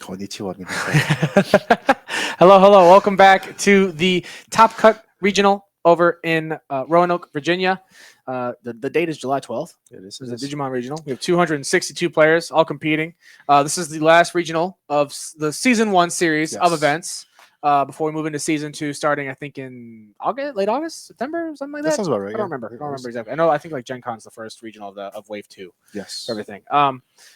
Konnichiwa, Hello. Welcome back to the TopCut Regional over in Roanoke, Virginia. The date is July 12th. This It's a Digimon Regional. We have 262 players all competing. This is the last regional of the Season 1 series of events before we move into Season 2 starting, I think, in August, late August, September, something like that. That sounds about right. I don't remember exactly. I think like Gen Con's the first regional of Wave 2. Yes. For everything.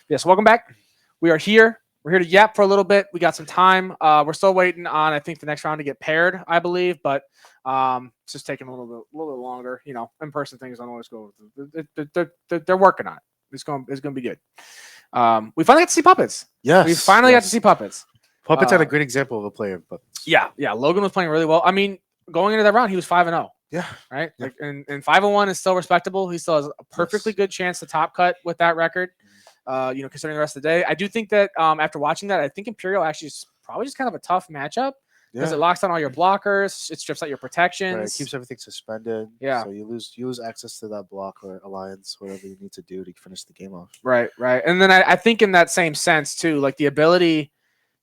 Yes, welcome back. We are here. We're here to yap for a little bit. We got some time. We're still waiting on, I think, the next round to get paired, I believe, but it's just taking a little bit longer. You know, in-person things don't always go. They're working on it. It's going to be good. We finally got to see puppets. Yes, we finally got to see puppets. Puppets had a great example of a player, but yeah. Logan was playing really well. I mean, going into that round, he was 5-0. Yeah. Right. Yeah. Like, and 5-1 is still respectable. He still has a perfectly good chance to top cut with that record. Considering the rest of the day, I do think that after watching that, I think Imperial actually is probably just kind of a tough matchup because it locks down all your blockers, it strips out your protections, right. It keeps everything suspended. Yeah, so you lose access to that block or alliance, whatever you need to do to finish the game off. Right. And then I think in that same sense too, like the ability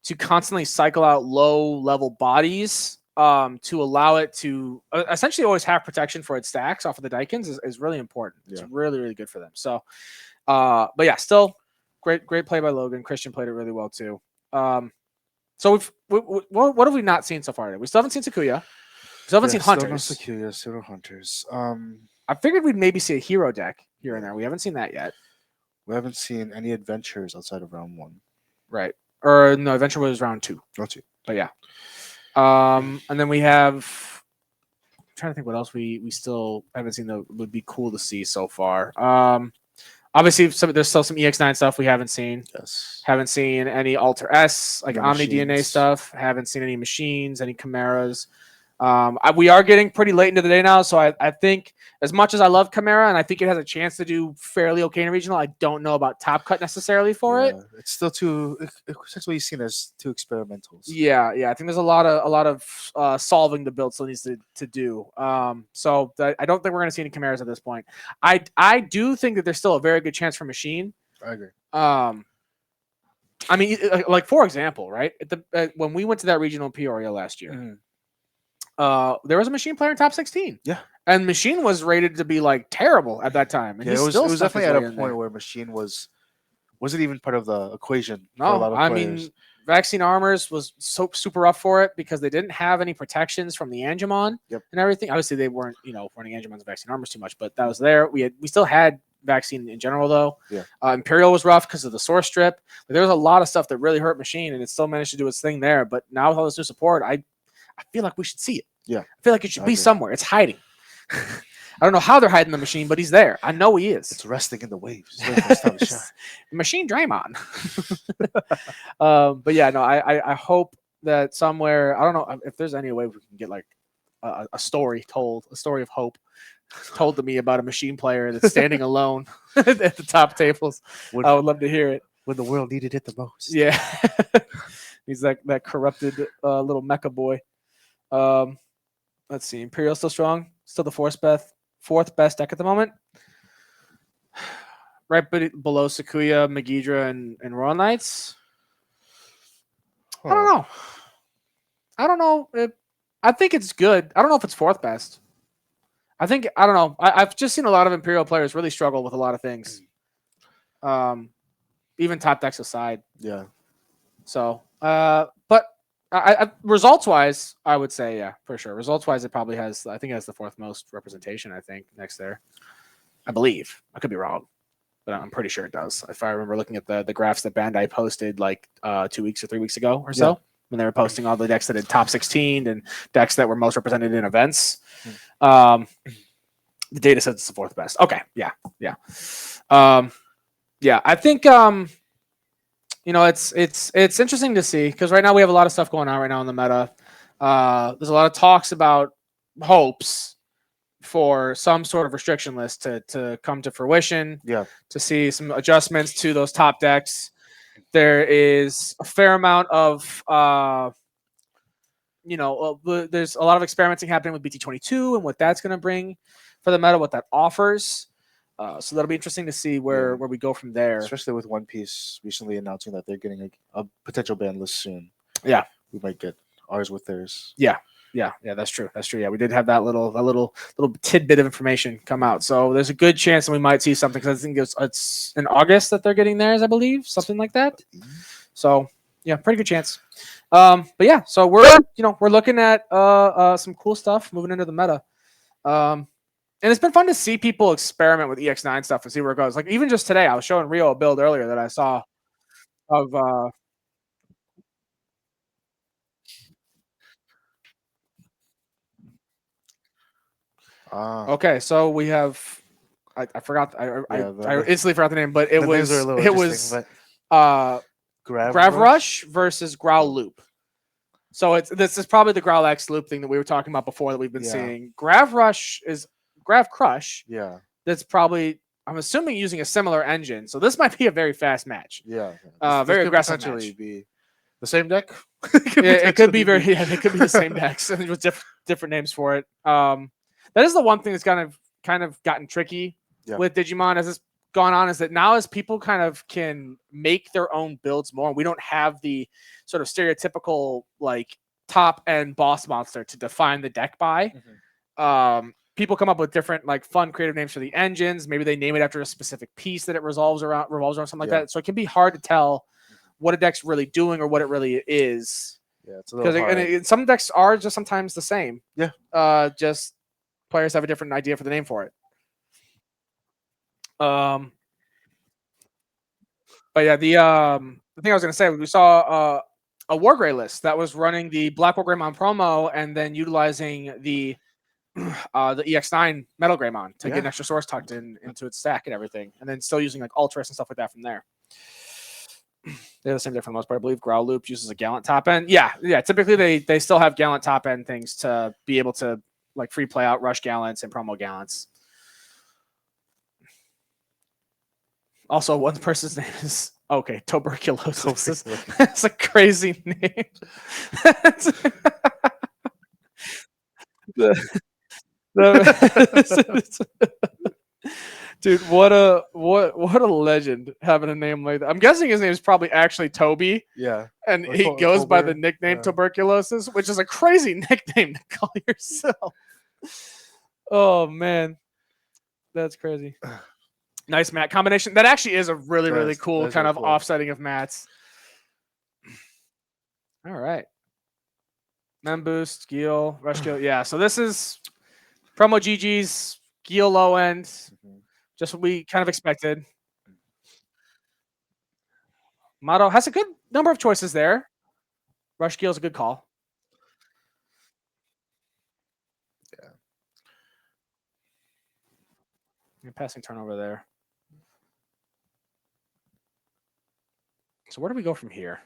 to constantly cycle out low level bodies to allow it to essentially always have protection for its stacks off of the Daikins is really important. It's really, really good for them. So. But yeah, still great play by Logan. Christian played it really well too. So what have we not seen so far? We still haven't seen Sakuya. We still haven't seen Hunters. Still no Sakuya, still no Hunters. I figured we'd maybe see a hero deck here and there. We haven't seen that yet. We haven't seen any adventures outside of round 1. Right. Or no, adventure was round 2. Round 2. But yeah. And then we have. I'm trying to think what else we still haven't seen that would be cool to see so far. Obviously, there's still some EX9 stuff we haven't seen. Yes. Haven't seen any Alter S, like Omni machines. DNA stuff. Haven't seen any machines, any Chimeras. We are getting pretty late into the day now, so I think as much as I love Chimera and I think it has a chance to do fairly okay in regional, I don't know about Top Cut necessarily for it. It's still essentially seen as too experimentals. Yeah. I think there's a lot of solving the build still needs to do. So I don't think we're going to see any Chimeras at this point. I do think that there's still a very good chance for machine. I agree. I mean, like for example, right? When we went to that regional in Peoria last year, there was a machine player in top 16. Yeah. And machine was rated to be like terrible at that time. And it was definitely at a point where machine wasn't even part of the equation. No, for a lot of players. Mean, Vaccine Armors was so super rough for it because they didn't have any protections from the Angemon and everything. Obviously, they weren't, running Angemons and Vaccine Armors too much, but that was there. We still had Vaccine in general, though. Yeah. Imperial was rough because of the source strip. There was a lot of stuff that really hurt machine, and it still managed to do its thing there. But now with all this new support, I feel like we should see it. Yeah. I feel like it should be somewhere. It's hiding. I don't know how they're hiding the machine, but he's there. I know he is. It's resting in the waves. Machine Draymond. But yeah, no, I hope that somewhere, I don't know if there's any way we can get like a story told, a story of hope told to me about a machine player that's standing alone at the top tables. I would love to hear it. When the world needed it the most. Yeah. He's that corrupted little mecha boy. Let's see. Imperial still strong. Still the fourth best deck at the moment. Right below Sakuya, Megidra, and Royal Knights. I don't know. I think it's good. I don't know if it's fourth best. I don't know. I've just seen a lot of Imperial players really struggle with a lot of things. Even top decks aside. Yeah. So, but results wise, I would say, yeah, for sure. Results wise, it probably has, I think it has the fourth most representation, I think, next there. I believe. I could be wrong, but I'm pretty sure it does. If I remember looking at the graphs that Bandai posted like 2 weeks or 3 weeks ago or so, when they were posting all the decks that had top 16 and decks that were most represented in events. The data says it's the fourth best. Okay. Yeah. I think, it's interesting to see because right now we have a lot of stuff going on right now in the meta. There's a lot of talks about hopes for some sort of restriction list to come to fruition. Yeah. To see some adjustments to those top decks. There is a fair amount of, there's a lot of experimenting happening with BT22 and what that's going to bring for the meta, what that offers. So that'll be interesting to see where we go from there. Especially with One Piece recently announcing that they're getting a potential ban list soon. Yeah, we might get ours with theirs. Yeah, that's true. Yeah, we did have that little tidbit of information come out. So there's a good chance that we might see something, because I think it's in August that they're getting theirs, I believe, something like that. So yeah, pretty good chance. But yeah, so we're looking at some cool stuff moving into the meta. And it's been fun to see people experiment with EX9 stuff and see where it goes. Like even just today, I was showing Rio a build earlier that I saw of. Okay, so we have. I forgot. I instantly forgot the name, but it was Grav Rush versus Growl Loop. So this is probably the Growl X Loop thing that we were talking about before that we've been seeing. Grav Rush is Grav Crush. Yeah. That's probably, I'm assuming, using a similar engine. So this might be a very fast match. Yeah. Very aggressive potentially match. Be the same deck. It could be very. Yeah, it could be the same decks with different names for it. That is the one thing that's kind of gotten tricky with Digimon as it's gone on, is that now as people kind of can make their own builds more, we don't have the sort of stereotypical like top end boss monster to define the deck by. People come up with different like fun creative names for the engines. Maybe they name it after a specific piece that it revolves around something like that. So it can be hard to tell what a deck's really doing or what it really is. Yeah, it's a little hard. Some decks are just sometimes the same. Yeah. Just players have a different idea for the name for it. But yeah, the thing I was gonna say, we saw a Wargrey list that was running the Black Wargreymon promo and then utilizing the EX9 Metal Greymon to get an extra source tucked into its stack and everything, and then still using like Ultras and stuff like that from there. They're the same deck for the most part. I believe Growl Loop uses a Gallant top end. Yeah. Typically they still have Gallant top end things to be able to like free play out Rush Gallants and promo Gallants. Also, one person's name is tuberculosis. That's a crazy name. Dude, what a legend having a name like that. I'm guessing his name is probably actually Toby. Yeah. And he goes by the nickname Tuberculosis, which is a crazy nickname to call yourself. Oh man. That's crazy. Nice mat combination. That actually is a really cool kind of offsetting of mats. All right. Mem boost, Geel, Rush Geel. Yeah, so this is promo GG's, Geel low end. Just what we kind of expected. Motto has a good number of choices there. Rush Geel is a good call. Yeah. Passing turnover there. So where do we go from here?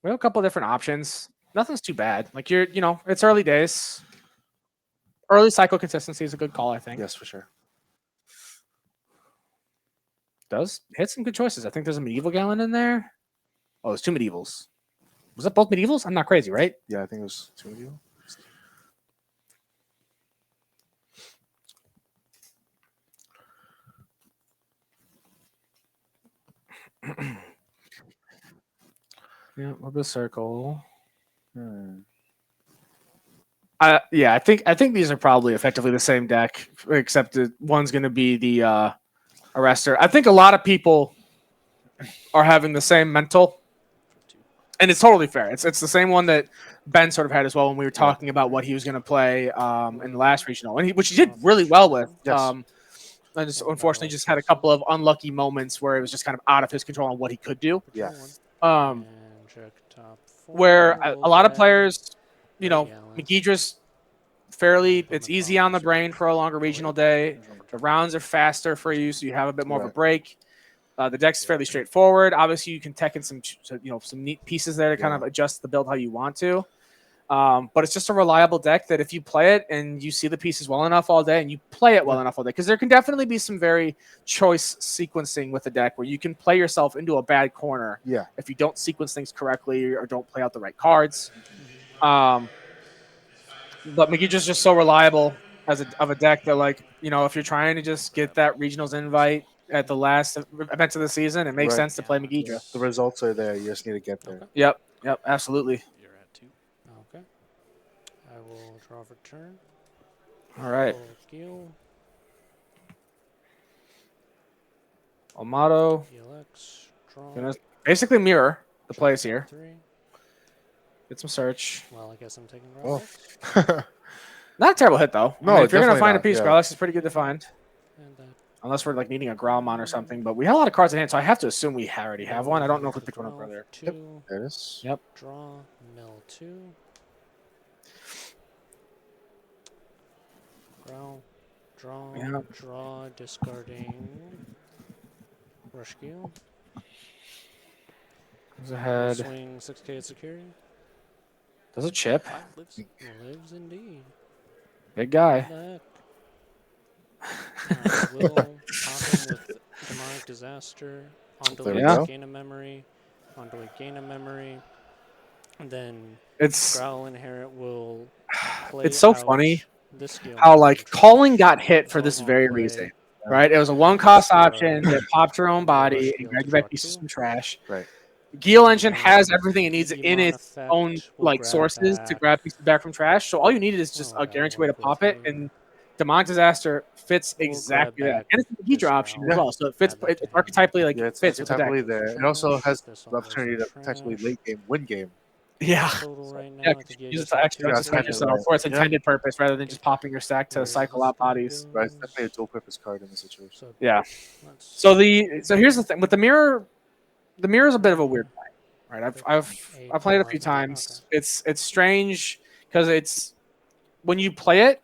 We have a couple of different options. Nothing's too bad. Like it's early days. Early cycle consistency is a good call, I think. Yes, for sure. Does hit some good choices. I think there's a medieval Gallant in there. Oh, there's two medievals. Was that both medievals? I'm not crazy, right? Yeah, I think it was two medieval. Yeah, with the circle. I think these are probably effectively the same deck, except that one's going to be the Arrestor. I think a lot of people are having the same mental, and it's totally fair. It's the same one that Ben sort of had as well when we were talking about what he was going to play in the last regional, and which he did really well with. Yes. And just, unfortunately, just had a couple of unlucky moments where it was just kind of out of his control on what he could do. Yeah. Where a lot of players, McGeedra's it's easy on the brain for a longer regional day. The rounds are faster for you, so you have a bit more of a break. The deck's fairly straightforward. Obviously, you can tech in some neat pieces there to kind of adjust the build how you want to. But it's just a reliable deck that if you play it and you see the pieces well enough all day and you play it well enough all day, because there can definitely be some very choice sequencing with the deck where you can play yourself into a bad corner if you don't sequence things correctly or don't play out the right cards. But Magidra's just so reliable as a deck that, like, if you're trying to just get that regionals invite at the last events of the season, it makes Right. sense to play Magidra. The results are there. You just need to get there. Okay. Yep, absolutely. You're at 2. Okay. I will draw for turn. All right, Full Gil, Amato ELX, draw. gonna basically mirror the Check plays for here. 3. Get some search. Well, I guess I'm taking Oh. Growlix. Not a terrible hit though. No, if you're gonna definitely find a not, piece, yeah. Growlix is pretty good to find. And that Unless we're like needing a Growlmon or something, but we have a lot of cards in hand, so I have to assume we already have one. I don't know if we picked one up draw earlier. for 2. Yep. There it is. Yep. Draw, mill 2. Growl, draw, Yep. draw, discarding Rush Gil. Goes ahead. Swing 6k at security. Does a chip. 5 lives. Lives indeed. Big What guy. the heck? I will pop him with Demonic Disaster. Onto There we Yeah. go. gain a memory. Onto a gain a memory. And then It's Growl Inherit will play it's so out funny this skill how into like the trash. calling got hit for So this I'll very play reason, right? It was a one cost option that popped your own body and Rush grabbed you Gil back to pieces draw from trash. Right. Geel Engine has everything it needs in Digimon its effect own will like grab sources to back- grab pieces back from trash. So all you needed is just Oh, a God, guaranteed way to 1 pop for it, 3. and Demonic Disaster fits We'll exactly grab that, back and it's a this Hydra option as Growl. well. So it fits. Add that It's to hand. archetypally like Yeah, it's fits with the deck. definitely there. It also has This the all goes opportunity for to potentially trash. late game, win game. Yeah. Total right now, Yeah, I 'cause think you you use just it to have extra two Yeah, discard kinda yourself right. for its Yeah. intended purpose, rather than just popping your stack to Where cycle this out guy bodies. Right. It's goes. definitely a dual purpose card in this situation. So Yeah. let's So here's the thing with the mirror. The mirror is a bit of a weird thing, right? I've played it a few 8, 11. times. It's strange because it's when you play it.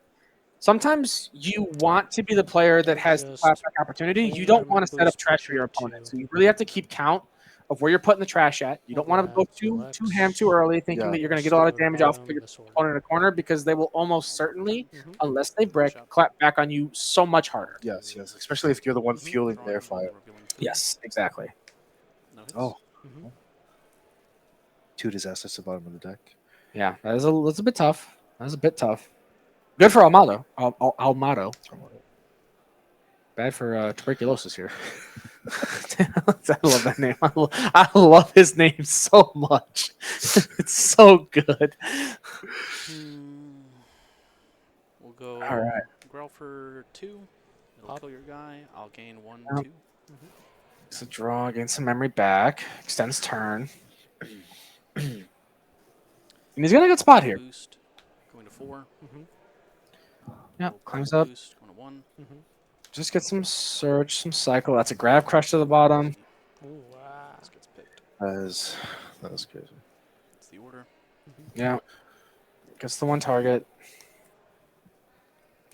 Sometimes you want to be the player that has the Just clapback opportunity. full You don't want Letterman to set up boost, trash for your pressure opponent, 2. so you really have to keep count of where you're putting the trash at. You don't want to go Grab too ELX. ham too early, thinking Yeah. that you're going to Rest get a lot of to the damage off, bottom, put your this order. opponent in a corner, because they will almost certainly, Mhm. unless they brick, Shot. clap back on you so much harder. Yes, yes. Especially if you're the one Mhm. fueling Drawing their one, fire. revealing 3. Yes, exactly. No hits. Oh, Mhm. 2 disasters to the bottom of the deck. Yeah, that's a bit tough. That's a bit tough. Good for Almado. Almado. Bad for tuberculosis here. I love that name. I love his name so much. It's so good. We'll go All right. Growl for 2. It'll Pop. kill your guy. I'll gain 1, Yep. 2. It's a draw, gain some memory back, extends turn. And he's got a good spot here. Boost. Going to 4. Mhm. Yeah, We'll climbs play up. Boost. Going to 1. Mhm. Just get some search, some cycle. That's a grab crush to the bottom. Ooh, wow. This gets picked. That was crazy. It's the order. Yeah. Gets the one target.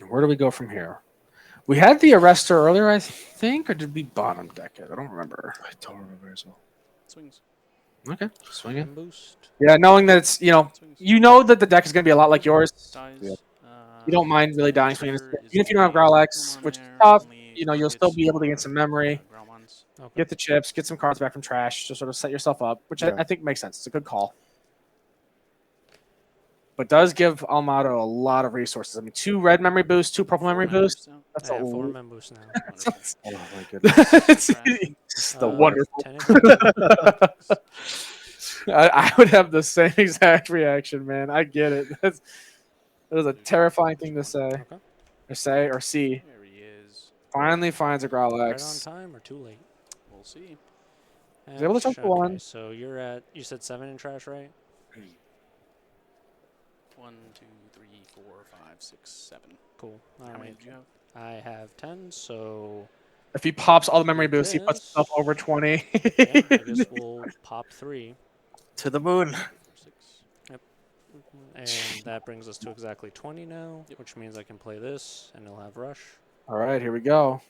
Where do we go from here? We had the arrestor earlier, I think, or did we bottom deck it? I don't remember. I don't remember as well. Swings. Okay, swing it. And boost. Yeah, knowing that it's, Swings. you know that the deck is going to be a lot like yours. Dies. Yeah. You don't mind really dying swinging. Trigger is Even if you don't have only Growlix, Pokemon which is there, tough, only you'll still targets be able to get are, some memory, Growlmons. Okay. get the chips, get some cards back from trash to sort of set yourself up, which Yeah. I think makes sense. It's a good call. But does give Almado a lot of resources. I mean, 2 red memory boosts, 2 purple memory boosts. That's I a have 4 lot. mem boost now. Wonderful. Oh my goodness. it's, Trash. it's the Uh, wonderful. 10 and I would have the same exact reaction, man. I get it. That is a terrifying thing to say, Okay. or see. There he is. Finally finds a Right on Growlix. time or too late? We'll see. He's able to chunk the one. So you said 7 in trash, right? 1, 2, 3, 4, 5, 6, 7. Cool. All How many right. did you have? I have 10, so If he pops all the memory boosts, he puts This- himself over 20. yeah, I guess we'll pop 3. To the moon. 4, 6. And that brings us to exactly 20 now, which means I can play this, and he'll have rush. All right, here we go.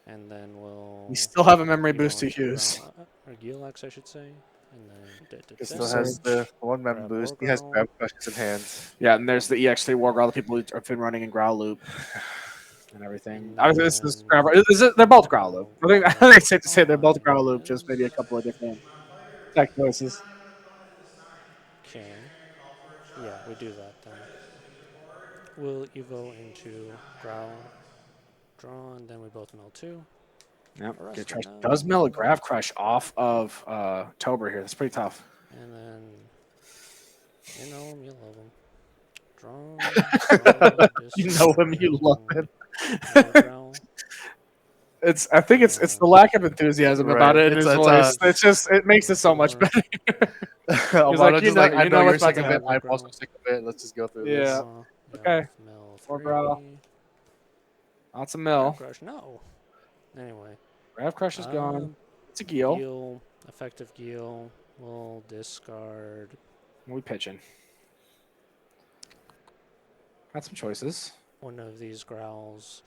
And then we'll... We still have a memory go boost to into use. Or Gilx, I should say. And then... It still has the one mem Grab boost. He has Orgrimmar. grab crushes in hand. Yeah, and there's the EX3 War Growl, the people who have been running in Growl Loop and everything. And Obviously, this is then Growl. They're both Growl Loop. I think it's safe to say they're both Growl Loop, just maybe a couple of different tech choices. Okay. Yeah, we do that then. We'll evo into Growl, draw, and then we both mill 2. Yep. Or Get rest trash. of Does mill a no. Grav Crush off of Tober here. That's pretty tough. And then, you know him, you love him. Draw, You know him, you love discard, him. no Growl. I think it's the lack of enthusiasm about Right. it in It's- his it's, voice. It makes it so much Or- better. Amano like, just like, I know you're what's about sick to of it. happen. I'm also sick of it. Let's just go through Yeah. this. Draw, Okay. Mill More 3. Growl. Lots of Grav mill. Crush, no. Anyway. Grav Crush is gone. It's a Geel. Effective Geel. We'll discard. We pitching. Got some choices. One of these Growls.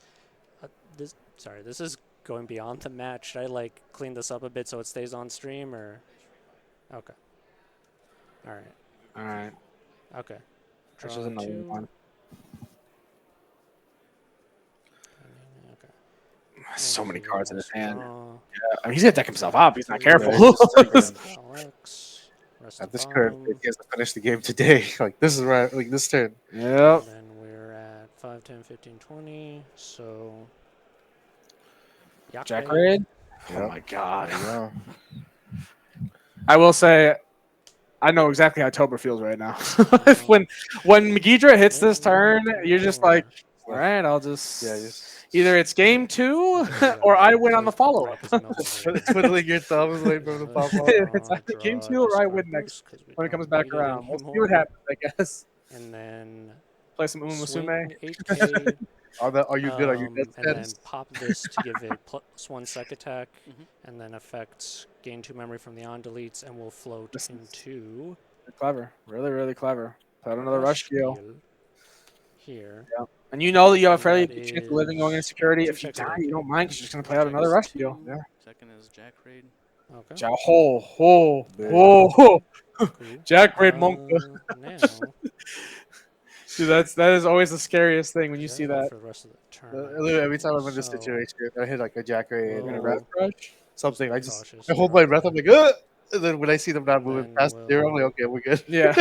This is going beyond the match. Should I like clean this up a bit so it stays on stream or? Okay. All right. All right. Okay. This Draw is another 2. one. Okay. So many cards in his hand. Draw. I mean, he's gonna deck himself up. He's not careful. Right, just taking- Alex. Rest At of this current, bomb. he has to finish the game today. Like this is right. Like this turn. Yep. And then we're at 5, 10, 15, 20. So. Jack Yakke. Raid. Oh Yep. my god. There you go. I will say, I know exactly how Tober feels right now. when Megidra hits this turn, you're just like, all right, I'll just. Yeah, just Either it's game 2 or I win on the follow up. twiddling your thumbs, waiting for him to pop off. It's either game 2 or I win next when it comes back around. We'll see what happens, I guess. And then Play some Uma swing Musume. 8K. Are you good? Are you dead And then steps? pop this to give it +1 sec attack, Mhm. and then affects gain 2 memory from the on deletes, and will float This is- into Clever. Really, really clever. Put out another rush skill. here. And you know that you have a And fairly that good chance of living going into is security. two If you checks die, away. you don't mind because you're just going to play out First another is rush 2, skill. Yeah. Second is Jack Raid. Okay. Jack, Cool. Jack Raid Monk. Now, Dude, that is always the scariest thing when you see that. for the rest of the turn. Literally every time I'm in this So, situation, I hit like a Jack Ray Well, and a Red red Crush. something. I cautious, hold my breath. I'm like, ugh! And then when I see them not And moving then past we'll- 0, I'm like, okay, we're good. Yeah.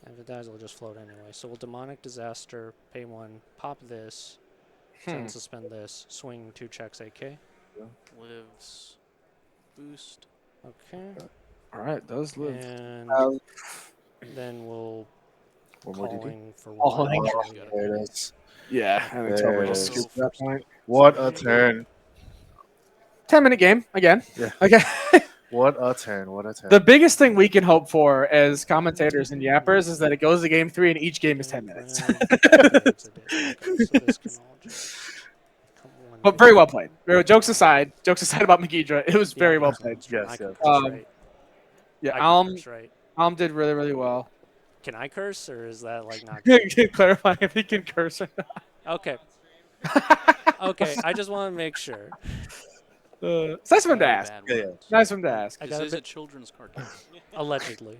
And if it dies, it'll just float anyway. So we'll Demonic Disaster, pay 1, pop this, then suspend this, swing 2 checks AK. Lives. Boost. Okay. All right, those live. And Um, then we'll What more did he? calling for Calling. one. You gotta There go. it is. Yeah, I think There Tober it just is. scooped that point. What a turn. 10-minute game again. Yeah. Okay. What a turn. What a turn. The biggest thing we can hope for as commentators and yappers is that it goes to game 3 and each game is 10 minutes. But very well played. Jokes aside about Megidra, it was very well played. Yes, yes. Yeah, I Alm can curse, right? did really, really well. Can I curse, or is that like not? Can you clarify if he can curse or not? Okay. Okay, I just want to make sure. It's nice of him to Very ask. bad Yeah, yeah. words. Nice of him to ask. I This got a is a bit children's cartoon. allegedly.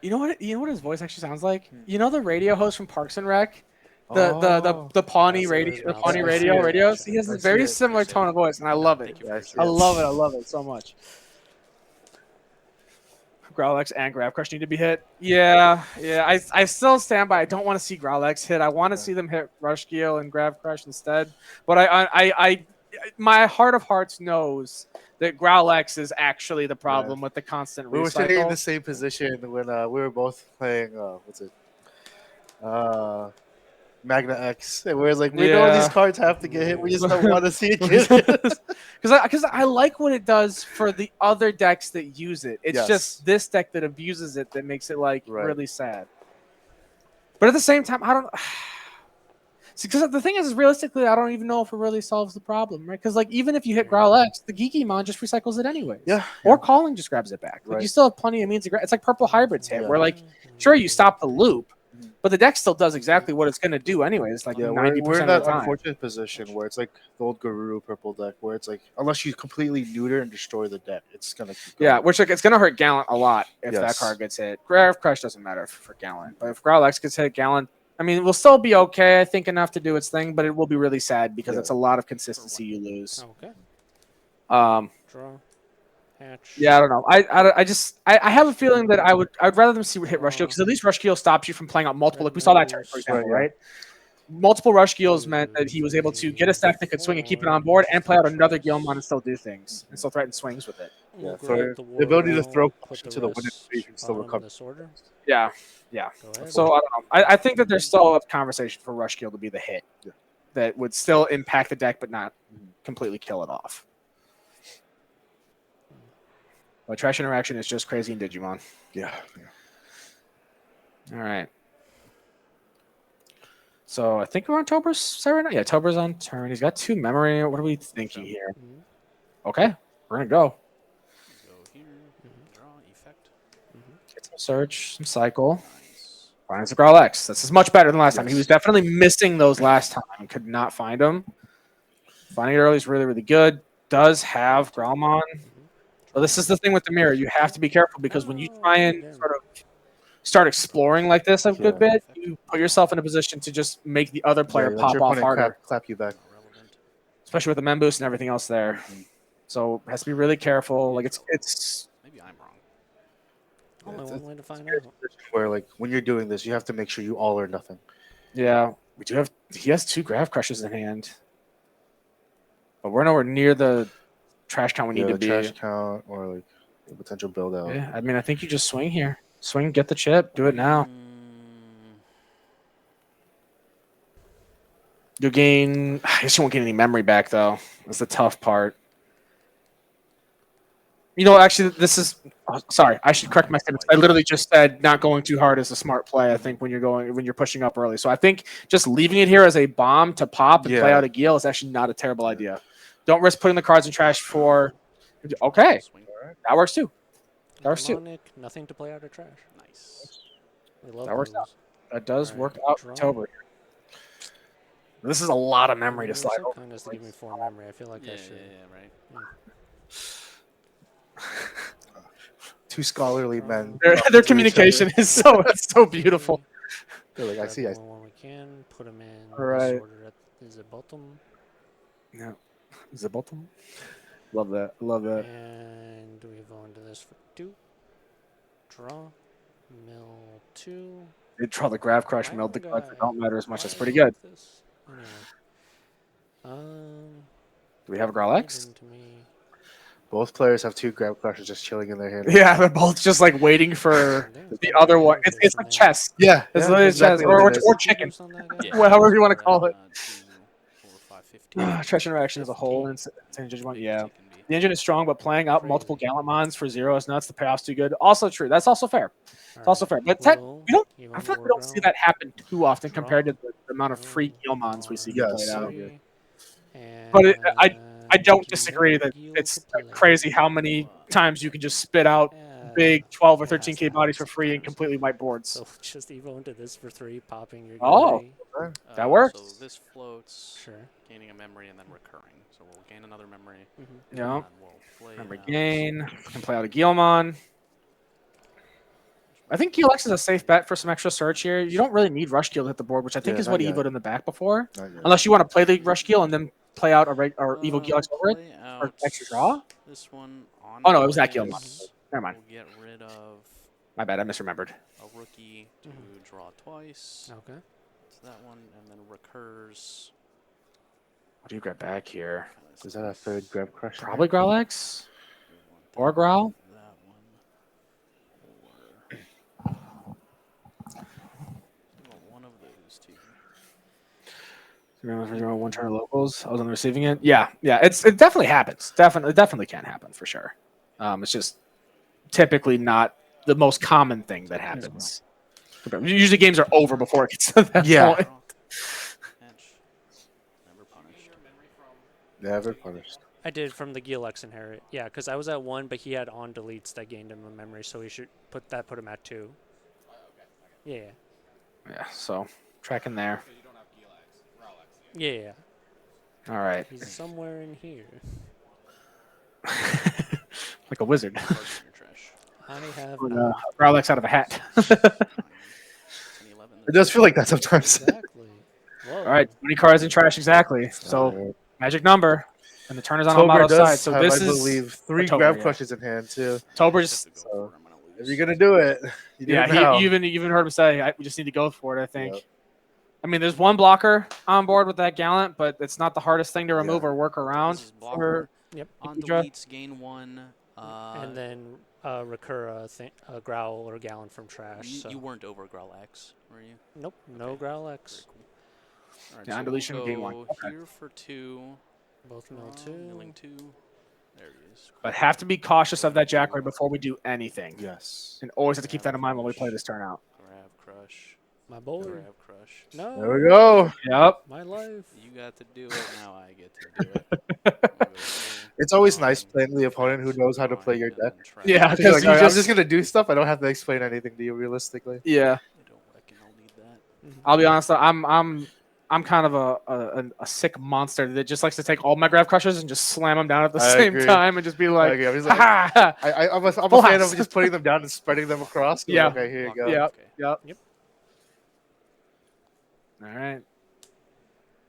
You know what his voice actually sounds like? You know the radio host from Parks and Rec? The Pawnee Yes, radio, it is the now. Pawnee I see radio it. radios. He has I a see very it. similar tone of voice, and I love it. Thank you Yeah, I for see your I it. love it. I love it so much. Growlex and Grav Crush need to be hit. Yeah. I still stand by. I don't want to see Growlex hit. I want to see them hit Rush Geel and Grav Crush instead. But I my heart of hearts knows that Growlex is actually the problem with the constant We were sitting in the recycle. same position when we were both playing. What's it? Magna X. And we're like, we know Yeah. these cards have to get hit. We just don't want to see it get hit. Because I like what it does for the other decks that use it. It's Yes. just this deck that abuses it that makes it like Right. really sad. But at the same time, I don't. Because the thing is, realistically, I don't even know if it really solves the problem, right? Because like even if you hit Growlex, the Geekymon just recycles it anyways. Yeah. Or Calling just grabs it back. Like you Right. still have plenty of means to grab. It's like Purple Hybrids hit, Yeah. where like sure you stop the loop, Mhm. but the deck still does exactly what it's going to do anyways. Like Yeah, 90% we're in of that the time. unfortunate position where it's like the old Garuru purple deck, where it's like unless you completely neuter and destroy the deck, it's gonna keep going. Yeah, which like it's gonna hurt Gallant a lot if that Yes. card gets hit. Grav Crush doesn't matter for Gallant, but if Growlex gets hit, Gallant, I mean, it will still be okay. I think enough to do its thing, but it will be really sad because Yeah. it's a lot of consistency you lose. Okay. Um, Draw. Hatch. Yeah, I don't know. I have a feeling that I'd rather them see hit rush kill because at least rush kill stops you from playing out multiple. Red Like we saw that turn, for nose. example, Right, yeah. right? Multiple rush kills meant that 2, he was able to 3, get a stack that could swing and keep it on 4. board and play out Interesting another choice. Guilmon and still do things and still threaten swings with it. We'll Yeah, grab for the the ability to Warwell, throw put caution the to the winning rest you can still bottom of recover. this order. Yeah, yeah. Go ahead. So I don't know. I think that there's still a conversation for rush kill to be the hit Yeah. that would still impact the deck but not completely kill it off. But trash interaction is just crazy in Digimon. Yeah. All right. So I think we're on Tober's side right now. Yeah, Tober's on turn. He's got 2 memory. What are we thinking here? Mhm. Okay, we're gonna go. Go here. Draw effect. Get some search, some cycle. Nice. Finds the Growl X. This is much better than last time. He Yes. was definitely missing those last time. Could not find them. Finding it early is really, really good. Does have Growlmon. But this is the thing with the mirror. You have to be careful because when you try and sort of start exploring like this a good Yeah. bit, you put yourself in a position to just make the other player Yeah, let pop your off opponent harder, clap you back. Irrelevant. especially with the mem boost and everything else there. So has to be really careful. Like it's Maybe I'm wrong. Only It's- one way to it's find a out. Where like when you're doing this, you have to make sure you all or nothing. yeah. We do have he has 2 Grav Crushes in hand, but we're nowhere near the trash count we need to the be. trash count or like the potential build out. Yeah, I mean, I think you just swing here. Swing, get the chip, do it now. You gain. I guess you won't get any memory back though. That's the tough part. You know, actually, this is. Oh, sorry, I should correct my statements. I literally just said not going too hard is a smart play. I think when you're pushing up early. So I think just leaving it here as a bomb to pop and play Yeah. out a Geel is actually not a terrible idea. Don't risk putting the cards in trash for. Okay, Swing. that works too. That works too. Demonic, nothing to play out of trash. Nice. We love That works those. That does Alright, work out. draw. October. This is a lot of memory to You're slide so over. kind as to give me 4 memory. I feel like Yeah, I yeah, should. yeah, right. 2 scholarly men. Their communication is so beautiful. They're like, I Grab see. one when we can. Put them in Alright. this order. Is it bottom? Yeah. Is it bottom? Love that. Love that. And we go into this for 2. Draw. Mill 2. They draw the Grav Crush, Why meld the would cards I- that don't matter as much. why That's do pretty I good. like this? Anyway. Do we have a Growl Give X? them to me. Both players have 2 grab crushes just chilling in their hand. Yeah, they're both just like waiting for the other one. It's like chess. Yeah, It's yeah, literally exactly chess what or it is. chicken. On that guy? Yeah. Well, however you wanna We're at, call it. 2, 4, 5, 15. Trash interaction as a whole. And Digimon, yeah. Can be. The engine is strong, but playing out multiple Crazy. Gallantmons for 0 is nuts. The payoff's too good. Also true. That's also fair. It's also fair. But Will, we don't. give I him feel like we don't see Warground. that happen too often Draw. compared to the amount of free Guilmons we see get Yes. played out. Three, But I and don't give disagree more that Gil it's to play. crazy how many times you can just spit out big 12 or 13K bodies for free and completely wipe boards. So just evo into this for 3, popping your Oh. guy. That works. So this floats, Sure. gaining a memory and then recurring. So we'll gain another memory. Mm-hmm. Yeah. And we'll play Memory out- gain. Can play out a Guilmon. I think Gilx is a safe bet for some extra search here. You don't really need Rush Gil to hit the board, which I think Yeah, is what not yet. Evoed in the back before. Not yet. Unless you want to play the Rush Gil and then play out or Evo Gilx over it. play Or out extra draw? This one on. Oh, no, it was that plays. Guilmon. Never mind. We'll get rid of My bad. I misremembered. a rookie to draw twice. Okay. It's that one, and then recurs. What do you grab back here? Is that a 3rd grab crush? Probably Growlix We want or that Growl. one, That one. Or we want one of those two. Remember one turn of locals. I was on the receiving end. Yeah, it definitely happens. Definitely can happen for sure. It's just typically not the most common thing that happens. Usually games are over before it gets to that Yeah. point. Hatch. Never punished. Never punished. I did from the Gilx inherit. Yeah, because I was at 1, but he had on deletes that gained him a memory, so he should put him at 2. Yeah. Yeah, so tracking there. Yeah. All right. He's somewhere in here. Like a wizard. Cards in your trash. I have Growlix out of a hat. 10, 11. It does feel like that sometimes. exactly. Whoa. All right, 20 cards in trash exactly. So Alright. magic number. And the turn is on Tober Amato's side. does So have, this I is believe, 3 Tober, grab yeah. crushes in hand too. Tober's. Just have to go So, for it. I'm gonna If lose. you're gonna do it, you do Yeah, it now. you even heard him say, "We just need to go for it." I think. Yep. I mean, there's one blocker on board with that Gallant, but it's not the hardest thing to remove Yeah. or work around. This is For blocker. Yep. On Idra. deletes, gain 1. And then recur a growl or gallon from trash. You, So. you weren't over Growl X, were you? Nope, no Okay. growl Very X. cool. All right, Yeah, so on deletion, we'll gain 1. go Okay. here for 2. Both mill 2. Milling 2. There he is. But have to be cautious of that Jackery before we do anything. Yes. And always have to keep that in mind when we play this turn out. Grab crush. My boy. Grab crush. No. There we go. Yep. My life. You got to do it. Now I get to do it. I'm gonna go here, It's always drawn, nice playing the opponent who knows how to play drawing, your and deck. then trap. Yeah, You're because like, you "All right, I'm just just gonna do stuff. I don't have to explain anything to you realistically. yeah. I don't reckon I'll need that. Mhm. I'll be honest. Though, I'm kind of a sick monster that just likes to take all my grab crushers and just slam them down at the I same agree. time and just be like, agree. I'm just like- ha ha. I'm a Full fan house. of just putting them down and spreading them across. Yeah. Okay, here you Block go. Yep. Okay. Yep. All right.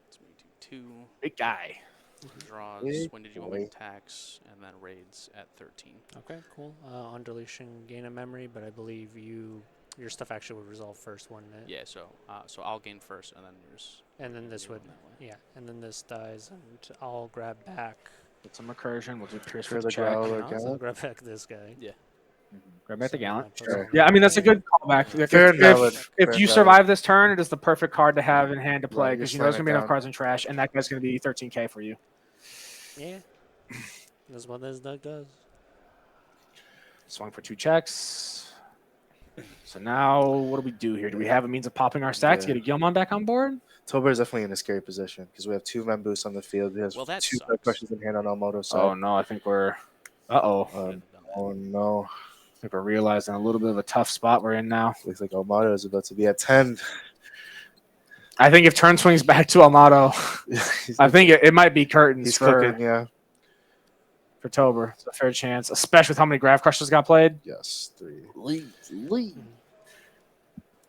It's me do 2. Big guy. Draws. Big When did you want me boy. to tax? And then raids at 13. Okay, cool. On deletion, gain a memory, but I believe your stuff actually would resolve first, wouldn't it? Yeah, so I'll gain first, and then yours. And then this do would, them that way. yeah, and then this dies, and I'll grab back. Get some recursion. We'll do Pierce For for the the check. growl. Or No, so Gallant? grab back this guy. Yeah. Grab back the So Gallant. I put Sure. all Yeah, I mean that's a that good callback. Fair and valid. If Fair and you valid. survive this turn, it is the perfect card to have in hand to play Right, because just you know there's slam gonna be it enough down. cards in trash, and that guy's gonna be 13K for you. in. Yeah. That's what this deck does. Swung for 2 checks. So now what do we do here? Do we have a means of popping our stack to Yeah. get a Gilmon back on board? Tober is definitely in a scary position because we have 2 men boosts on the field. He has Well, that 2 sucks. crushes in hand on Almoto's Oh side. no, I think we're. Uh-oh. I Should've done that. Oh no. think we're realizing a little bit of a tough spot we're in now. Looks like Almoto is about to be at 10. I think if turn swings back to Amato, I think it might be curtains he's for cooking, yeah. Tober. It's a fair chance, especially with how many graph crushes got played. Yes, 3.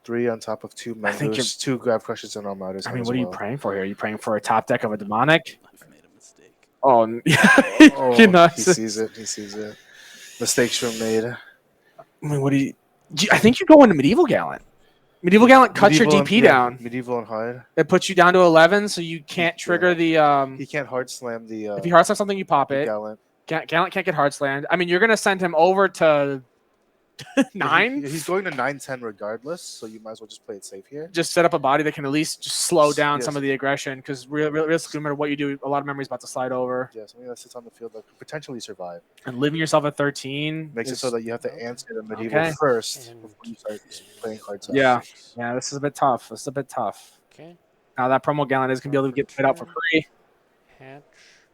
3 on top of 2 men think you're- boosts, 2 grab crushes on Almoto's I hand mean, as what are you well. praying for here? Are you praying for a top deck of a demonic? I've made a mistake. Oh, Oh, you know, he sees it. He sees it. Mistakes were made. I mean, what do you? I think you go into Medieval Gallant. Medieval Gallant cuts your Medieval DP and- yeah, down. Medieval and hard. It puts you down to 11, so you can't trigger the. He can't hard slam the. If you hard slam something, you pop the it. Gallant. Gallant can't get hard slammed. I mean, you're gonna send him over to Yeah, 9. he's going to 9-10 regardless, so you might as well just play it safe here. Just set up a body that can at least just slow down Yes. some of the aggression because realistically, no matter what you do, a lot of memory is about to slide over. Yeah, something that sits on the field that could potentially survive. And leaving yourself at 13 Makes it is- so that you have to answer the medieval Okay. first And- before you start playing cards. up. Yeah. Yeah, this is a bit tough. This is a bit tough. Okay. Now that promo Gallant is gonna be able to get played out for free. Hatch.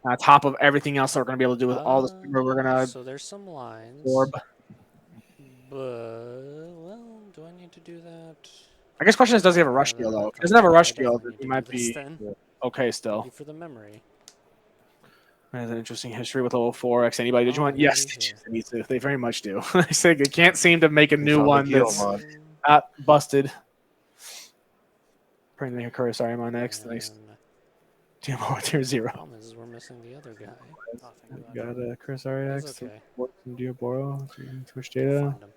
On top of everything else that we're gonna be able to do with all this, we're gonna So there's some lines. orb. But well, do I need to do that? I guess question is, does he have a rush Yeah, deal then though? I'll If he doesn't have a come rush back. I deal, definitely then he need might to do this be then. okay still. Thank you for the memory. There's an interesting history with level 4x. Anybody? Did you want? Alrighty Yes, here. they need to. They very much do. They say they can't seem to make a We new found one the Gil that's mod. not busted. Bring the Kurosari on next. Nice. And Team over tier 0. problem is we're missing the other guy. Oh, thank You God. got a Kurosari It's X. okay. What can Diaboro? Twitch We'll data. find him.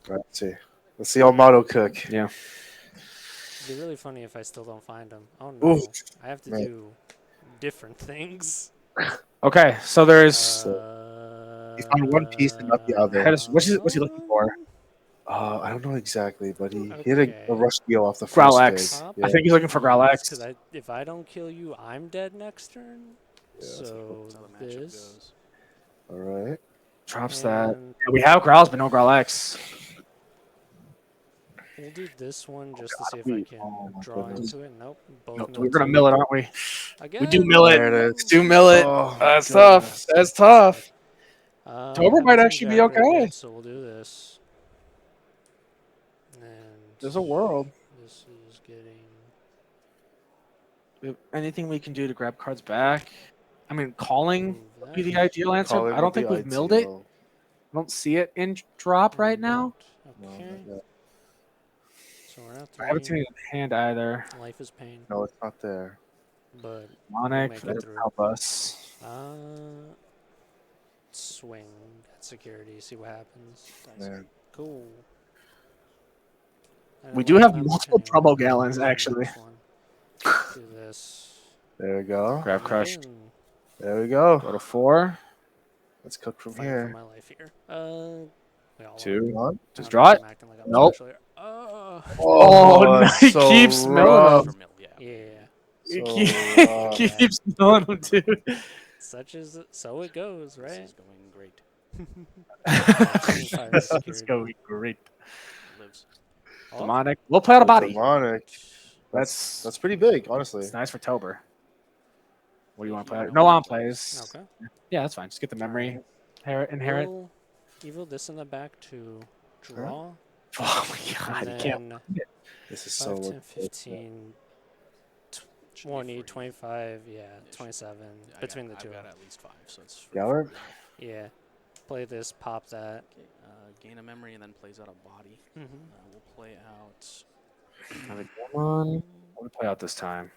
Let's see. Let's see Almoto cook. Yeah. It'd be really funny if I still don't find him. Oh no, Oof. I have to Man. do different things. Okay, so there's. He found one piece and not the other. What's he looking for? I don't know exactly, but he hit a Okay. rush deal off the Growl first X. stage. Top. Yeah. I think he's looking for Growl X. Because if I don't kill you, I'm dead next turn. Yeah, So That's how the matchup this. goes. All right. Drops that. and Yeah, we have Growls, but no Growl X. We'll do this one just to see if we- I can oh my draw goodness. into it. Nope. Both No, mill we're gonna two. mill it, aren't we? Again. We do mill it. There it is. Do mill it. Oh, That's goodness. tough. That's tough. I Tober might haven't actually seen be Jagger okay. yet, so we'll do this. And There's a world. this is getting. Anything we can do to grab cards back? I mean, calling move would be the that. ideal answer. Calling I don't would be think we've milled it. ideal. I don't see it in drop right now. No, Okay. not yet. So we're at I haven't three. seen it in hand either. Life is pain, No, it's not there. but Monic, make it that'll through. help us. Swing at security. See what happens. Man. Cool. I We didn't do like have that much multiple anyway. Trouble Gallons, Using actually. this one. Do this. There we go. Grab Crush. Again, There we go. Go to 4. Let's cook from fighting for here. my life here. We all 2. Come on. are. Just I don't draw know if it. I'm acting like I'm Nope. special here. Oh, that's he so keeps milling rough. him. For mill, yeah. Yeah. He So keep- rough. keeps milling him, dude. Such as so it goes, This right? is going great. Fire That's security. going great. Lives. Oh, Demonic. We'll play out a body. Demonic. That's That's pretty big, honestly. it's nice for Tober. What do you want to play? Yeah, out? no No one on plays. plays. okay. Yeah, that's fine. Just get the memory. Inherit. We'll evil this in the back to draw. Oh my god, And you can't. then This is so 5, 10, unfortunate. 15, Should be 20, free. 25, yeah, should- 27. Between the two. I've got at least 5, so it's free. Gallard? Yeah. Play this, pop that. Okay, gain a memory and then plays out a body. Mm-hmm. We'll play out. Have a Digimon. What do we play out this time?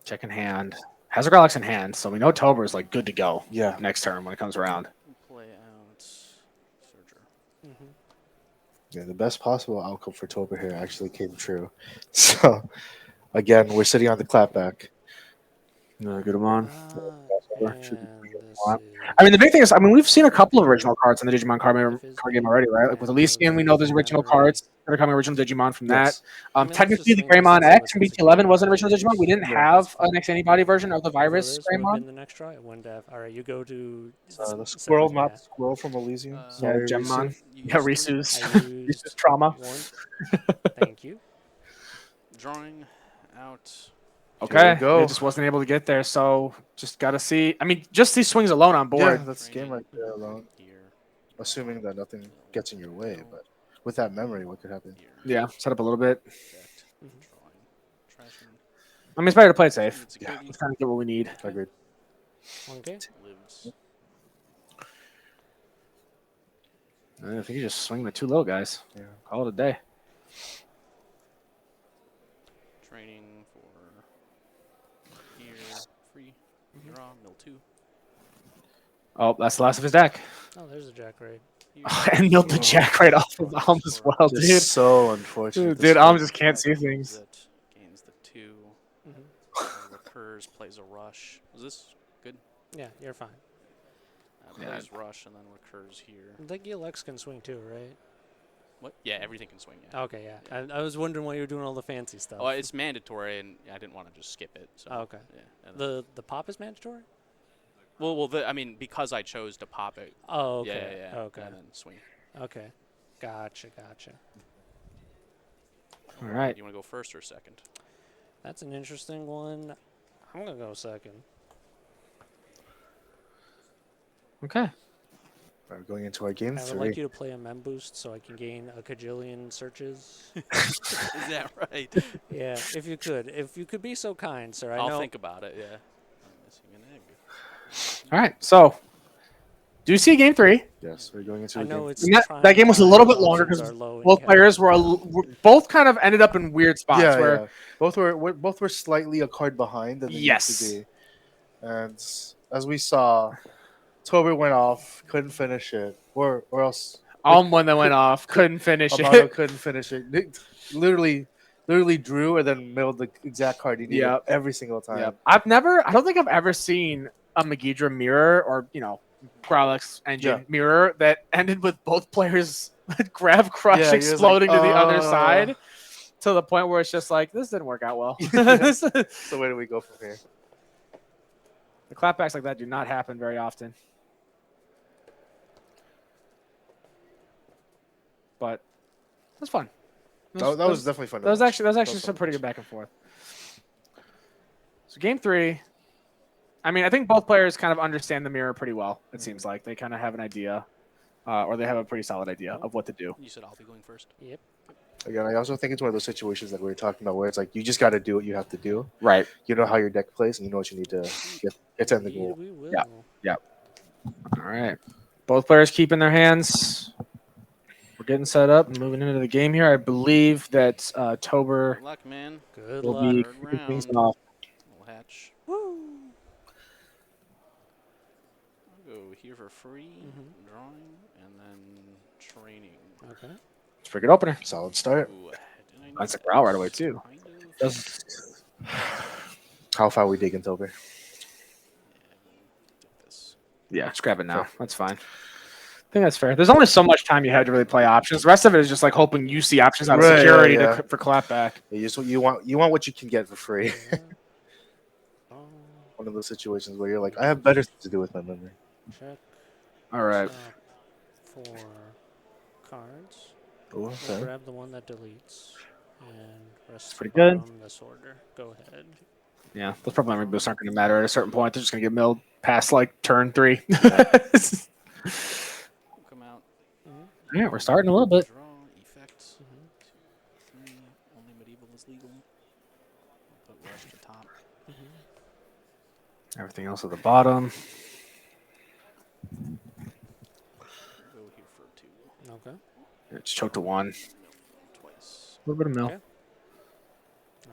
Check in hand. Has a Galax in hand, so we know Tober is like good to go Yeah. next turn when it comes around. We'll play out Surger. Mm-hmm. Yeah, the best possible outcome for Tober here actually came true. So, again, we're sitting on the clapback. Good one. And Should be this fine. is I mean, the big thing is, we've seen a couple of original cards in the Digimon card If it's game already, right? Like with and Elysian, we know there's original memory. cards that are coming original Digimon from that. Yes. I mean, let's Technically, just the swing this and Greymon see X what's from in BT11 was an security. original Digimon. We didn't Yeah, have an X Antibody version of the Evil Virus this, would have Greymon. been the next try. It wouldn't have. All right, you go to The squirrel, seven, not yeah. squirrel from Elysium. Uh, Sorry, Gemmon. Risu. Yeah, Use three. Risu's, I Risu's used trauma. one. Thank you. Drawing out. Okay, go. it just wasn't able to get there, so just gotta see. I mean, just these swings alone on board. Yeah, that's game right there alone. Here. Assuming that nothing gets in your way, but with that memory, what could happen? Here. Yeah, set up a little bit. Effect. Mhm. Drawing. Trashing. I mean, it's better to play it safe. It's security. Let's kind of get what we need. Agreed. Okay. Lives. I think you just swing the two little guys. Yeah. Call it a day. Training for here. Free. Draw. Mill 2. Oh, that's the last of his deck. Oh, there's a jack raid. Here. And milled the jack right off of Alm as well, Just dude. so unfortunate. Dude, Alm just can't see Gains things. it. Gains the 2. Mm-hmm. Recurs. Plays a rush. Is this good? Yeah, you're fine. Yeah. Plays rush and then recurs here. The Galex can swing too, right? What? Yeah, everything can swing. Yeah. Okay, yeah. I was wondering why you were doing all the fancy stuff. Oh, it's mandatory, and I didn't want to just skip it. So. Oh, okay. Yeah. And then- The pop is mandatory? I mean, because I chose to pop it. Oh, okay. Yeah. Okay. And then swing. Okay. Gotcha. All right. Do you want to go first or second? That's an interesting one. I'm gonna go second. Okay. We're going into our game I would 3. like you to play a mem boost so I can gain a cajillion searches. Is that right? Yeah, if you could. If you could be so kind, sir. I I'll know. think about it. Yeah. I'm missing an egg. All right. So, do you see game 3? Yes, we're going into I a know game. it's And that prime game was a time, little bit longer options 'cause are low in Both cap. players were both kind of ended up in weird spots Yeah, where yeah. Both were slightly a card behind than they Yes. used to be. And as we saw, Tober went off, couldn't finish it, or else when they went off, couldn't finish Amano it. couldn't finish it. Nick literally drew and then milled the exact card he needed Yep. every single time. Yep. I don't think I've ever seen a Megidra mirror or Growlix engine Yeah. mirror that ended with both players grab crush Yeah, he was exploding like, to the other side to the point where it's just like, this didn't work out well. Yeah. So where do we go from here? The clapbacks like that do not happen very often. But it was fun. That was definitely fun. to That was watch. actually fun some to pretty watch. good back and forth. So game 3, I mean, I think both players kind of understand the mirror pretty well. It seems like they kind of have an idea, or they have a pretty solid idea of what to do. You said I'll be going first. Yep. Again, I also think it's one of those situations that we were talking about where it's like you just got to do what you have to do. Right. You know how your deck plays, and you know what you need to get to end the Indeed goal. we will. Yeah. All right. Both players keep in their hands. We're getting set up and moving into the game here. I believe that Tober Good luck, man. Good will luck. be Third kicking things round. off. Little hatch. Woo! I'll go here for free, Mhm. drawing, and then training. Okay. It's a pretty good opener. Solid start. Ooh, did I need That's a that? growl right away, too. Kind of. Does How far we digging, Tober? Yeah, we'll take this. Yeah, just grab it now. Fair. That's fine. I think that's fair. There's only so much time you have to really play options. The rest of it is just like hoping you see options out of Right, security yeah. for clapback. You want what you can get for free. Yeah. Oh, One of those situations where you're like, I have better things to do with my memory. check. All right. Top 4 cards. Oh, We'll okay. grab the one that deletes. And rest pretty good. from this order. Go ahead. Yeah, those probably memory boosts aren't going to matter at a certain point. They're just going to get milled past like turn 3. Come out. Mm-hmm. Yeah, we're starting a little bit. Draw, effects. Mm-hmm. 3. Only medieval is legal. I'll put rush to top. Mm-hmm. Everything else at the bottom. Go here for 2. Okay. It's choked to 1. Mill twice. A little bit of mill. Okay.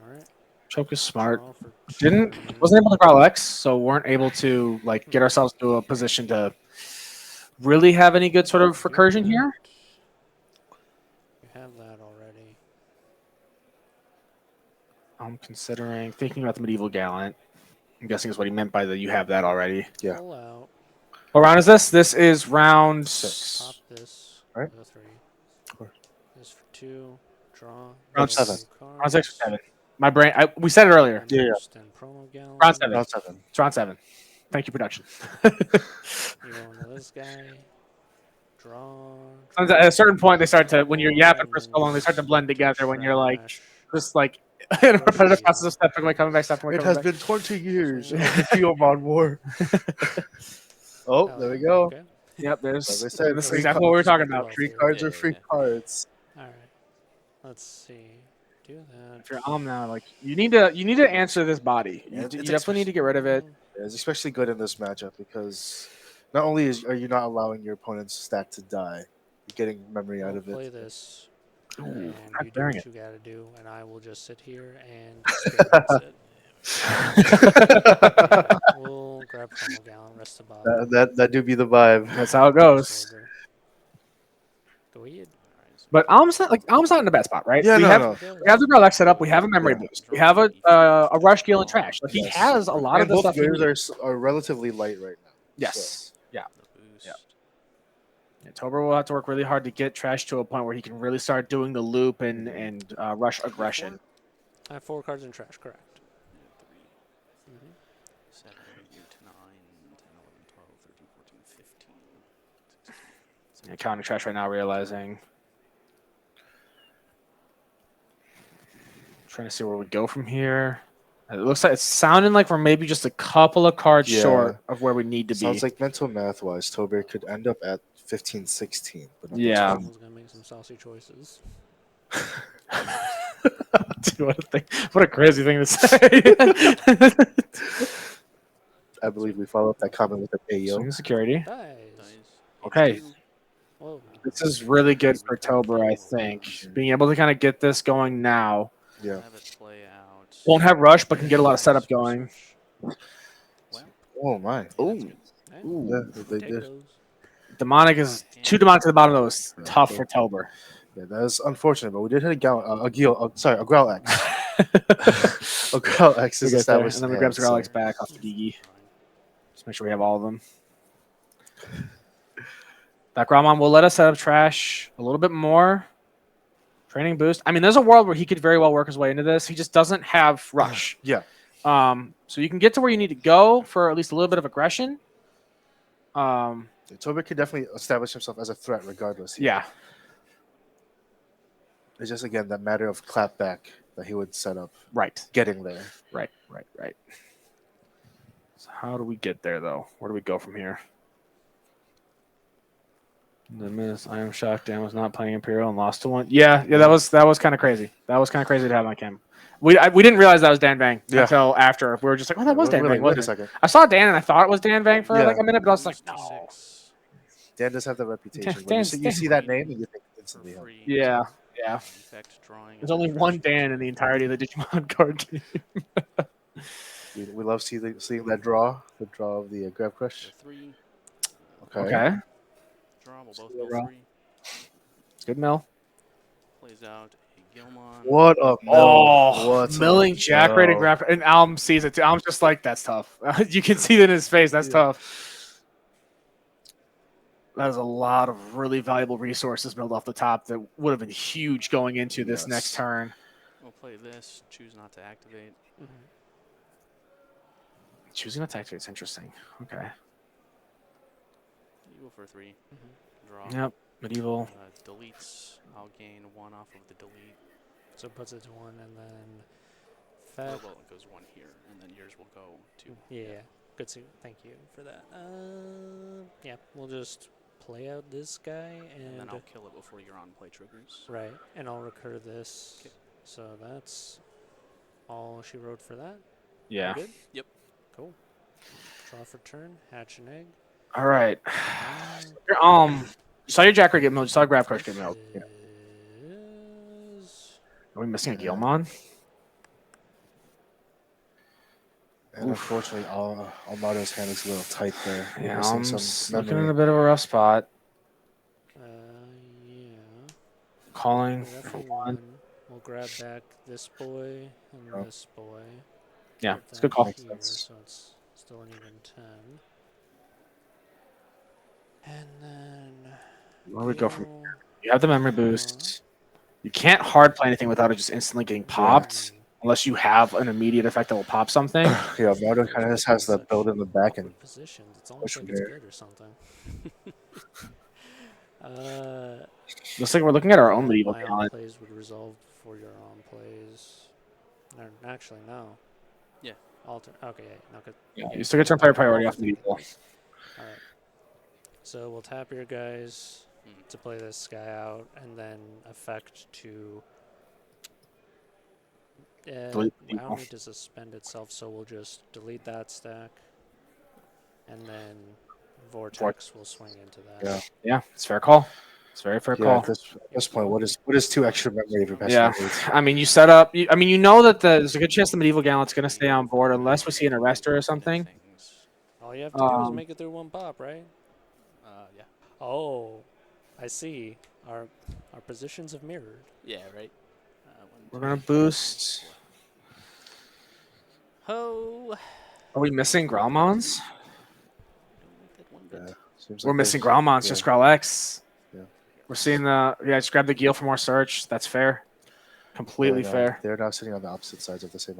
All right. Choke is smart. Draw for Wasn't able to growl X, so weren't able to like get ourselves to a position to really have any good sort of recursion here. You have that already. I'm thinking about the medieval gallant. I'm guessing is what he meant by the you have that already. Yeah. Pull out. What round is this? This is round Pop 6. this. Right. Go 3. Of course. This for 2. Draw. Round Draw 7. two Round 6 or cards. 7. My brain. We said it earlier. Yeah, yeah. Boost and promo gallon. Round 7. Round 7. It's round 7. Thank you, production. You go into this guy. Draw. At a certain point, they start to when you're yapping for so long, they start to blend together. When you're like Trash. just like in a repetitive process of stepping away, coming back, stepping away, It coming has back. been 20 years of the Digimon War. Oh, there we go. Okay. Yep, there's. As I said, This is free exactly what we were talking Well, about. Free Yeah, cards yeah, are free yeah. cards. All right. Let's see. Do that. If you're now, like you need to answer this body. Yeah, You it's definitely need to get rid of it. It's especially good in this matchup because not only are you not allowing your opponent's stack to die, you're getting memory out We'll of play it. this. Ooh, And not you do clearing what it. you gotta do, and I will just sit here and experience it. We'll grab promo gallon, rest the bottom. That do be the vibe. That's how it goes. Disorder. Go ahead. But Alm's not in a bad spot, right? Yeah, we no, have no. we have the Rolex set up. We have a memory Yeah. boost. We have a rush, heal, and trash. Like he Yes. has a lot of And the both stuff. he gears needs. are relatively light right now. Yes. Yeah. The boost. Yeah. Yeah, Tober will have to work really hard to get Trash to a point where he can really start doing the loop and rush aggression. I have 4 cards in trash, correct. And 3. Mm-hmm. 7, 8, 9, 10, 11, 12, 13, 14, 15, 16. Yeah, counting Trash right now, realizing. Trying to see where we go from here. It looks like it's sounding like we're maybe just a couple of cards Yeah. short of where we need to Sounds be. like mental math wise, Tober could end up at 15, 16. But not Yeah. 20. Someone's gonna make some saucy choices. Dude, what a crazy thing to say. I believe we follow up that comment with an Ayo. Swing security. Dies. Dice. Okay. H2. Whoa. This is really good for Tober, I think. Being able to kind of get this going now. Yeah. Have it play out. Won't have rush, but can get a lot of setup going. Well, Oh my. yeah, Oh. that's good. Hey, Yeah, they take did. those. Demonic is 2 demonic to the bottom of those. Tough for Tober. Yeah, that is unfortunate, but we did hit a Growl X. A Growl X We is get there, and established. then we in grab hand, Alex so- back off the Gigi. Just make sure we have all of them. That Gromon will let us set up Trash a little bit more. Training boost. I mean, there's a world where he could very well work his way into this. He just doesn't have rush. Yeah. So you can get to where you need to go for at least a little bit of aggression. Tober could definitely establish himself as a threat regardless. here. Yeah. It's just, again, that matter of clapback that he would set up Right. getting there. Right. So how do we get there, though? Where do we go from here? The miss. I am shocked. Dan was not playing Imperial and lost to one. Yeah. That was kind of crazy. That was kind of crazy to have on cam. We didn't realize that was Dan Vang until after. We were just like, oh, that was Dan We're Vang. like, wait a Wasn't it? second. I saw Dan and I thought it was Dan Vang for Yeah. like a minute, but I was like, Boost to no. 6. Dan does have the reputation. Dan- When you Dan's- see that name and you think instantly help. free. Yeah, yeah. Effect drawing. There's and only then one trash Dan can. in the entirety of the Digimon card game. We love seeing that draw, the draw of the grab The crush. 3. Okay. Okay, Draw. We'll both See mill the draw. 3. good mill. Plays out a Gilmon. What a mill! Oh, What milling a Jack Ray to mill. grab, and Alm sees it too. Alm's just like, that's tough. You can see it in his face. That's Yeah. tough. That is a lot of really valuable resources milled off the top that would have been huge going into this next Yes. turn. We'll play this. Choose not to activate. Choosing to activate is interesting. Okay. Evil for 3. Draw. Yep. Medieval. Deletes. I'll gain 1 off of the delete. So it puts it to 1, and then Well, it goes 1 here, and then yours will go 2. Yeah, good to thank you for that. Yeah, we'll just play out this guy, And then and I'll kill it before your on play triggers. right, and I'll recur this. 'Kay. So that's all she wrote for that. Yeah. Good. Yep. Cool. Draw for turn. Hatch an egg. All right. Um, You saw your Jack Ray get milled. You saw Grab Crush get milled. Yeah. is Are we missing a Yeah. Gilmon? And Oof. unfortunately, Almado's hand is a little tight there. We're Yeah, missing I'm some looking in memory. a bit of a rough spot. Yeah. Calling. Play that for 1. We'll grab back this boy and Oh. this boy. Yeah, Put it's a good that call. Makes here, sense. so it's still an even 10. And then Where we go from? Gil, You have the memory boost. You can't hard play anything without it just instantly getting popped, unless you have an immediate effect that will pop something. Yeah, Almado kind of just has the build in the back and awkward positions. It's push almost from like it's there. good or something. uh, Looks like we're looking at our own yeah, medieval my on talent. plays would resolve before your on plays. No, actually, no. Yeah. Alter. Okay, yeah, no, Yeah, you still get turn player priority off medieval. All right. So we'll tap your guys to play this guy out, and then effect to. Delete I medieval. don't need to suspend itself, so we'll just delete that stack, and then Vortex will swing into that. Yeah. Yeah, it's a fair call. It's a very fair yeah. call. At this point, what is 2 extra memory if your best Yeah, friend needs? I mean, you set up. I mean, you know that there's a good chance the medieval gallant's going to stay on board unless we see an arrestor or something. All you have to do is Um, make it through 1 pop, right? Yeah. Oh, I see. Our positions have mirrored. Yeah, right. We're gonna boost. Ho! Are we missing Growlmons? Don't like that one bit. Yeah. Seems We're like missing there's- Growlmons, yeah. just Growl X. Yeah. We're seeing just grab the Geel for more search. That's fair. Completely fair. They're now sitting on the opposite sides of the same.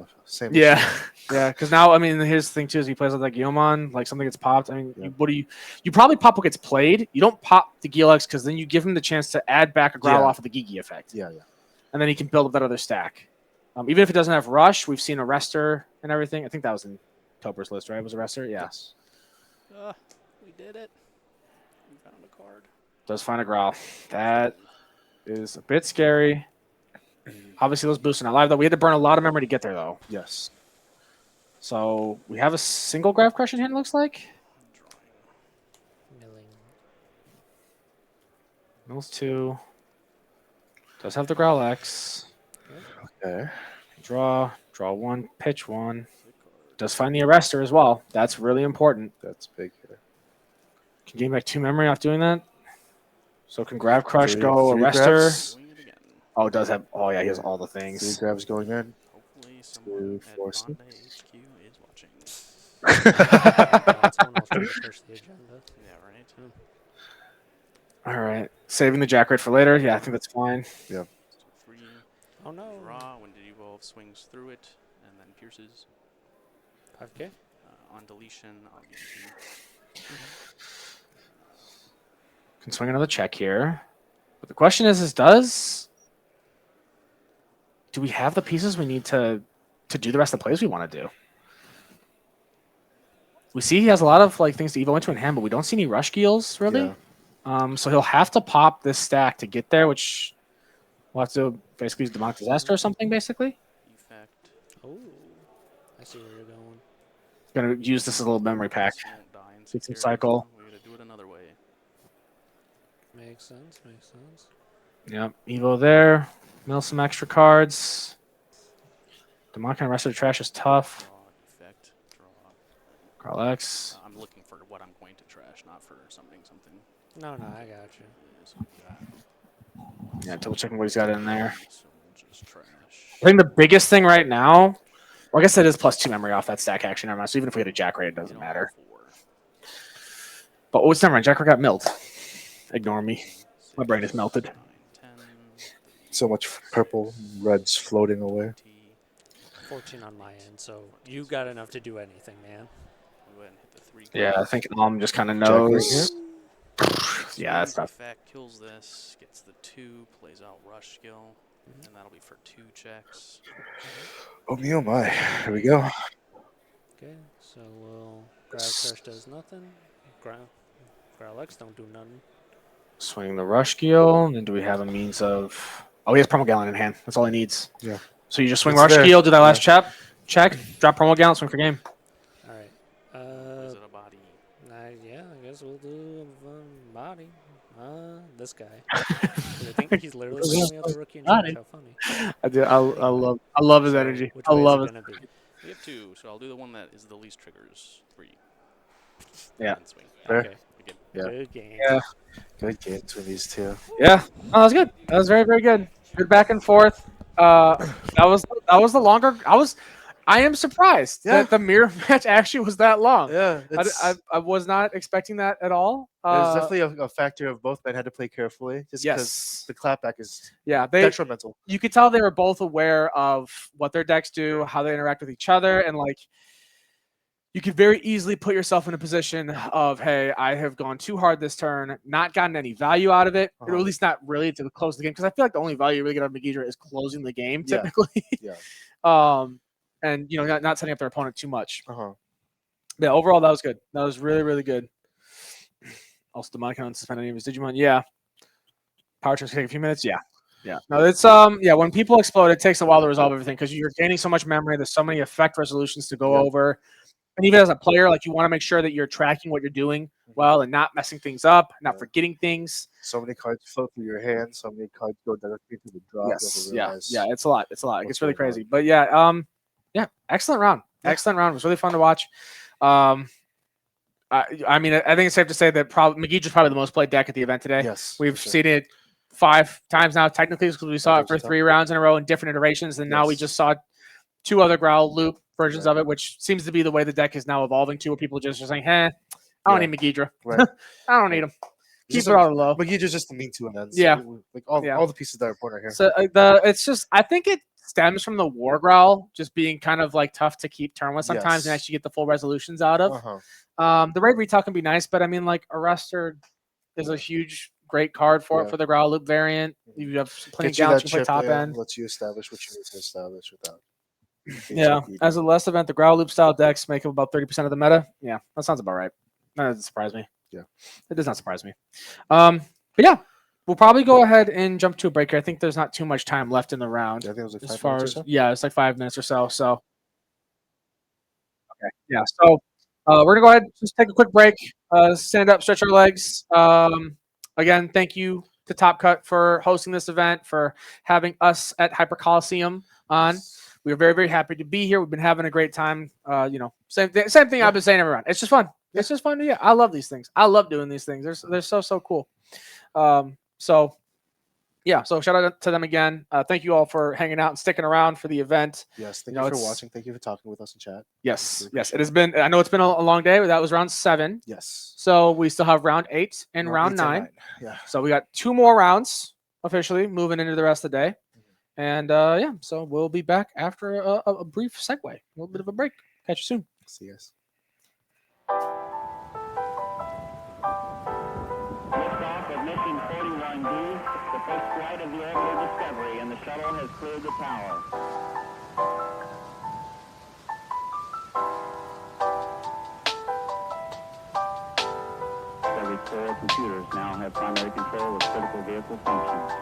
Yeah, issue. yeah. Because now, I mean, here's the thing too: is he plays with that Guilmon, like something gets popped. I mean, Yeah. you probably pop what gets played. You don't pop the Geel X because then you give him the chance to add back a Growl Yeah. off of the Gigi effect, Yeah. and then he can build up that other stack. Even if it doesn't have Rush, we've seen Arrestor and everything. I think that was in Toper's list, right? Was Arrestor? Yeah. Yes. We did it. We found a card. Does find a Growl. That is a bit scary. Obviously, those boosts are not live though. We had to burn a lot of memory to get there though. Yes. So we have a single Graph Crush in hand. It looks like Drawing. Milling. Mills 2. Does have the Growl X. Okay. Draw 1, pitch 1. Does find the Arrestor as well. That's really important. That's big here. Can gain back 2 memory off doing that. So can Grab Crush Three- go three Arrestor? grabs. Doing it again. Oh, it does have. Oh yeah, he has all the 3 things. grabs going in. Hopefully someone 4, at 6. Bondi HQ is watching. Someone else trying to push the agenda. Yeah, right. All right, saving the Jack Raid for later. Yeah, I think that's fine. So 3 Oh no. draw when did evolve swings through it and then pierces. 5K. On deletion, I'll gain 2. Can swing another check here. But the question is do we have the pieces we need to do the rest of the plays we want to do? We see he has a lot of like things to evo into in hand, but we don't see any rush geels really. Yeah. So he'll have to pop this stack to get there, which we'll have to basically use Demonic Disaster or something. Basically, Effect. Oh, I see where you're going. gonna use this as a little memory pack. This won't die in Take some security, cycle. so we gotta do it another way. Makes sense. Makes sense. Yep. Evo there. Mill some extra cards. Demonic and rest of the trash is tough. Draw, effect, draw. Carl X. I'm looking for what I'm going to trash, not for something. No, I got you. So we got Yeah, double checking what he's got in there. So we'll just trash. I think the biggest thing right now, well, I guess it is +2 memory off that stack action. Never mind. So even if we had a Jack Ray, it doesn't matter. But it's never mind. Jack Ray got milled. Ignore me. My brain is melted. 9, 10, So much purple, reds floating away. 14 on my end, so you got enough to do anything, man. Go ahead and hit the 3. Yeah, I think just kind of Jack Ray knows. Yeah, that's Swings, tough. effect, kills this, gets the 2, plays out rush skill, and that'll be for 2 checks. Oh me, oh my. Here we go. Okay, so we'll grab Crush does nothing. Growl X don't do nothing. Swing the rush skill. And then do we have a means of? Oh, he has promo gallon in hand. That's all he needs. Yeah. So you just swing It's rush there. skill, do that last check, drop promo gallon, swing for game. All right. Is it a body? Yeah, I guess we'll do body. This guy. 'Cause I think he's literally the only other rookie in Body. charge. How funny. I do. I love his So, energy. Which I way love is it. it gonna be? We have 2, so I'll do the one that is the least triggers. 3. Yeah. And swing. Fair. Okay. Again. Yeah. Good game. Yeah. Good game between these two. Yeah. No, that was good. That was very, very good. Good back and forth. That was the longer. I am surprised Yeah. that the mirror match actually was that long. Yeah, it's I was not expecting that at all. there's definitely a factor of both men had to play carefully, just because Yes. the clapback is Yeah. detrimental. You could tell they were both aware of what their decks do, how they interact with each other, and like you could very easily put yourself in a position of, hey, I have gone too hard this turn, not gotten any value out of it, or at least not really to close the game. Because I feel like the only value you really get out of Megidra is closing the game, Yeah. typically. Yeah. And not setting up their opponent too much. Yeah, overall that was good. That was really, really good. Also, Demonic on suspended any of his Digimon. Yeah. Power tricks take a few minutes. Yeah. Yeah. No, it's when people explode, it takes a while to resolve everything because you're gaining so much memory. There's so many effect resolutions to go over. And even as a player, like you want to make sure that you're tracking what you're doing well and not messing things up, not forgetting things. So many cards flow through your hand. So many cards go directly to the drop. Yes. Yeah. It's a lot. It gets really crazy. But yeah. Excellent round. Yeah. Excellent round. It was really fun to watch. I mean, I think it's safe to say that Megidra's probably the most played deck at the event today. Yes, We've for sure. seen it 5 times now, technically, because we saw it for That's 3 rounds in a row in different iterations. And now we Yes. just saw 2 other Growl Loop versions Right. of it, which seems to be the way the deck is now evolving to, where people just are saying, I don't Yeah. need Megidra. Right. I don't need him. Keep Just it on the low. Megidra's just the mean two ends. Yeah. Like all Yeah. the pieces that are important here. So it's just, I think it stems from the War Growl just being kind of like tough to keep turn with sometimes and Yes. actually get the full resolutions out of. The Raid Retail can be nice, but I mean, like Arrestor is a huge, great card for Yeah. the Growl Loop variant. You have plenty of Get you gallons that you can play chip top in, end. lets you establish what you need to establish without. Yeah, as a less event, the Growl Loop style decks make up about 30% of the meta. Yeah, that sounds about right. That doesn't surprise me. Yeah. It does not surprise me. But yeah, we'll probably go ahead and jump to a break here. I think there's not too much time left in the round. I think it was like As 5 far minutes as or so. yeah, it's like 5 minutes or so. So okay, yeah. So we're gonna go ahead and just take a quick break. Stand up, stretch our legs. Again, thank you to TopCut for hosting this event, for having us at Hyper Coliseum on. We are very, very happy to be here. We've been having a great time. Same thing I've been saying everyone. It's just fun. It's just fun to do. I love these things. I love doing these things. They're so cool. So shout out to them again. Thank you all for hanging out and sticking around for the event. Yes, thank You know, you for it's- watching. Thank you for talking with us in chat. Yes, Really yes. It has been. I know it's been a long day. But that was round 7. Yes. So we still have round 8 and round 8 and 9. Yeah. So we got 2 more rounds officially moving into the rest of the day. And so we'll be back after a brief segue, a little bit of a break. Catch you soon. See you guys. Liftoff of mission 41B, the first flight of the orbital Discovery, and the shuttle has cleared the tower. Discovery's 4 computers now have primary control of critical vehicle functions.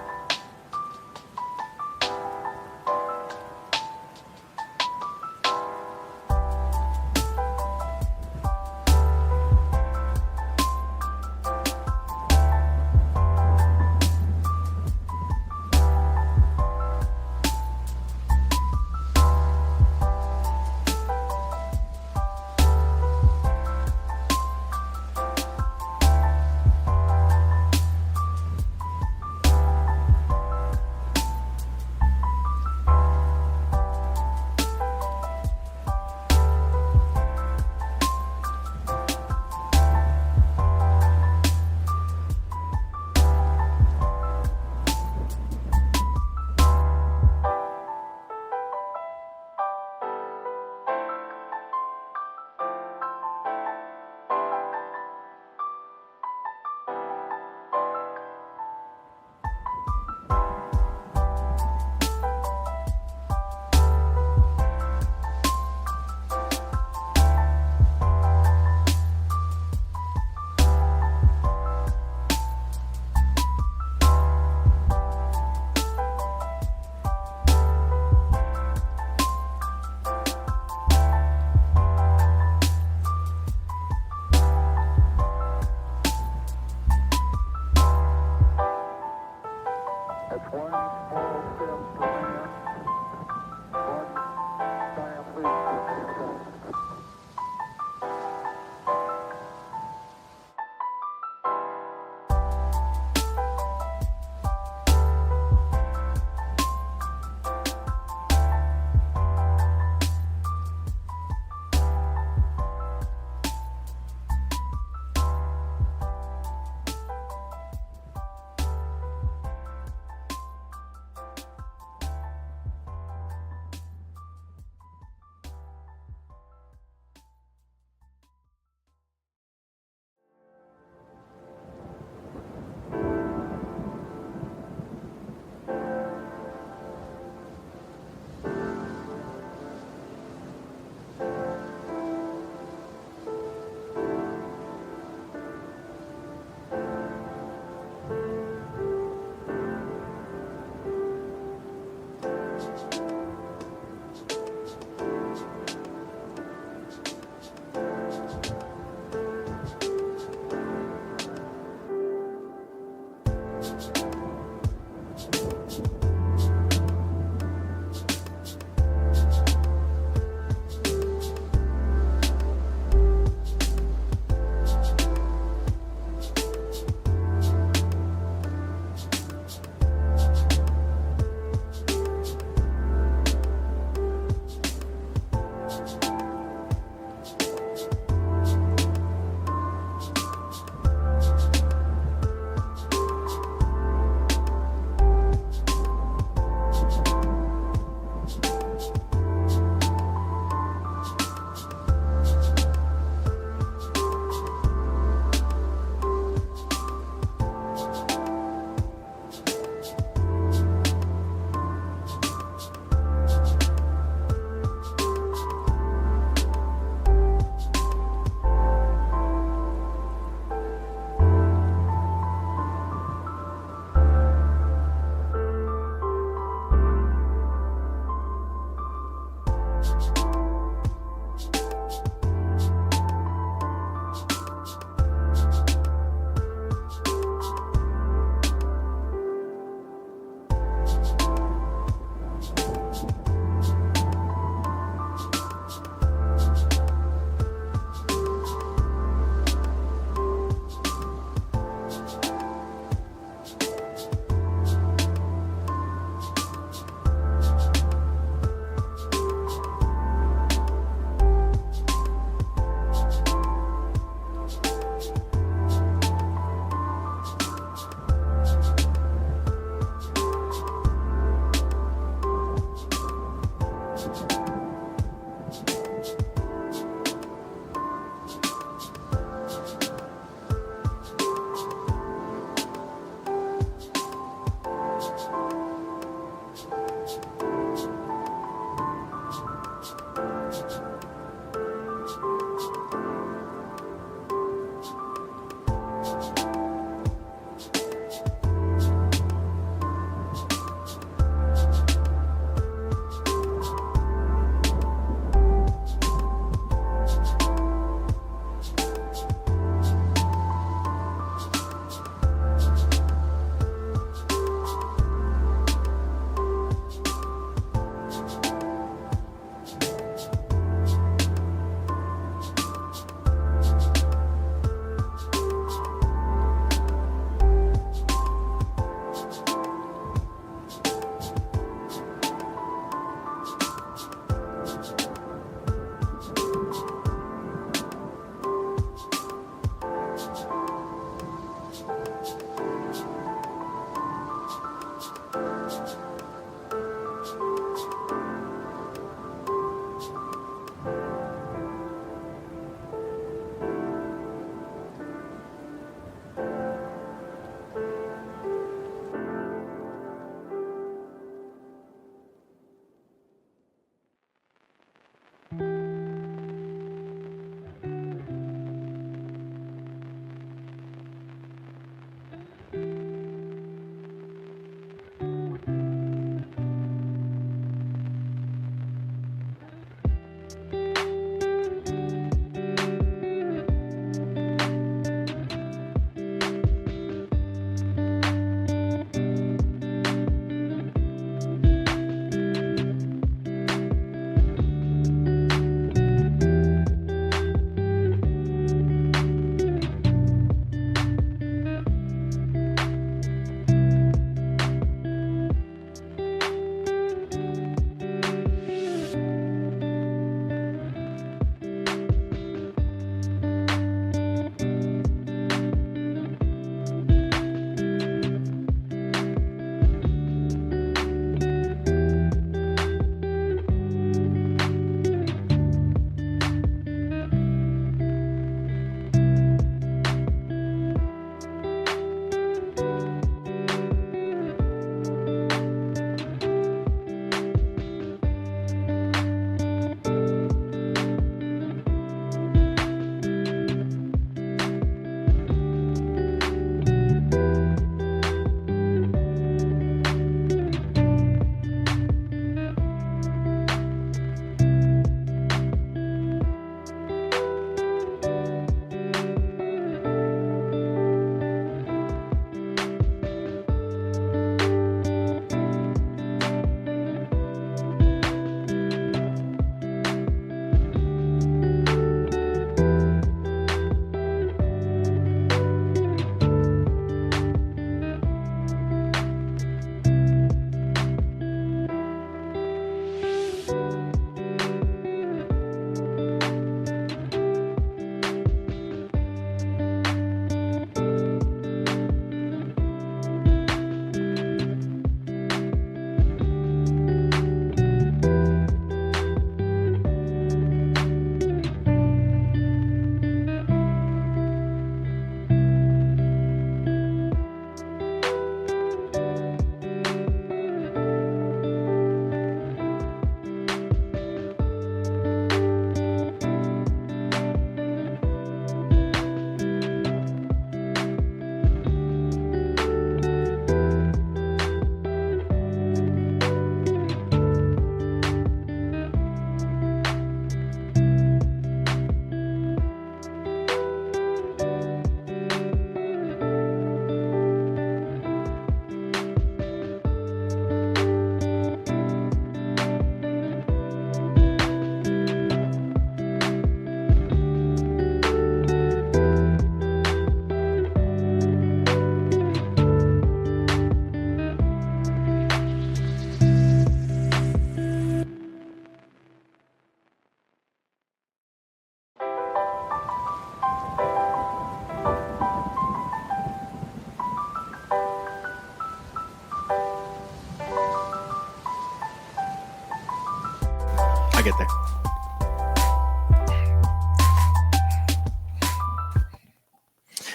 I get there.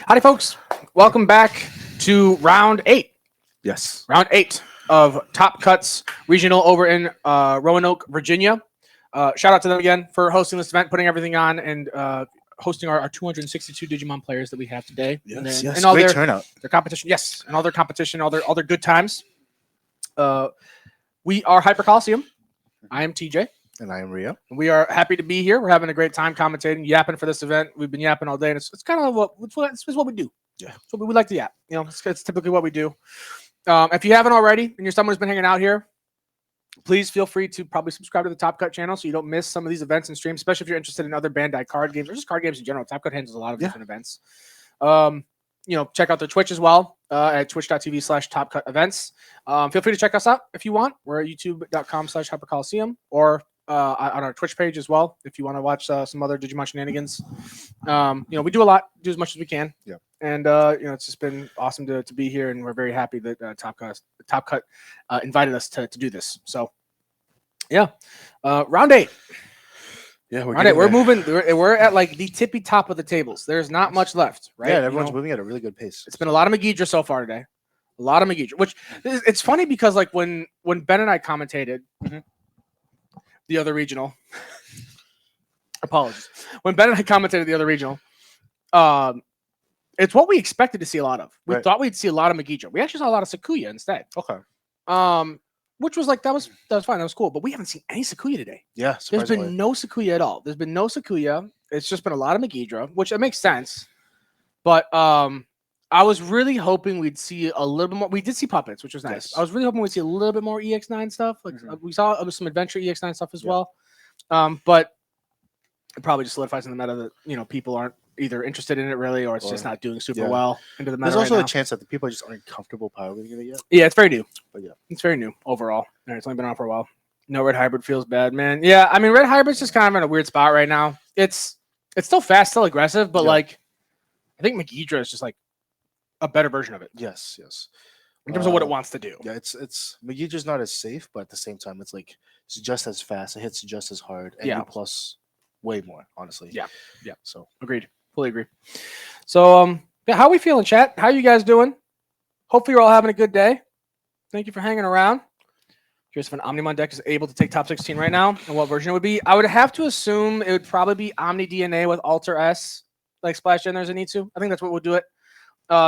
Howdy, folks. Welcome back to round 8. Yes. Round 8 of Top Cuts Regional over in Roanoke, Virginia. Shout out to them again for hosting this event, putting everything on, and hosting our 262 Digimon players that we have today. Yes. And all Great their turnout. competition. Yes, and all their competition, all their good times. We are Hyper Coliseum. I am TJ. And I am Rio. We are happy to be here. We're having a great time commentating, yapping for this event. We've been yapping all day, and it's kind of what we do. Yeah. So we like to yap. You know, it's typically what we do. If you haven't already, and you're someone who's been hanging out here, please feel free to probably subscribe to the Top Cut channel so you don't miss some of these events and streams, especially if you're interested in other Bandai card games or just card games in general. Top Cut handles a lot of different events. Check out their Twitch as well at twitch.tv/TopCutEvents. Feel free to check us out if you want. We're at youtube.com/HyperColiseum or on our Twitch page as well if you want to watch some other Digimon shenanigans. We do a lot, do as much as we can. Yeah. And it's just been awesome to be here, and we're very happy that Top Cut invited us to do this. So, yeah, round 8. Yeah, We're moving. We're at like the tippy top of the tables. There's not much left, right? Yeah, everyone's moving at a really good pace. It's been a lot of Megidra so far today. A lot of Megidra, which it's funny because like when Ben and I commentated the other regional, apologies. When Ben and I commentated the other regional, it's what we expected to see a lot of. We thought we'd see a lot of Megidra. We actually saw a lot of Sakuya instead. Okay. Which was like that was fine. That was cool. But we haven't seen any Sakuya today. Yeah. There's been no Sakuya at all. There's been no Sakuya. It's just been a lot of Megidra, which it makes sense. But I was really hoping we'd see a little bit more. We did see puppets, which was nice. Yes. I was really hoping we'd see a little bit more EX9 stuff. Like we saw some adventure EX9 stuff as well. But it probably just solidifies in the meta that people aren't either interested in it really, or it's just not doing super well into the meta. There's also right a now. chance that the people just aren't comfortable piloting it yet. Yeah, it's very new. But yeah, it's very new overall. It's only been on for a while. No, Red Hybrid feels bad, man. Yeah, I mean, Red Hybrid's just kind of in a weird spot right now. It's still fast, still aggressive, but like, I think Megidra is just like a better version of it. Yes. In terms of what it wants to do. Yeah, it's Megidra's not as safe, but at the same time, it's like it's just as fast. It hits just as hard, and U plus way more, honestly. Yeah. So agreed. Fully agree. So, how are we feeling, chat? How you guys doing? Hopefully, you're all having a good day. Thank you for hanging around. Curious if an Omnimon deck is able to take top 16 right now, and what version it would be. I would have to assume it would probably be Omni DNA with Alter S, like Splash in there as a need to. I think that's what we'll do it.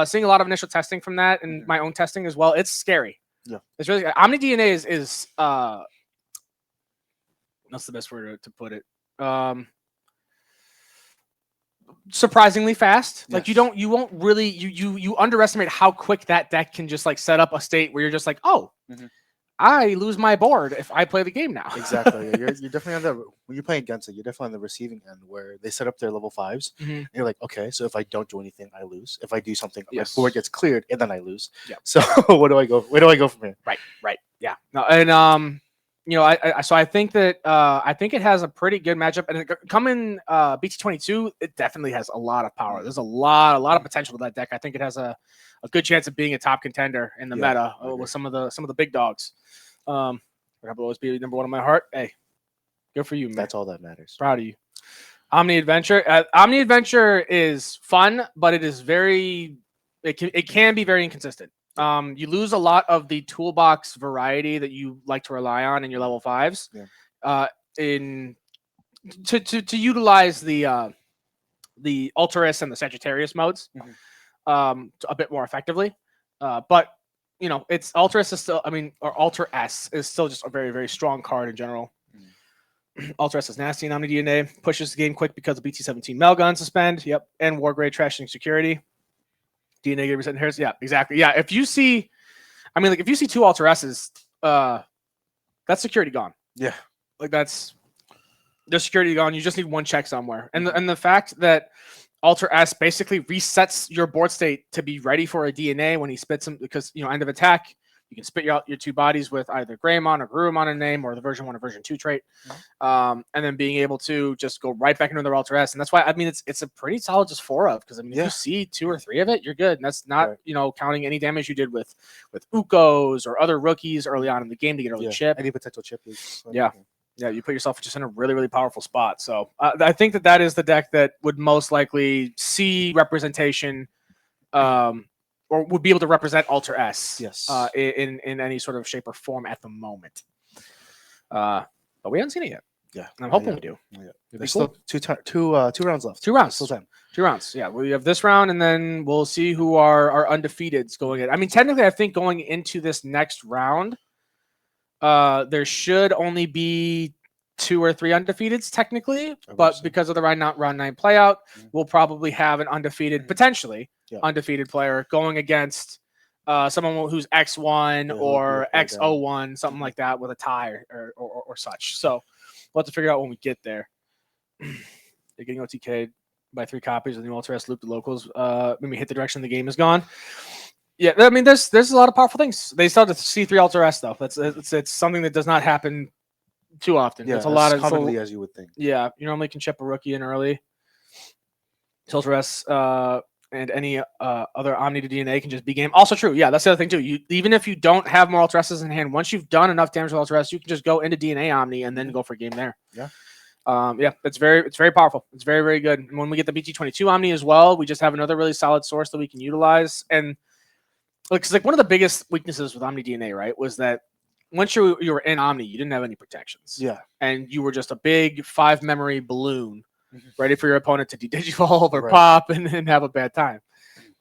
Seeing a lot of initial testing from that and my own testing as well. It's scary. Yeah, it's really Omni DNA is that's the best word to put it. Surprisingly fast. Like you won't really you underestimate how quick that deck can just like set up a state where you're just like, oh, I lose my board if I play the game now. Exactly. You're definitely on the when you're playing against it, you're definitely on the receiving end where they set up their level 5s. And you're like, okay, so if I don't do anything, I lose. If I do something, my board gets cleared and then I lose. Yeah. So where do I go from here? Right. Yeah. No, and so I think that I think it has a pretty good matchup, and coming BT22, it definitely has a lot of power. There's a lot of potential to that deck. I think it has a good chance of being a top contender in the meta with some of the big dogs. That will always be number one in my heart. Hey, good for you, man. That's all that matters. Proud of you. Omni Adventure. Omni Adventure is fun, but it is it can be very inconsistent. You lose a lot of the toolbox variety that you like to rely on in your level 5s. To utilize the Alterus and the Sagittarius modes a bit more effectively. But it's Alterus is still, or Alter S is still just a very, very strong card in general. Alter S is nasty in Omni DNA, pushes the game quick because of BT17 Melgun suspend. Yep. And Wargrade trashing security. DNA get reset inheritance. Yeah, exactly. Yeah. If you see, if you see 2 Alter S's, that's security gone. Yeah. Like there's security gone. You just need one check somewhere. And the fact that Alter S basically resets your board state to be ready for a DNA when he spits them, because end of attack, you can spit out your 2 bodies with either Greymon or Garurumon in name, or the version 1 or version 2 trait, and then being able to just go right back into their Alter S. And that's why it's a pretty solid just 4 of, because if you see 2 or 3 of it, you're good. And that's not counting any damage you did with Ukos or other rookies early on in the game to get early chip. Any potential chip is yeah. Yeah, you put yourself just in a really, really powerful spot. So I think that is the deck that would most likely see representation, or would be able to represent Alter S. Yes. In any sort of shape or form at the moment. But we haven't seen it yet. Yeah, I'm hoping we do. Yeah. It'd be There's cool. still two rounds left. 2 rounds. Still time. 2 rounds. Yeah, we have this round, and then we'll see who are undefeateds going in. I mean, technically, I think going into this next round, there should only be 2 or 3 undefeateds technically, but because of the round 9 playout, we'll probably have an undefeated, potentially undefeated player going against someone who's X1 or X01, something like that, with a tie or such. So we'll have to figure out when we get there. They're getting OTK'd by 3 copies of the new Alter S loop. The locals when we hit the direction the game is gone. Yeah, I mean, there's a lot of powerful things. They still have the C3 Alter S stuff. It's something that does not happen too often. Yeah, it's a lot of commonly as you would think. Yeah, you normally can chip a rookie in early. Alter S and any other Omni to DNA can just be game. Also true. Yeah, that's the other thing too. Even if you don't have more Alter S's in hand, once you've done enough damage with Alter S, you can just go into DNA Omni and then go for game there. Yeah. It's very powerful. It's very, very good. And when we get the BT22 Omni as well, we just have another really solid source that we can utilize. And because like one of the biggest weaknesses with Omni DNA, right, was that once you were in Omni, you didn't have any protections. Yeah. And you were just a big 5 memory balloon ready for your opponent to de-digivolve or pop and then have a bad time.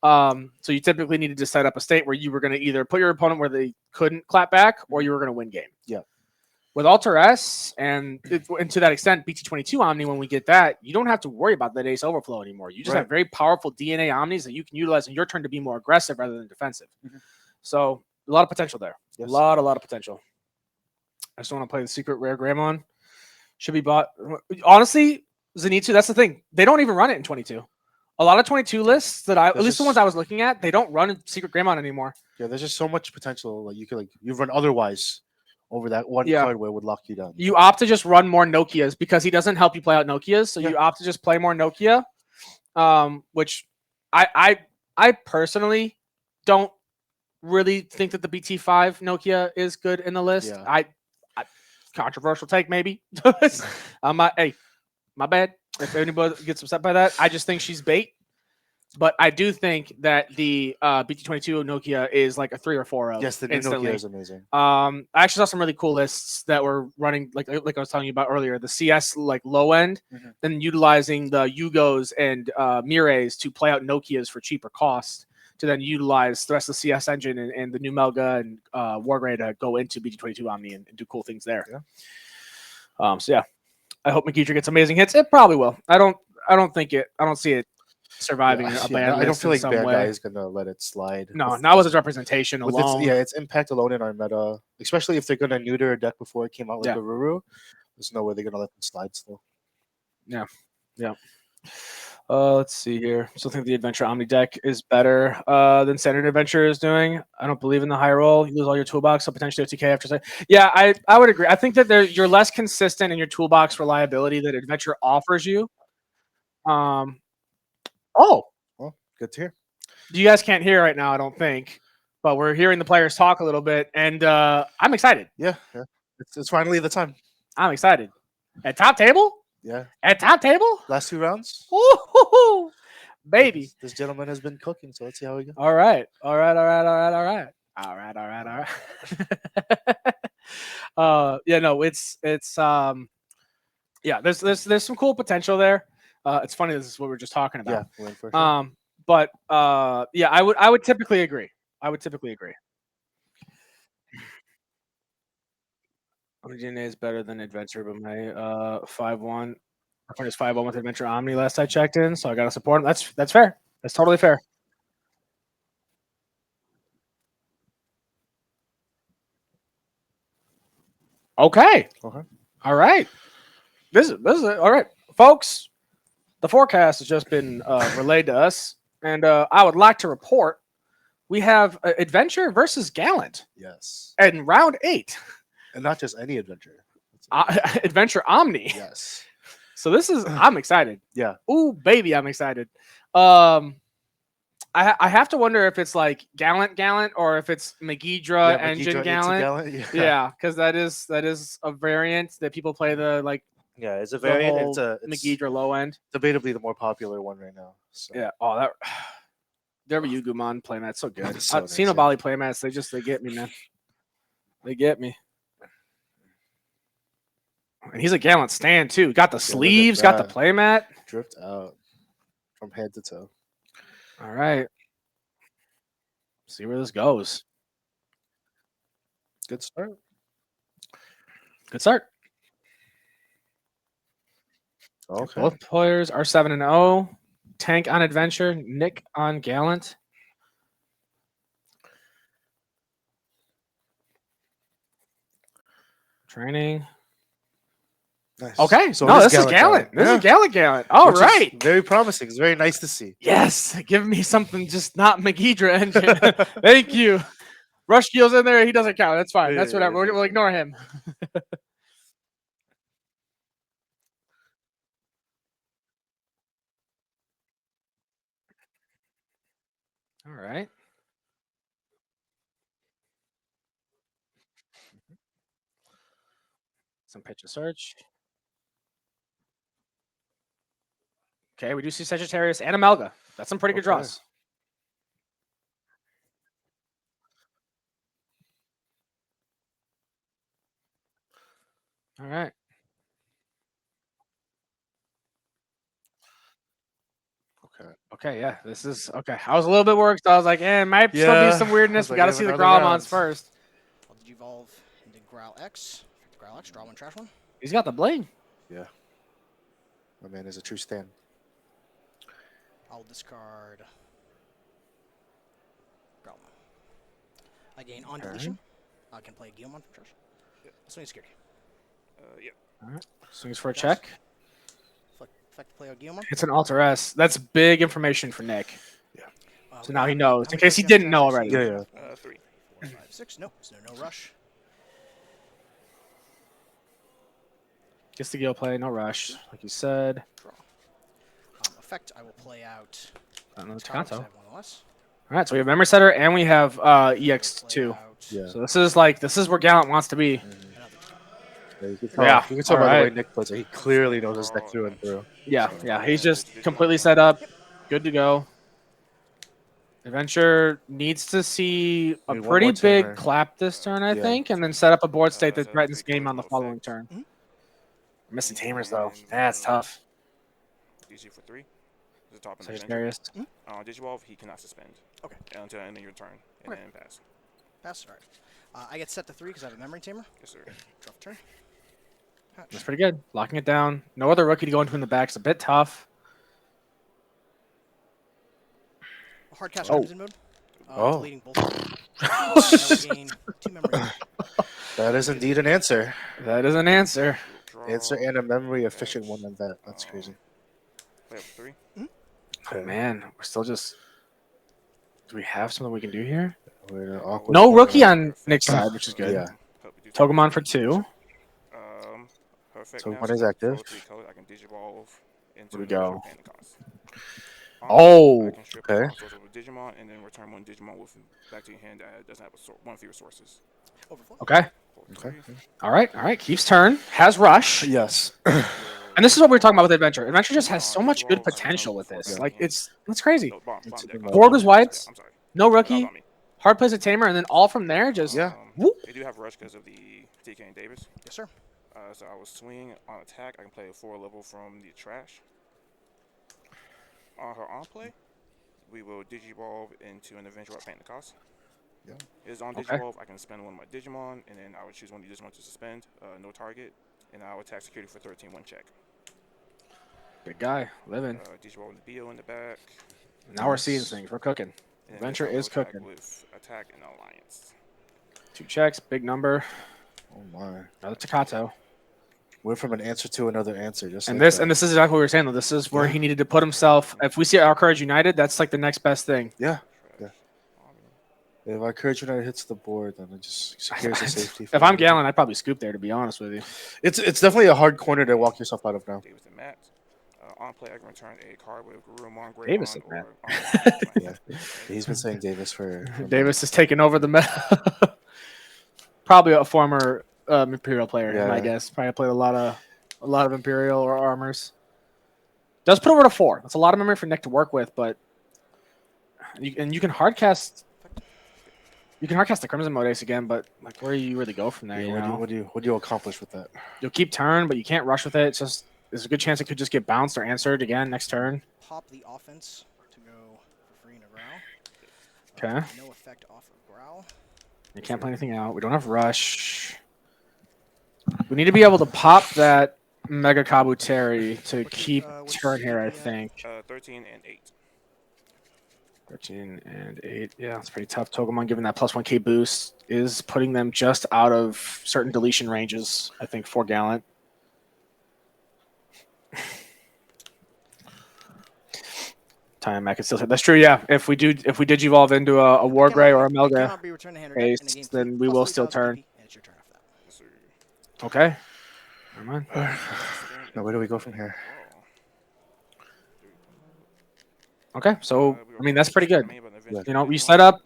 So you typically needed to set up a state where you were going to either put your opponent where they couldn't clap back or you were going to win game. Yeah. With Alter S and to that extent, BT22 Omni, when we get that, you don't have to worry about that ace overflow anymore. You just have very powerful DNA Omnis that you can utilize in your turn to be more aggressive rather than defensive. So a lot of potential there. Yes. A lot of potential. I just want to play the secret rare Greymon. Should be bought. Honestly, Zenitsu, that's the thing. They don't even run it in 22. A lot of 22 lists that at least the ones I was looking at, they don't run Secret Greymon anymore. Yeah, there's just so much potential. Like you run otherwise over that one card where it would lock you down. You opt to just run more Nokias because he doesn't help you play out Nokias. So you opt to just play more Nokia, which I personally don't really think that the BT5 Nokia is good in the list. Yeah. I controversial take maybe. My bad. If anybody gets upset by that, I just think she's bait. But I do think that the BT22 Nokia is like a 3 or 4 of. Yes, the new instantly. Nokia is amazing. I actually saw some really cool lists that were running, like I was telling you about earlier, the CS like low end, then utilizing the Yugos and Mires to play out Nokias for cheaper cost, to then utilize the rest of the CS engine and the new Melga and Wargrey to go into BT22 Omni and do cool things there. Yeah. So yeah, I hope Makitra gets amazing hits. It probably will. I don't see it surviving a bad I don't feel like some Bad way. Guy is gonna let it slide. No, not with its representation alone. Its impact alone in our meta, especially if they're gonna neuter a deck before it came out like a Ruru. There's no way they're gonna let them slide still. Yeah. Let's see here. I still think the Adventure Omni deck is better than Standard Adventure is doing. I don't believe in the high roll. You lose all your toolbox, so potentially OTK after. Yeah, I would agree. I think that you're less consistent in your toolbox reliability that Adventure offers you. Well, good to hear. You guys can't hear right now, I don't think, but we're hearing the players talk a little bit, and I'm excited. Yeah. It's finally the time. I'm excited. At top table? Yeah. At top table? Last 2 rounds? Ooh, baby. This gentleman has been cooking, so let's see how we go. All right. There's some cool potential there. It's funny, this is what we were just talking about. Yeah, for sure. But I would typically agree. DNA is better than Adventure, but my 5-1. My friend is 5-1 with Adventure Omni last I checked in, so I gotta support him. That's fair. That's totally fair. Okay. All right. This is all right, folks. The forecast has just been relayed to us, and I would like to report we have Adventure versus Gallant. Yes. And round 8. And not just any Adventure. Adventure Omni. Yes. So I'm excited. Yeah. Ooh, baby, I'm excited. I have to wonder if it's like Gallant, or if it's Megidra Engine Megidra Gallant. into Yeah, because that is a variant that people play the like Yeah, it's a the variant. whole It's Megidra low end. debatably the more popular one right now. So. Yeah. Oh, that Derby Yugumon playmat so good. So I've seen a nice, Bali playmats. They get me, man. They get me. And he's a Gallant stand too. Got the sleeves, got the that. playmat. Drift out from head to toe. All right. See where this goes. Good start. Good start. Okay. Both players are 7-0. Tank on Adventure, Nick on Gallant. Training. Nice. Okay. So No, it this is Gallant. This is Gallant. All Which is right. very promising. It's very nice to see. Yes. Give me something just not Megidra Engine. Thank you. Rush Keel's in there. He doesn't count. That's fine. That's whatever. We'll ignore him. All right. Some pitch and search. Okay, we do see Sagittarius and Amalga. That's some pretty good Okay. draws. All right. Okay, yeah. This is okay. I was a little bit worried. So I was like, might still be some weirdness. We got to see the Growlmons first. I'll Digivolve into Growl X. Growl X, draw one, trash one. He's got the bling. Yeah. My man is a true stand. I'll discard Growl. I gain on deletion. I can play Guilmon for trash. Swing security. Yeah. All right. Swings for a check. Effect play a Guilmon. It's an Alter S. That's big information for Nick. Yeah. So now he knows, in case he didn't know already. Yeah. 3. 4, 5, 6. Nope. So no rush. Gets the Gil play, no rush, like you said. Draw. Effect. I will play out. Another Cards, I Takato. have one less. All right, so we have Memory Setter and we have EX2. Yeah. So this is where Gallant wants to be. Yeah, you can tell, Yeah, you can tell by the alright. way Nick plays it. He clearly knows his deck through and through. Yeah. He's just completely set up, good to go. Adventure needs to see a Need one pretty more big turn. clap this turn, I Yeah. think, and then set up a board state that threatens game on the following turn. Mhm. Missing Tamers though. That's tough. DG for 3. This is top in the Sagittarius. Digivolve, he cannot suspend. Okay. Until the end of your turn. And Okay. then pass. Pass. All right. I get set to 3 because I have a Memory Tamer. Yes, sir. Draw turn. Hatch. That's pretty good. Locking it down. No other rookie to go into in the back. It's a bit tough. Hard cast Oh. Crimson mode. Oh. Deleting both. I will gain 2 memory. That is indeed an answer. That is an answer. Draw. Answer and a memory efficient one on that. That's crazy. Play up 3. Oh, man, we're still just. Do we have something we can do here? We're in an awkward No corner. rookie on Nick's side, which is good. Yeah. Hope you do Togemon for 2. Perfect. So now, one is since active. I control 3 colors, I can Digivolve into Here we a go. neutral panda cost. Oh, I can strip okay. all sorts of Digimon and then return one Digimon with back to your hand that doesn't have one of your sources. Overflow. okay. Okay. All right. Keeps turn. Has rush. Yes. And this is what we were talking about with Adventure. Adventure just has so much good potential with this. Yeah. Like, it's crazy. No, bomb It's deck. a Board was wiped. I'm sorry. No That was rookie. on me. Hard plays a Tamer, and then all from there just. Yeah. Whoop. They do have rush because of the TK and Davis. Yes, sir. So I will swing on attack. I can play a 4 level from the trash. On her on play, we will Digivolve into an eventual paying the cost. Yeah. It is on Okay. Digivolve. I can spend one of my Digimon, and then I would choose one of the Digimon to suspend, no target, and I will attack security for 13, 1 check. Big guy. Living. Digivolve in the BO in the back. Now we're seeing things. We're cooking. And then Adventure I will is attack cooking. with attack and alliance. 2 checks. Big number. Oh my. Another Takato. Went from an answer to another answer. Just And like this that. and this is exactly what we were saying though. This is where he needed to put himself. If we see our Courage United, that's like the next best thing. Yeah. Trash. If our Courage United hits the board, then it just secures the safety. If I'm Gallant, I'd probably scoop there. To be honest with you. It's definitely a hard corner to walk yourself out of now. Davis and Matt. On play, I can return a card with Gurumon, Davis Greymon, is or mad. Yeah, he's been saying Davis for Davis is taking over the meta. Probably a former Imperial player, my Yeah. guess. Probably played a lot of Imperial or armors. Does put over to 4. That's a lot of memory for Nick to work with, but you can hardcast. You can hardcast the Crimson Mode Ace again, but like where do you really go from there? Yeah, you know, what do you accomplish with that? you'll keep turn, but you can't rush with it. It's just there's a good chance it could just get bounced or answered again next turn. Pop the offense to go for free in a growl. Okay. No effect off of growl. You can't play anything out. We don't have rush. We need to be able to pop that Mega Kabuteri to What's your- keep what's turn here, I DP at? think. 13 and 8. 13 and 8. Yeah, it's pretty tough. Togemon giving that plus 1k boost is putting them just out of certain deletion ranges, I think, for Gallant. Time I can still say that's true. Yeah, if we did evolve into a War Gray or a Melga Cannot be returned to hand or deck in a base, game then two, we plus will still 3,000 turn. DP, and it's your turn after that. Yes, sir. Okay. Never mind. Now where do we go from here? Okay, so I mean that's pretty good. Yeah. You know, we set up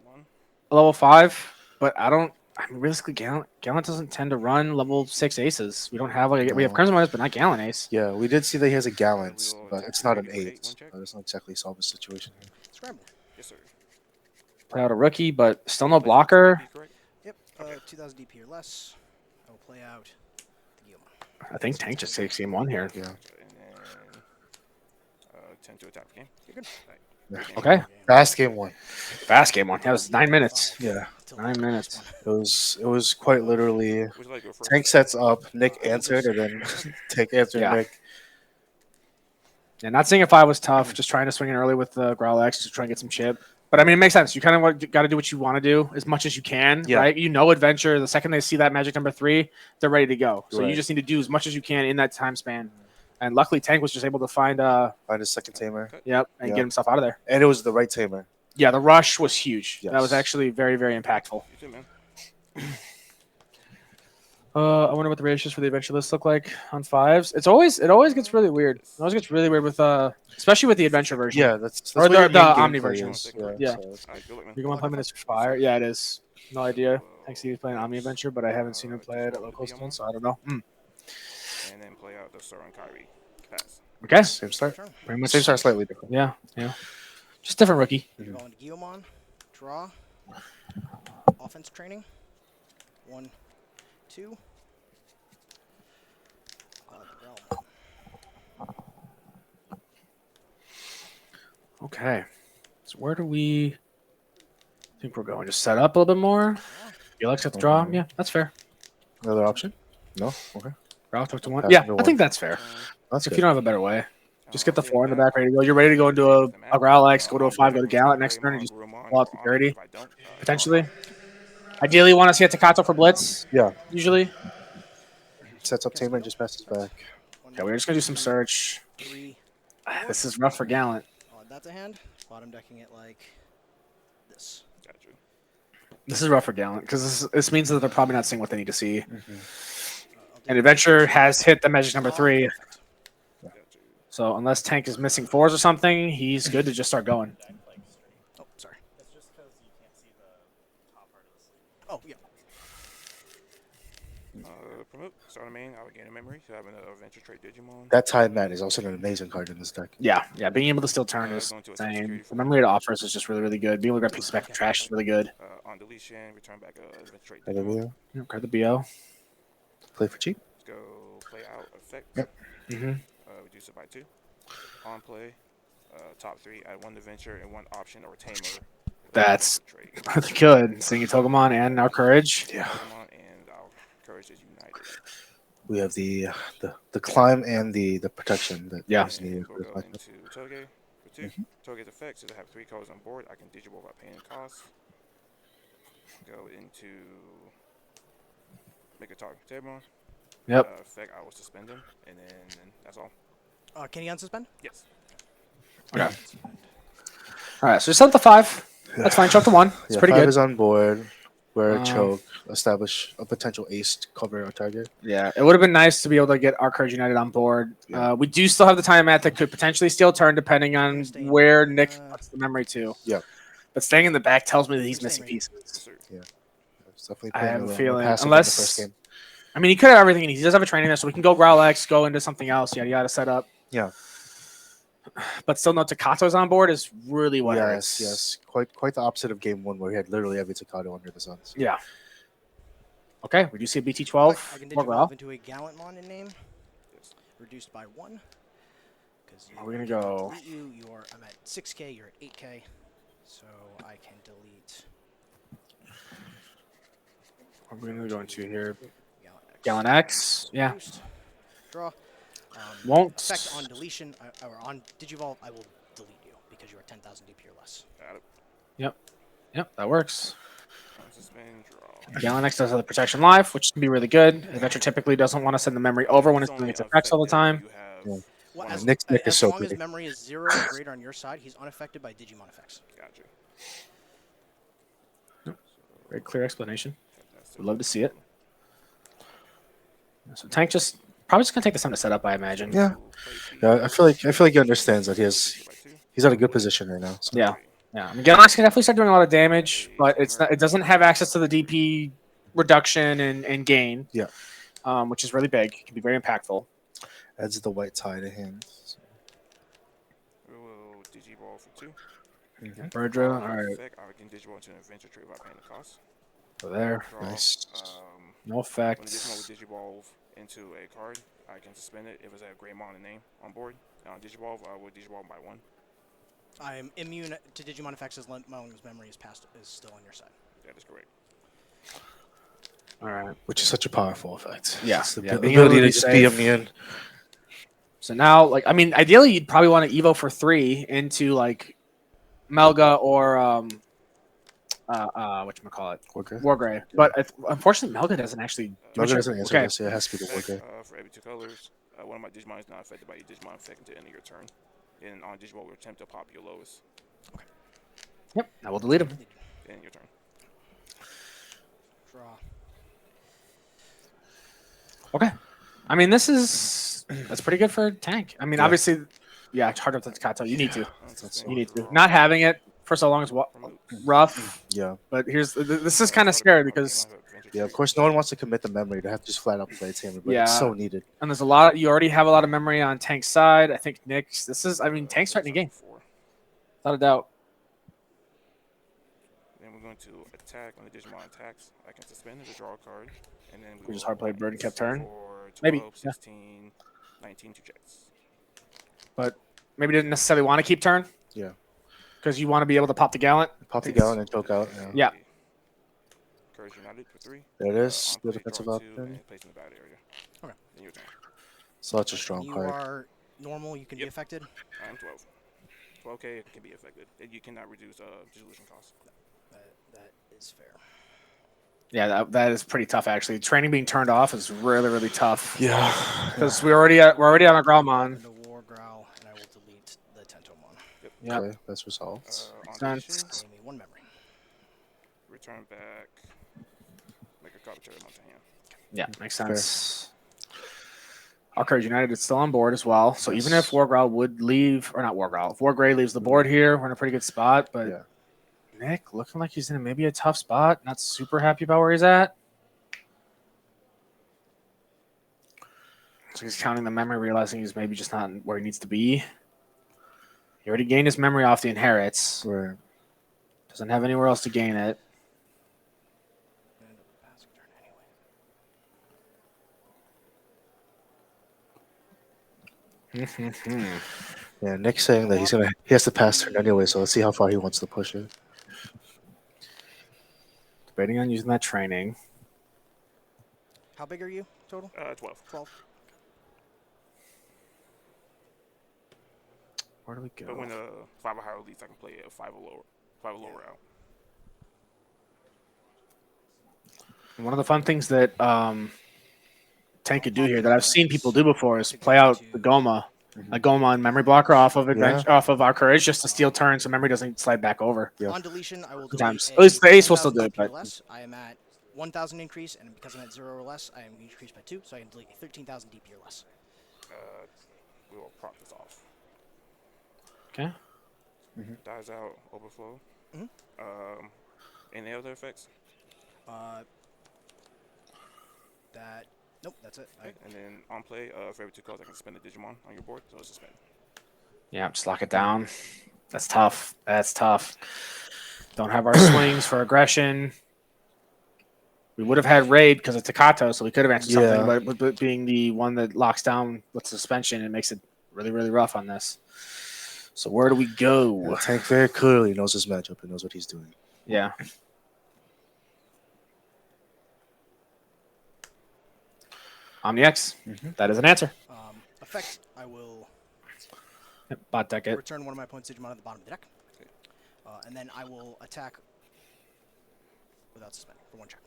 a level 5, but I mean, realistically, Gallant doesn't tend to run level 6 aces. We don't have we have No. Crimson Mines, but not Gallant Ace. Yeah, we did see that he has a Gallant, but it's not an 8. That's not exactly solve the situation here. Scramble. Yes, sir. Play out a rookie, but still no blocker. Yep, 2,000 DP or less. I will play out the Guillemot. I think Tank just takes game 1 here. Yeah. And then 10 to attack the game. You're good. Yeah. Okay, Fast game 1. fast game 1. That was 9 minutes. Yeah. 9 minutes. It was quite literally Would you like to go first? Tank sets up, Nick answered, and then Tank answered Yeah. Nick. Yeah, not saying if I was tough, just trying to swing in early with the Growl X to try and get some chip. But I mean, it makes sense. You kind of got to do what you want to do as much as you can, Yeah. right? You know, Adventure. The second they see that magic number 3, they're ready to go. So Right. you just need to do as much as you can in that time span. And luckily, Tank was just able to find, Find his second tamer. and Yeah. get himself out of there. And it was the right tamer. Yeah, the rush was huge. That was Yes. actually very, very impactful. You too, man. I wonder what the ratios for the adventure list look like on 5s. It always gets really weird. It always gets really weird with especially with the adventure version. Yeah, that's Or what the your main Omni gameplay version. is. Yeah. All right, good luck, man. You go on play minutes for fire. Yeah, it is. No idea. Thanks, he's playing Omni Adventure, but I haven't seen him play it at local still, so I don't know. And then play out the Sir and Kyrie. Pass. Okay, Same start. Turn. pretty much. Same start, slightly different. Yeah. Just different rookie. You're going to Guillemot. Draw. Offense training. 1, 2. The Growl. Okay. So where do we think we're going? Just set up a little bit more. You like to draw? Yeah, that's fair. Another option? No? Okay. Draw talk to 1. That's Yeah, a good I one. think that's fair. That's If good. you don't have a better way. Just get the 4 in the back ready to go. You're ready to go into a Growl X, go to a 5, go to Gallant next turn, and just pull out security, potentially. Ideally, you want to see a Takato for Blitz, Yeah. usually. Sets up tamer and just passes back. Yeah, we're just going to do some search. 3. This is rough for Gallant. That's a hand. Bottom decking it like this. Gotcha. This is rough for Gallant because this means that they're probably not seeing what they need to see. I'll do And Adventure has hit the magic number 3. Gotcha. So unless Tank is missing 4s or something, he's good to just start going. Oh, sorry. Oh, yeah. Promote. Start a main. I would gain a memory. So I have an adventure trait Digimon. That Time Man is also an amazing card in this deck. Yeah, being able to still turn is insane. The memory it offers is just really, really good. Being able to grab pieces back from trash is really good. On deletion, return back a adventure trait There we Digimon. go. Grab the BO. Play for cheap. Let's go play out effect. Yep. Mm-hmm. Reduce it by 2. On play. Top 3. Add 1 adventure and 1 option or tamer. That's Trait. really good. Seeing Togemon and our Courage. Yeah. Digimon and our courage is united. We have the climb and the protection that Yeah. is needed. We'll for go this into Toge for 2. Toge's effects. Since I have 3 colors on board, I can Digivolve by paying cost. Go into make a target Digimon. Yep. Effect. I will suspend him, and then that's all. Can you unsuspend? Yes. Okay. All right, so just set up the 5. That's fine. Chuck the 1. It's Yeah, pretty 5 good. is on board Where choke, establish a potential ace to cover a target. Yeah, it would have been nice to be able to get our Courage United on board. Yeah. We do still have the time mat that could potentially steal turn depending on stay in where here. Nick puts the memory to. Yeah. But staying in the back tells me that he's Staying missing right here. pieces. Yes, sir. It's definitely I playing have a little more feeling, passive than the first unless game. I mean, he could have everything. He does have a training there, so we can go Growl X, go into something else. Yada yada setup. Yeah. But still, no Takato's on board is really what hurts. Yes. Quite the opposite of game 1 where he had literally every Takato under the sun. So. Yeah. Okay, we do see a I BT12. can More Growl. digivolve into a Gallantmon in name. Yes. Reduced by 1. Because We're gonna go. I'm at 6K. You're at 8K. So I can delete. What are we gonna go into here? Gallon X. Gallon X. Yeah. Reduced. Draw. Won't. Effect on deletion or on Digivolve, I will delete you because you are 10,000 DP or less. Got it. Yep, that works. Suspend, draw. Gallon X does have the protection life, which can be really good. Adventure typically doesn't want to send the memory over when it's doing its effects all the time. You have Yeah. Well, Yeah, as, Nick is as so long as pretty. memory is 0 or greater on your side, he's unaffected by Digimon effects. Gotcha. Very clear explanation. That's Would love to see it. So Tank probably just gonna take the time to set up, I imagine. Yeah. Yeah, I feel like he understands that he's at a good position right now. So. Yeah. Yeah. I mean, Gallon X can definitely start doing a lot of damage, but it doesn't have access to the DP reduction and gain. Yeah. Which is really big. It can be very impactful. Adds the white tie to hand. So. We will Digiball for 2. Birdra, all right. Effect, I can Digiball into an adventure tree without paying the cost. So there. Draw. Nice. No When effects. the Digimon will Digivolve into a card, I can suspend it if it's a Greymon name on board. On Digivolve, I will Digivolve by 1. I am immune to Digimon effects as long as memory is still on your side. That is correct. All right. Which is such a powerful effect. Yeah. It's the Yeah, ability being able to to be just be safe. immune. So now, ideally, you'd probably want to Evo for 3 into Melga or whatchamacallit? Wargrave. But unfortunately, Melga doesn't actually. Melga doesn't answer Okay. this. It has to be the Effect, Wargrave. for every 2 colors, one of my Digimon is not affected by your Digimon effect until the end of your turn. And on Digimon, we'll attempt to pop your lowest. Yep. Now we'll delete him. End your turn. Draw. Okay. I mean, that's pretty good for Tank. I mean, Yeah. obviously, yeah, it's hard up to Kato. You need to. That's You need to. Not having it for so long is rough. Yeah. But this is kind of scary because Yeah, of course, no one wants to commit the memory to have to just flat out play Tamer, but it's so needed. and there's you already have a lot of memory on Tank's side. I think Nick's. Tank's starting the game. Without a doubt. Then we're going to attack. When the Digimon attacks, I can suspend it to draw a card. And then We just hard played bird and kept turn. For 12, Maybe, yeah. 16, 19, 2 checks. But maybe didn't necessarily want to keep turn. Yeah. Because you want to be able to pop the gallant. Pop the gallon and choke out. Yeah. Courage United for 3. There it is. On The play, defensive draw option. 2, and place in the bad area. Okay. Then your turn. Such a strong You card. are normal. You can be Yep. affected. I am 12. 12k can be affected. You cannot reduce dissolution costs. That is fair. Yeah, that is pretty tough actually. Training being turned off is really, really tough. Yeah. Because we're already on a Growlmon. And a War Growl, and I will delete the Tentomon. Yeah. Okay, that's resolved. On sense. deletion, Give me 1 memory. return back. Make a copy to the monster hand. Yeah, makes sense. Our Courage United is still on board as well. So even if Wargrowl would leave, or not Wargrowl, if Wargrey leaves the board here, we're in a pretty good spot. But Yeah. Nick looking like he's in maybe a tough spot. Not super happy about where he's at. So he's counting the memory, realizing he's maybe just not where he needs to be. He already gained his memory off the inherits. Right. Doesn't have anywhere else to gain it. And a pass turn anyway. Yeah, Nick's saying that he has to pass turn anyway, so let's see how far he wants to push it. Debating on using that training. How big are you total? 12. 12. Where do we But go? when 5 or higher leads, I can play a 5 or lower. 5 or lower out. One of the fun things that Tank could do here that I've seen people do before is play out the Goma Like going on memory blocker off of Yeah. off of our courage just to steal turn so memory doesn't slide back over. Yeah. On deletion, I will Sometimes. delete At least the ace will 10,000 still do it, DP or but- less. I am at 1,000 increase, and because I'm at 0 or less, I am increased by 2, so I can delete a 13,000 DP or less. We will prop this off. Okay. Dies out, overflow. Mhm. Any other effects? That nope, that's it. Okay. And then on play, for every 2 cards, I can spend a Digimon on your board, so it's a spin. Yeah, just lock it down. That's tough. That's tough. Don't have our swings for aggression. We would have had raid because of Takato, so we could have answered something. But being the one that locks down with suspension, it makes it really, really rough on this. So where do we go? Yeah, Tank very clearly knows his matchup and knows what he's doing. Yeah. OmniX. That is an answer. Effect, I will Yep, bot deck it. return one of my opponent's Digimon at the bottom of the deck. And then I will attack without suspending for 1 check.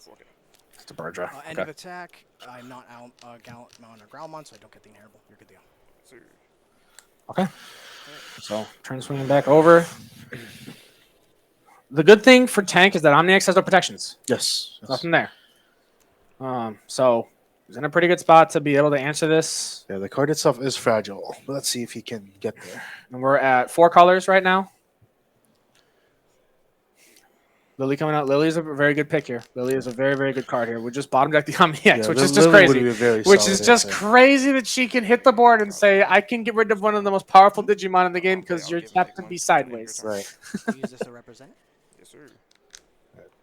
4K. It's a bird draw. End Okay. of attack, I'm not out on a Growlmon, so I don't get the inheritable. You're good to go. So, Okay. So turn swinging back over. The good thing for Tank is that OmniX has no protections. Yes. Nothing there. So he's in a pretty good spot to be able to answer this. Yeah, the card itself is fragile, but let's see if he can get there. And we're at 4 colors right now. Lily coming out. Lily is a very good pick here. Lily is a very, very good card here. We just bottom deck the OmniX, which is just Lily would crazy. be a very Which solid is just answer. crazy that she can hit the board and say, I can get rid of one of the most powerful Digimon in the game because you're tapped to be sideways. Right. Use this to represent it. yes, sir.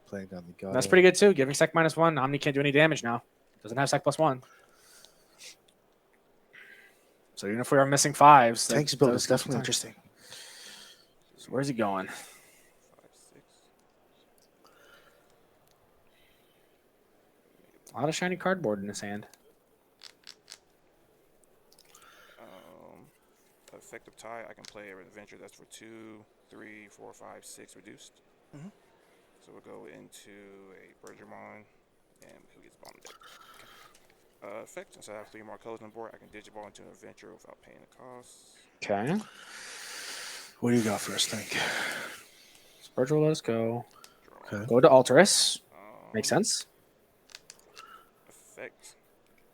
Playing down the god. That's pretty good too. Giving sec -1. Omni can't do any damage now. Doesn't have sec +1. So even if we are missing 5s, Tank's build is definitely interesting. So where's he going? 5, 6. A lot of shiny cardboard in his hand. Effective tie, I can play an adventure that's for 2, 3, 4, 5, 6 reduced. Mhm. So we'll go into a Bergermon, and who gets bottom deck. Effect, since I have 3 more colors on board, I can Digiball into an adventure without paying the cost. Okay. What do you got for us, Tank? Spurge will let us go. Draw. Okay. Go to Alterus. Makes sense. Effect.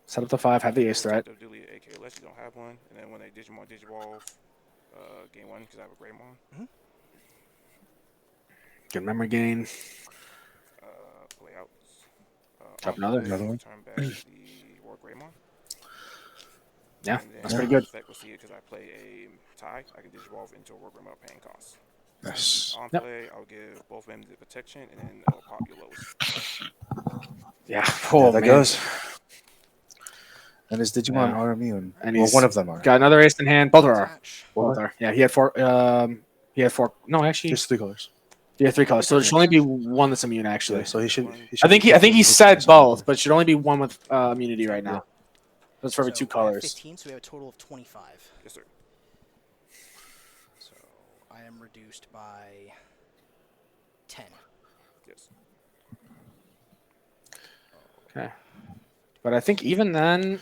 Set up the 5, have the ace threat. Delete AK unless you don't have one, and then when they Digimon Digivolve, game 1 because I have a Greymon. Good memory gain. Play out. Drop on another. play, Another one. Turn back the War Greymon. Yeah, And then that's pretty good. Effect will see it because I play a tie. I can Digivolve into a War Greymon paying costs. Yes. On Yep. play, I'll give both of them the protection, and then I'll pop your lowest. Yeah. Oh, Oh, that man. goes. And his Digimon Yeah. are immune. And Well, he's one of them are. Got another ace in hand. Both are. Attach. Both are. Yeah, he had 4. He had 4. No, actually, Just 3 colors. he had 3 colors. So it should only be one that's immune. Actually, Yeah, so he should. I think he said both, but it should only be one with immunity right now. That's for every So 2 I have colors. 15, so we have a total of 25. Yes, sir. So I am reduced by 10. Yes. Okay. But I think even then,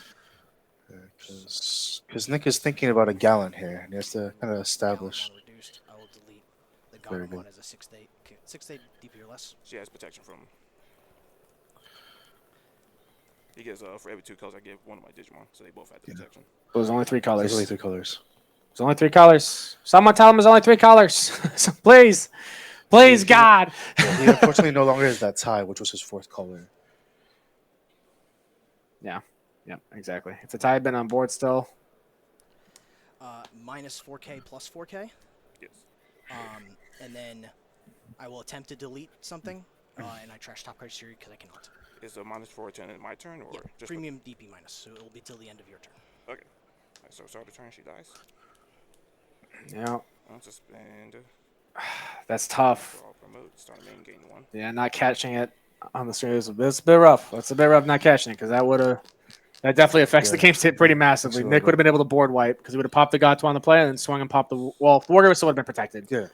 Because Nick is thinking about a gallon here, and he has to kind of establish. Gallimon reduced. I will delete the Very Gallimon good. as a 6-8 DP or less. She has protection from him. He gets for every 2 colors, I give one of my Digimon, so they both have the protection. it was only 3 colors. There's only 3 colors. It's only 3 colors. Someone tell him it's only 3 colors. So please, please, God. Yeah, he unfortunately no longer has that tie, which was his 4th color. Yeah, exactly. If the tie had been on board still, Minus 4K plus 4K. Yes. And then I will attempt to delete something, and I trash top card series because I cannot. Is a -4 turn in my turn, or Yeah, just premium DP minus, so it will be till the end of your turn. Okay. Alright, so start the turn, she dies. yeah, Unsuspend. that's tough. Draw, promote. Start main, gain 1. Yeah, not catching it on the stream is a bit rough. It's a bit rough not catching it because that definitely affects the Yeah. game state pretty massively. Absolutely. Nick would have been able to board wipe because he would have popped the Gato on the play and then swung and popped the well. The Wargrave still would have been protected, Yeah.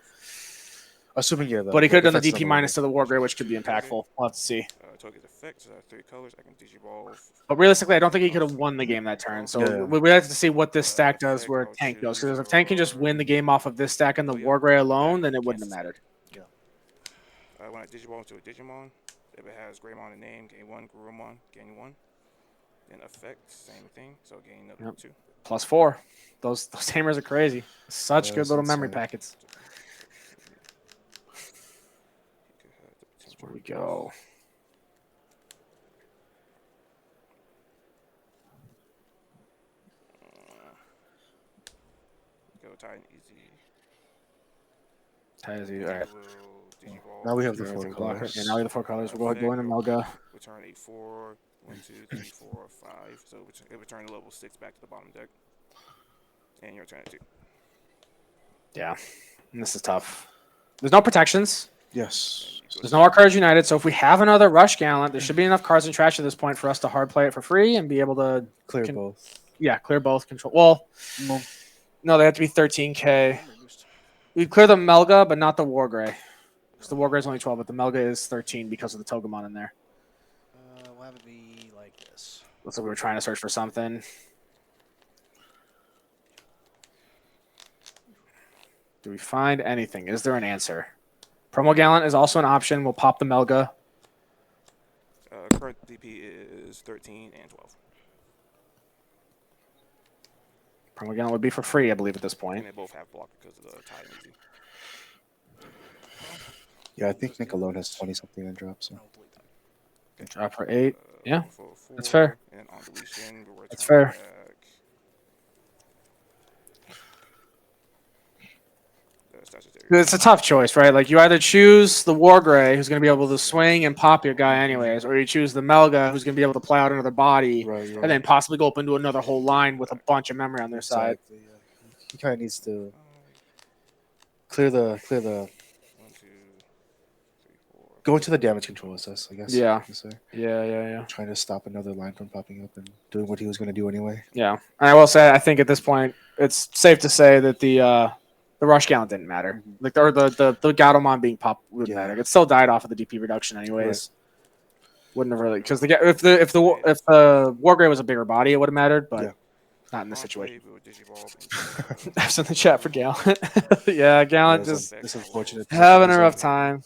Assuming, yeah. but he could have done the defense DP level minus to the Wargrave, which could be impactful. We'll have to see. Target effect. effects, 3 colors. I can Digivolve. But realistically, I don't think he could have won the game that turn. So Yeah. we have to see what this stack does where Effect, tank I'll goes. Because if choose tank can just win the game off of this stack and the Booyah, Wargrey come alone, back, then it wouldn't have cancel mattered. when I Digivolve into a Digimon, if it has Greymon in the name, gain 1, Gurumon, gain 1. Then effect, same thing, so gain another 2. +4. Those tamers are crazy. Such good That's little memory insane. packets. Here we go. Go Titan Easy. All right. Now we have the Here, 4 the blocker. colors. Yeah, now we have the 4 colors. We'll go in the Melga. Return a 4, 1, 2, 3, 4, 5. So it return level 6 back to the bottom deck. And you return it 2. Yeah. And this is tough. There's no protections. Yes. There's no more cards united. So if we have another Rush Gallant, there should be enough cards in trash at this point for us to hard play it for free and be able to Clear both. Yeah, clear both control. Well, no, they have to be 13k. We clear the Melga, but not the Wargrey. Because the Wargrey is only 12, but the Melga is 13 because of the Togemon in there. We'll have it be like this. Looks like we were trying to search for something. Do we find anything? Is there an answer? Promo Gallant is also an option. We'll pop the Melga. Current DP is 13 and 12. Promo Gallant would be for free, I believe, at this point. And they both have block because of the Titan Easy. Yeah, I think Nick alone has 20-something in drop. So. Drop for 8. Yeah, For 4, that's fair. And on deletion, we'll That's fair. back. It's a tough choice, right? Like, you either choose the Wargrey, who's going to be able to swing and pop your guy anyways, or you choose the Melga, who's going to be able to play out another body, and then possibly go up into another whole line with a bunch of memory on their side. Yeah. He kind of needs to clear the 1, 2, 3, 4. go into the damage control assess, I guess. Yeah. you say. Yeah. Trying to stop another line from popping up and doing what he was going to do anyway. Yeah. And I will say, I think at this point, it's safe to say that the Rush Gallant didn't matter. Like, or the Gatomon being popped wouldn't matter. It still died off of the DP reduction anyways. Wouldn't have really, because if the Wargrey was a bigger body, it would have mattered, but not in this situation. That's in the chat for Gallant. Yeah, Gallant just this unfortunate having a rough time.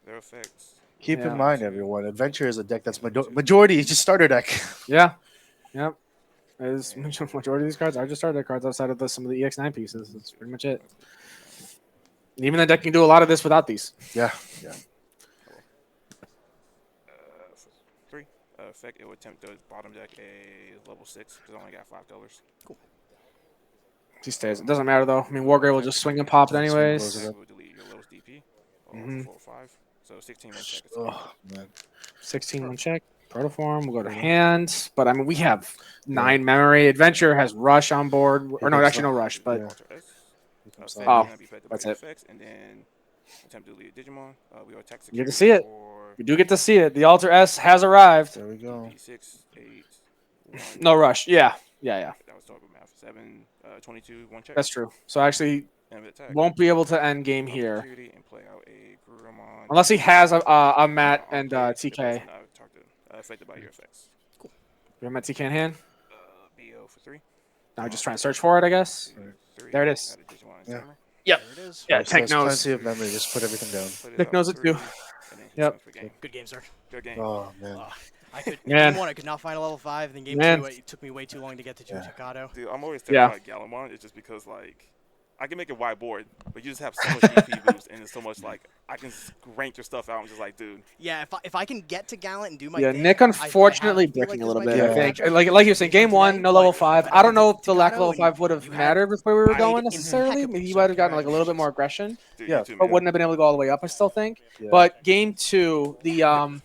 Their effects. Keep in mind, everyone, Adventure is a deck that's majority is just starter deck. Yeah. Yep. Majority of these cards are just starter cards outside of some of the EX9 pieces. That's pretty much it. And even the deck can do a lot of this without these. Yeah. For 3, effect, it would attempt to bottom deck a level 6 because I only got $5. Cool. He stays. It doesn't matter though. I mean, Wargrey will just swing and pop it anyways. We'll delete your lowest DP. 4 or 5. So 16 1 check. Oh, man. 16 1 check. Protoform. We'll go to hand. But I mean, we have 9 memory. Adventure has Rush on board. Or no, actually no Rush. But that's it. Effects, and then attempt to delete a Digimon. We will attack. You get to see it. You do get to see it. The Alter S has arrived. There we go. 6, 8, 1. No Rush. Yeah. That was talking math. 7, 22, 1 check. That's true. So actually, won't be able to end game here. And play out a Gurumon. Unless he has a Matt and TK. Affected by your effects. Cool. You have Matt TK in hand? BO for 3. Now just trying to search for it, I guess. 3. There it is. Yeah. Yep. There it is. Yeah, Tank knows. Plenty of memory. Just put everything down. Nick knows it too. Yep. Good game, sir. Good game. Oh, man. Game 1, I could not find a level 5. Then game 2, it took me way too long to get to Chikado. Dude, I'm always terrified Galamon. It's just because, like, I can make a wide board, but you just have so much DP boost, and it's so much, like, I can rank your stuff out. I'm just like, dude. Yeah, if I can get to Gallant and do my thing, Nick unfortunately bricking a little bit. I think, like you were saying, game 1, no level 5. I don't know if the lack of level 5 would have mattered with where we were going necessarily. Maybe he might have gotten like a little bit more aggression. Dude, but wouldn't have been able to go all the way up, I still think. But game 2, the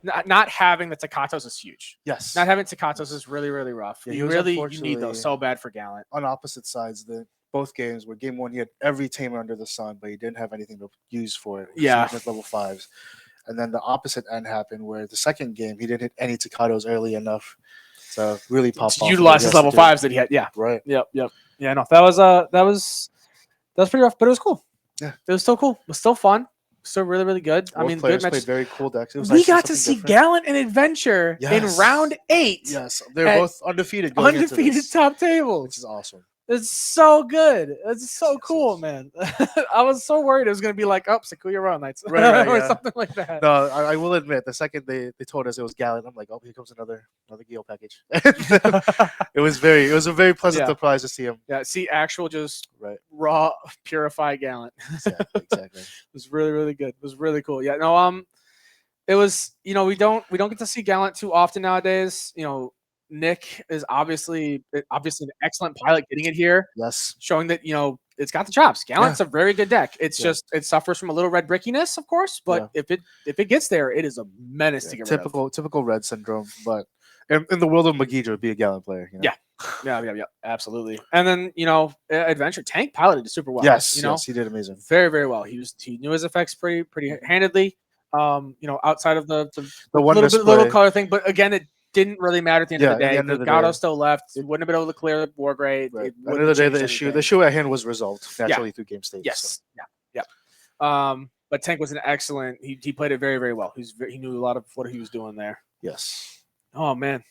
not having the Takatos is huge. Yes. Not having Takatos is really, really rough. Yeah, you need those so bad for Gallant. On opposite sides, both games where game 1 he had every tamer under the sun, but he didn't have anything to use for it. With level 5s. And then the opposite end happened where the second game he didn't hit any Takatos early enough to really pop off. Utilize his level 5s that he had. Yeah. Right. Yep. Yeah, no, that was pretty rough, but it was cool. Yeah. It was still cool. It was still fun. Still really, really good. I Both mean, players good played match. very cool decks. It was We nice to got to something see different. Gallant and Adventure in Yes. round 8. Yes, they're at both undefeated going into Undefeated this, top tables. which is awesome. It's so good. It's so Yes, cool, yes. man. I was so worried it was gonna be like, oh, Sakuya Royal Knights, Right, or yeah. something like that. No, I will admit, the second they told us it was Gallant, I'm like, oh, here comes another Geo package. It was a very pleasant Yeah. surprise to see him. Yeah, see actual just Right, raw purified Gallant. exactly. It was really, really good. It was really cool. Yeah, no, it was, we don't get to see Gallant too often nowadays. Nick is obviously an excellent pilot getting it here, Yes, showing that it's got the chops. Gallant's a very good deck. It's Yeah. just it suffers from a little red brickiness, of course, but if it gets there, it is a menace to get rid of. typical red syndrome. But in the world of Magidra, would be a Gallant player. Yeah. Yeah, absolutely. And then Adventure Tank piloted it super well. Yes, yes, he did amazing. Very, very well. He knew his effects pretty handedly. Outside of the one little color thing, but again, it didn't really matter at the end of the day. at the end of the Gato day. still left. It wouldn't have been able to clear the war grade. Right. It At the end of the day, wouldn't change the anything. issue at hand was resolved naturally through game stage. Yes. Yeah. But Tank was an excellent. He played it very, very well. He knew a lot of what he was doing there. Yes. Oh man.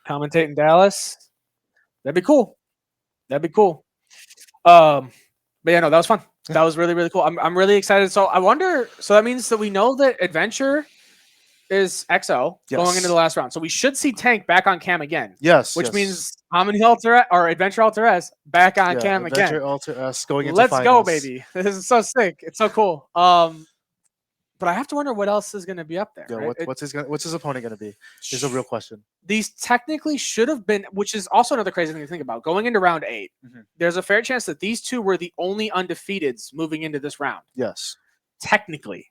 Commentate in Dallas. That'd be cool. But yeah, no, that was fun. That was really, really cool. I'm really excited. So I wonder. So that means that we know that Adventure is XO going into the last round. So we should see Tank back on cam again. Yes. Which means Omni Alter or Adventure Alter S back on cam again. Adventure Alter S going into Let's finals. go, baby. This is so sick. It's so cool. But I have to wonder what else is going to be up there. Yeah, right? what's his opponent going to be? Is a real question. These technically should have been, which is also another crazy thing to think about. Going into round 8, there's a fair chance that these two were the only undefeateds moving into this round. Yes. Technically.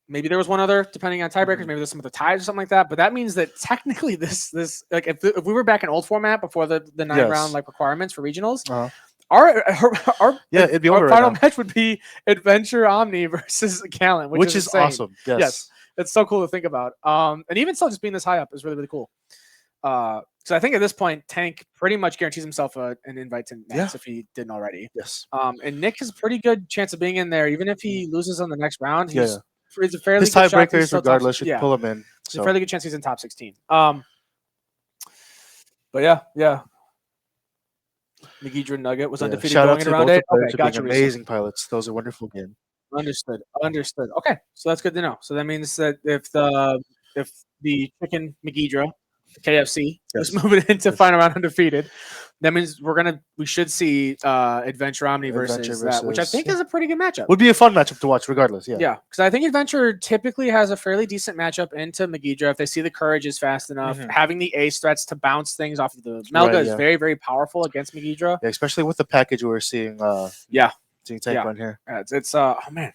Maybe there was one other, depending on tiebreakers. Maybe there's some other ties or something like that. But that means that technically this like if we were back in old format before the 9-round like requirements for regionals, our it'd be over final right now. match would be Adventure Omni versus Gallant, which is insane. Awesome. Yes. It's so cool to think about. And even still, just being this high up is really, really cool. So I think at this point, Tank pretty much guarantees himself an invite to Nats if he didn't already. Yes. And Nick has a pretty good chance of being in there, even if he loses on the next round. It's a fairly his good shot that he's tiebreakers, still regardless, top, should pull him in. It's a fairly good chance he's in top 16. But yeah. Magidra Nugget was undefeated Shout going out into to round both 8. the players Okay, for gotcha. being amazing pilots. Those are wonderful games. Understood. Okay, so that's good to know. So that means that if the chicken Magidra, KFC, is moving into final round undefeated, that means we should see Adventure Omni versus that, which I think is a pretty good matchup. Would be a fun matchup to watch, regardless. Yeah. Yeah, because I think Adventure typically has a fairly decent matchup into Magidra if they see the courage is fast enough. Having the ace threats to bounce things off of the Melga is very, very powerful against Magidra. Yeah, especially with the package we're seeing. Seeing Tank run here. It's oh man.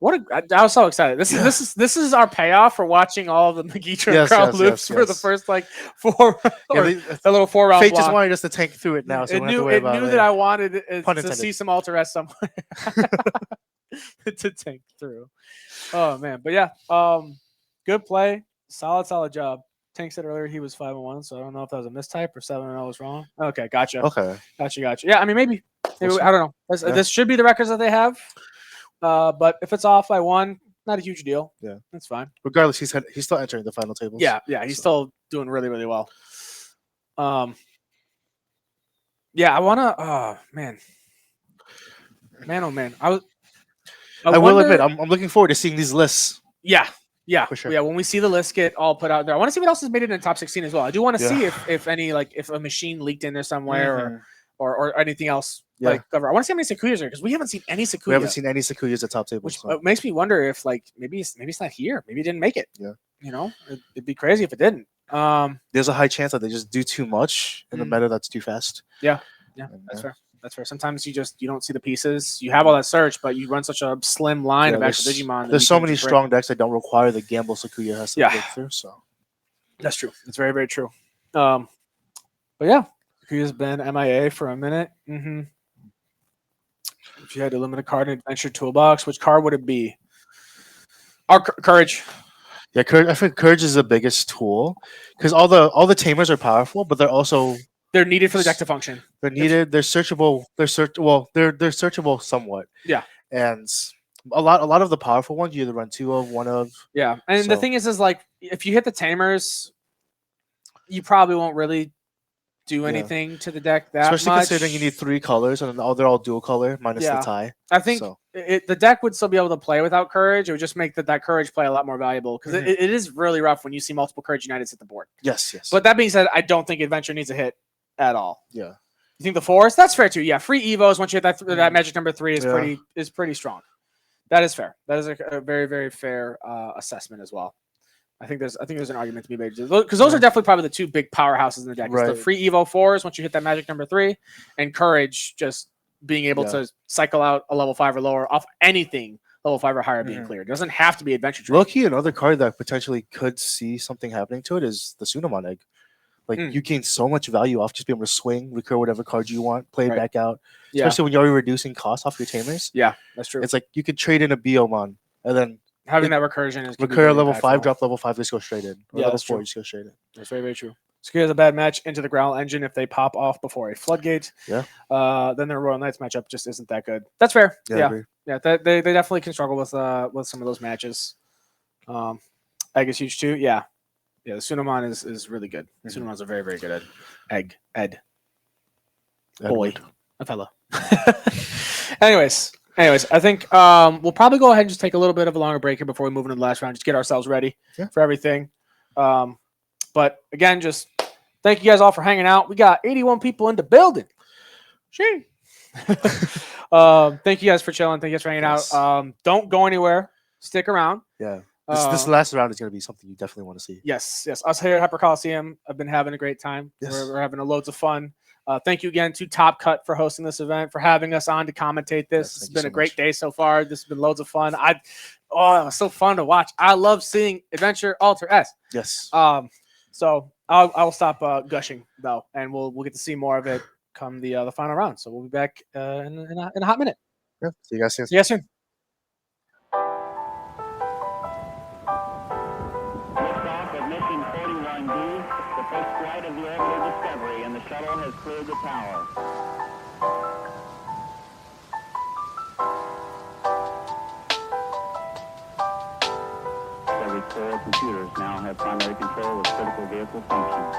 I was so excited. This is our payoff for watching all of the Magidra crowd loops for the first like 4 a little 4-round Fate block. just wanted us to tank through it now, so it knew that I wanted to see some Alter S somewhere to tank through. Oh man, but yeah, good play, solid job. Tank said earlier he was 5-1, so I don't know if that was a mistype or 7-0 was wrong. Okay, gotcha. Gotcha. Yeah, I mean maybe I don't know. This should be the records that they have. But if it's off by 1, not a huge deal. Yeah, that's fine. Regardless, he's still entering the final tables. Yeah, he's still doing really, really well. Yeah, I wanna. Oh man, oh man, I will admit, I'm looking forward to seeing these lists. Yeah, for sure. Yeah, when we see the list get all put out there, I want to see what else has made it in the top 16 as well. I do want to see if any if a machine leaked in there somewhere or anything else. I want to see how many Sakuyas are because we haven't seen any Sakuya. We haven't seen any Sakuyas at top tables, which makes me wonder if maybe it's not here. Maybe it didn't make it. Yeah, it'd be crazy if it didn't. There's a high chance that they just do too much in the meta that's too fast. Yeah, that's fair. That's fair. Sometimes you don't see the pieces. You have all that search, but you run such a slim line of actual Digimon. There's so many strong decks that don't require the gamble Sakuya has to go through. So that's true. It's very, very true. But yeah, Sakuya's been MIA for a minute. If you had to limit a card in Adventure Toolbox, which card would it be? Our Courage. Yeah, I think Courage is the biggest tool because all the tamers are powerful, but they're also They're needed for the deck to function. They're needed. They're searchable. They're searchable somewhat. Yeah. And a lot of the powerful ones you either run 2 of, 1 of. Yeah, and the So- thing is like if you hit the tamers, you probably won't really do anything to the deck that Especially much. considering you need 3 colors and they're all dual color minus Yeah. the tie. I think So. the deck would still be able to play without courage. It would just make that courage play a lot more valuable because Mhm. it is really rough when you see multiple courage uniteds hit the board. Yes. But that being said, I don't think adventure needs a hit at all. Yeah. You think the forest? That's fair too. Yeah, free evos once you hit that magic number 3 is Yeah. pretty strong. That is fair. That is a very, very fair assessment as well. I think there's an argument to be made because those are definitely probably the 2 big powerhouses in the deck. It's the Right. free evo 4s once you hit that magic number 3, and courage just being able to cycle out a level 5 or lower off anything level 5 or higher being cleared. It doesn't have to be adventure trade. Low-key, another card that potentially could see something happening to it is the Sunamon egg. Like you gain so much value off just being able to swing, recur whatever cards you want, play it back out. Yeah. Especially when you're already reducing costs off your tamers. Yeah, that's true. It's like you could trade in a Biomon and then Having that recursion is recur level 5, drop level 5, just go straight in. Or Yeah, level that's 4, true. just go straight in. That's very, very true. So here's a bad match into the Growl Engine if they pop off before a Floodgate. Yeah. Then their Royal Knights matchup just isn't that good. That's fair. I Yeah. agree. Yeah. They definitely can struggle with some of those matches. Egg is huge too. Yeah. Yeah. The Sunamon is really good. Sunamon's a very, very good egg. Ed. Boy. Edward. A fella. Anyways, I think we'll probably go ahead and just take a little bit of a longer break here before we move into the last round. Just get ourselves ready for everything. But again, just thank you guys all for hanging out. We got 81 people in the building. Thank you guys for chilling. Thank you guys for hanging out. Don't go anywhere. Stick around. Yeah. This last round is going to be something you definitely want to see. Yes. Us here at Hyper Coliseum have been having a great time. Yes. We're having loads of fun. Thank you again to TopCut for hosting this event, for having us on to commentate this. It's been a great day so far. This has been loads of fun. It was so fun to watch. I love seeing Adventure Alter S. Yes. So I'll stop gushing though, and we'll get to see more of it come the final round. So we'll be back in a hot minute. Yeah. See you guys soon. See you guys soon. Liftoff of mission 41D, the first flight of the orbital Discovery, and the shuttle has cleared the tower. Every 4 computers now have primary control of critical vehicle functions.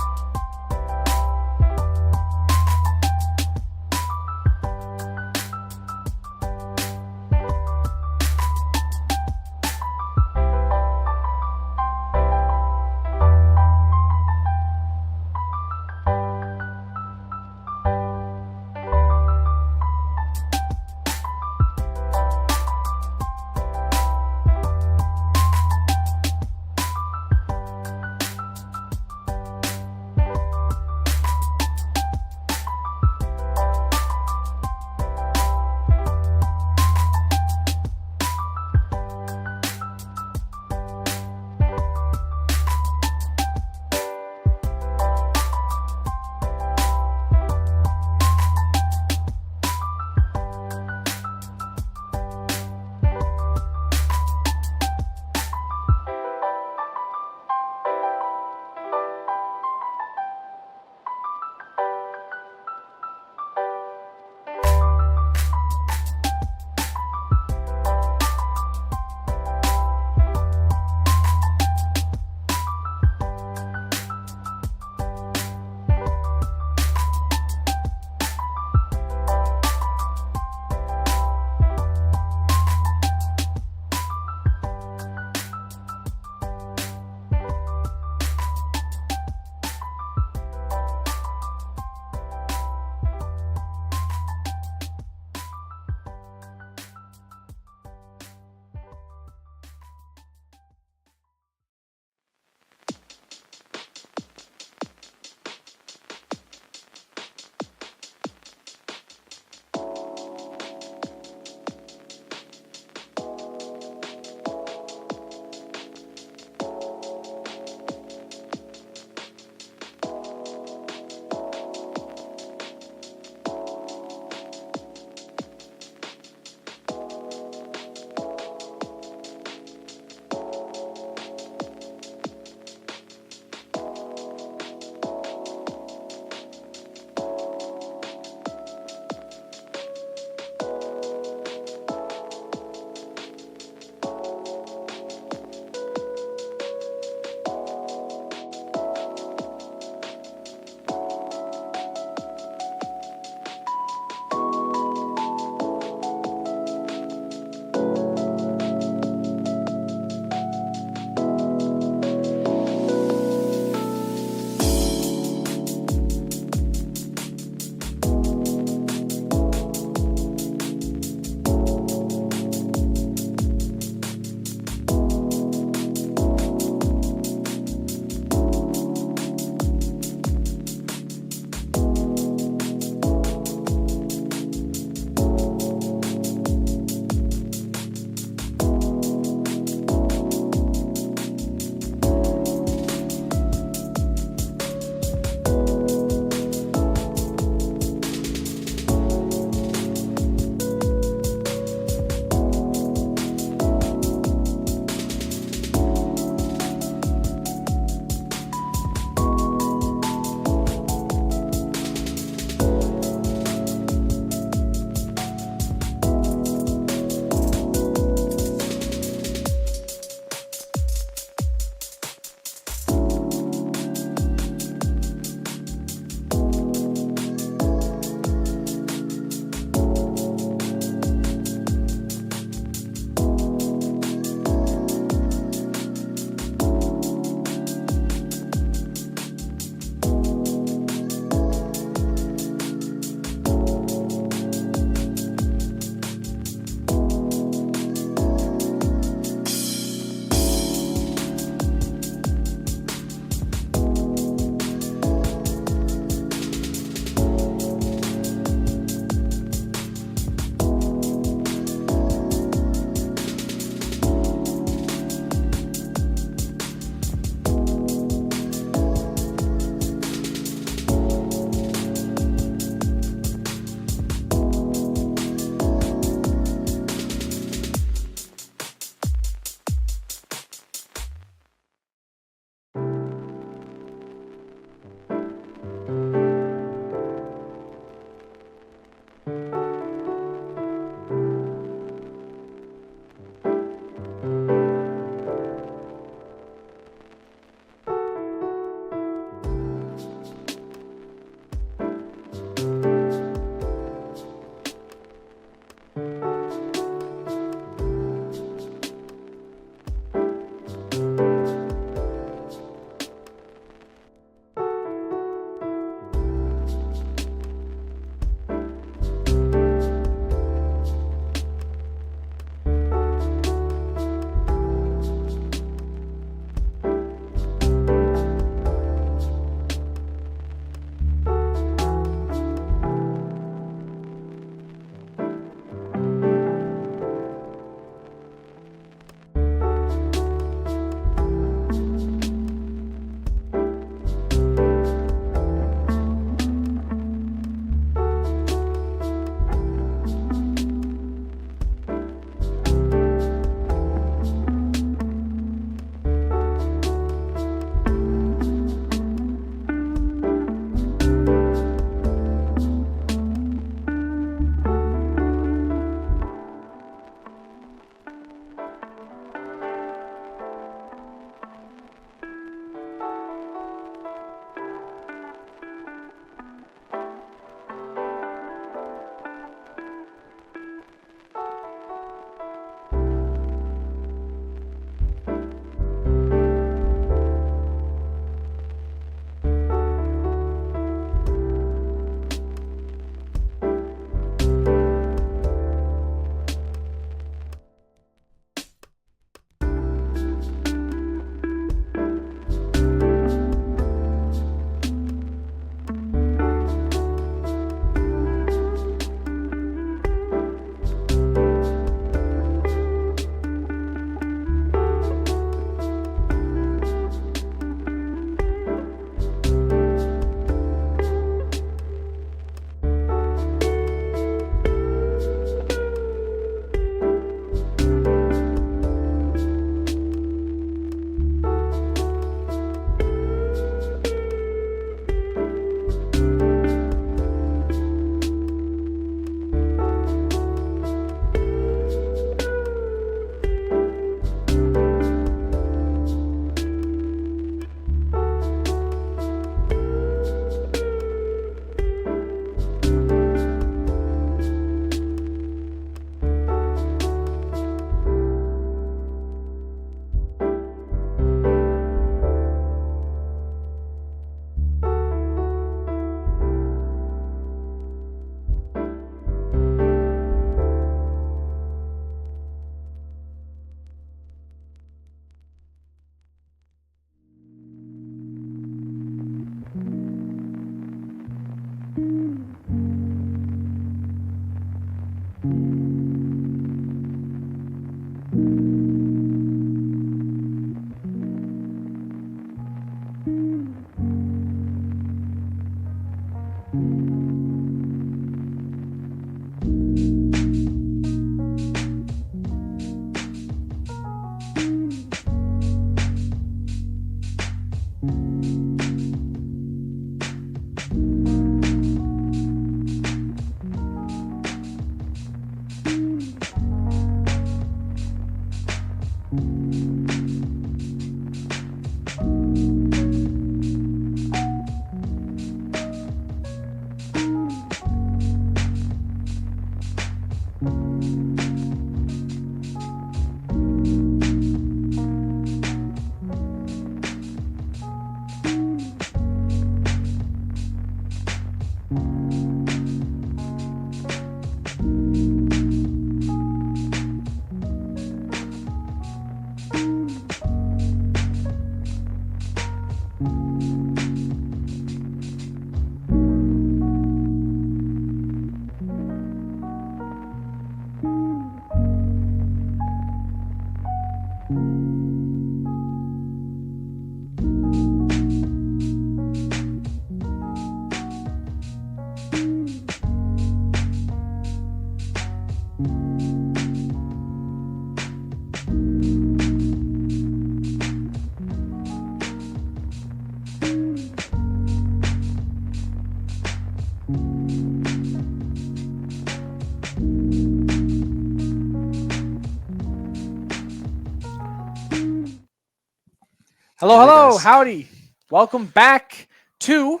Hello, Hey, hello, guys. howdy. Welcome back to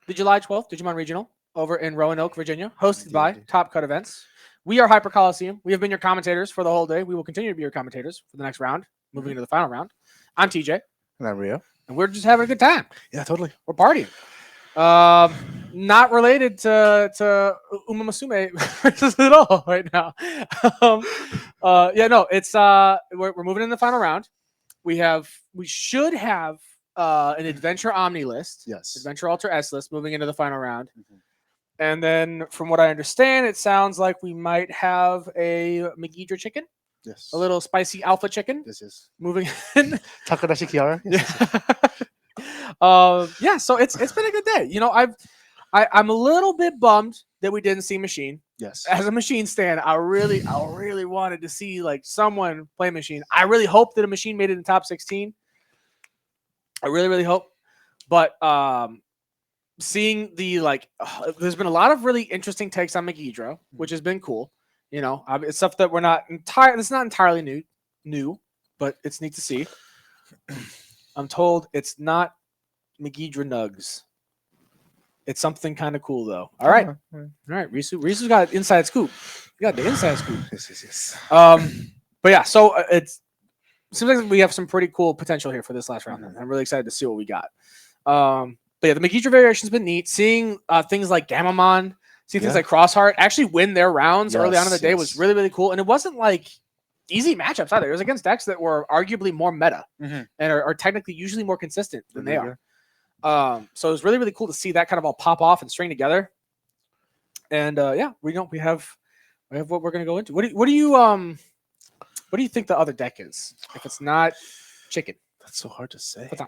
the July 12th Digimon Regional over in Roanoke, Virginia, hosted by Indeed. Top Cut Events. We are Hyper Coliseum. We have been your commentators for the whole day. We will continue to be your commentators for the next round, moving into the final round. I'm TJ, And I'm Rio. and we're just having a good time. Yeah, totally. We're partying. Not related to Uma Musume versus at all right now. It's we're moving in the final round. We should have an Adventure Omni list, Yes. Adventure Ultra S list moving into the final round. Mhm. And then from what I understand, it sounds like we might have a Megidra chicken, Yes. a little spicy alpha chicken Yes. moving in. Takadashi Kiara. Yeah, so it's been a good day. You know, I'm a little bit bummed that we didn't see Machine. Yes. As a Machine stan, I really wanted to see like someone play Machine. I really hope that a Machine made it in the top 16. I really hope. But seeing the there's been a lot of really interesting takes on Megidra, which has been cool. You know, it's stuff that we're not it's not entirely new, but it's neat to see. I'm told it's not Megidra Nugs. It's something kind of cool though. All right. Risu's got inside scoop. You got the inside scoop. Yes. But yeah, so it seems like we have some pretty cool potential here for this last round. I'm really excited to see what we got. But yeah, the Megidra variation's been neat. Seeing things like Gamamon, seeing things like Crossheart actually win their rounds early on in the day was really cool. And it wasn't like easy matchups either. It was against decks that were arguably more meta and are technically usually more consistent than they are. So it was really cool to see that kind of all pop off and string together. And we have what we're gonna go into. What do you think the other deck is? If it's not chicken, That's so hard to say. That's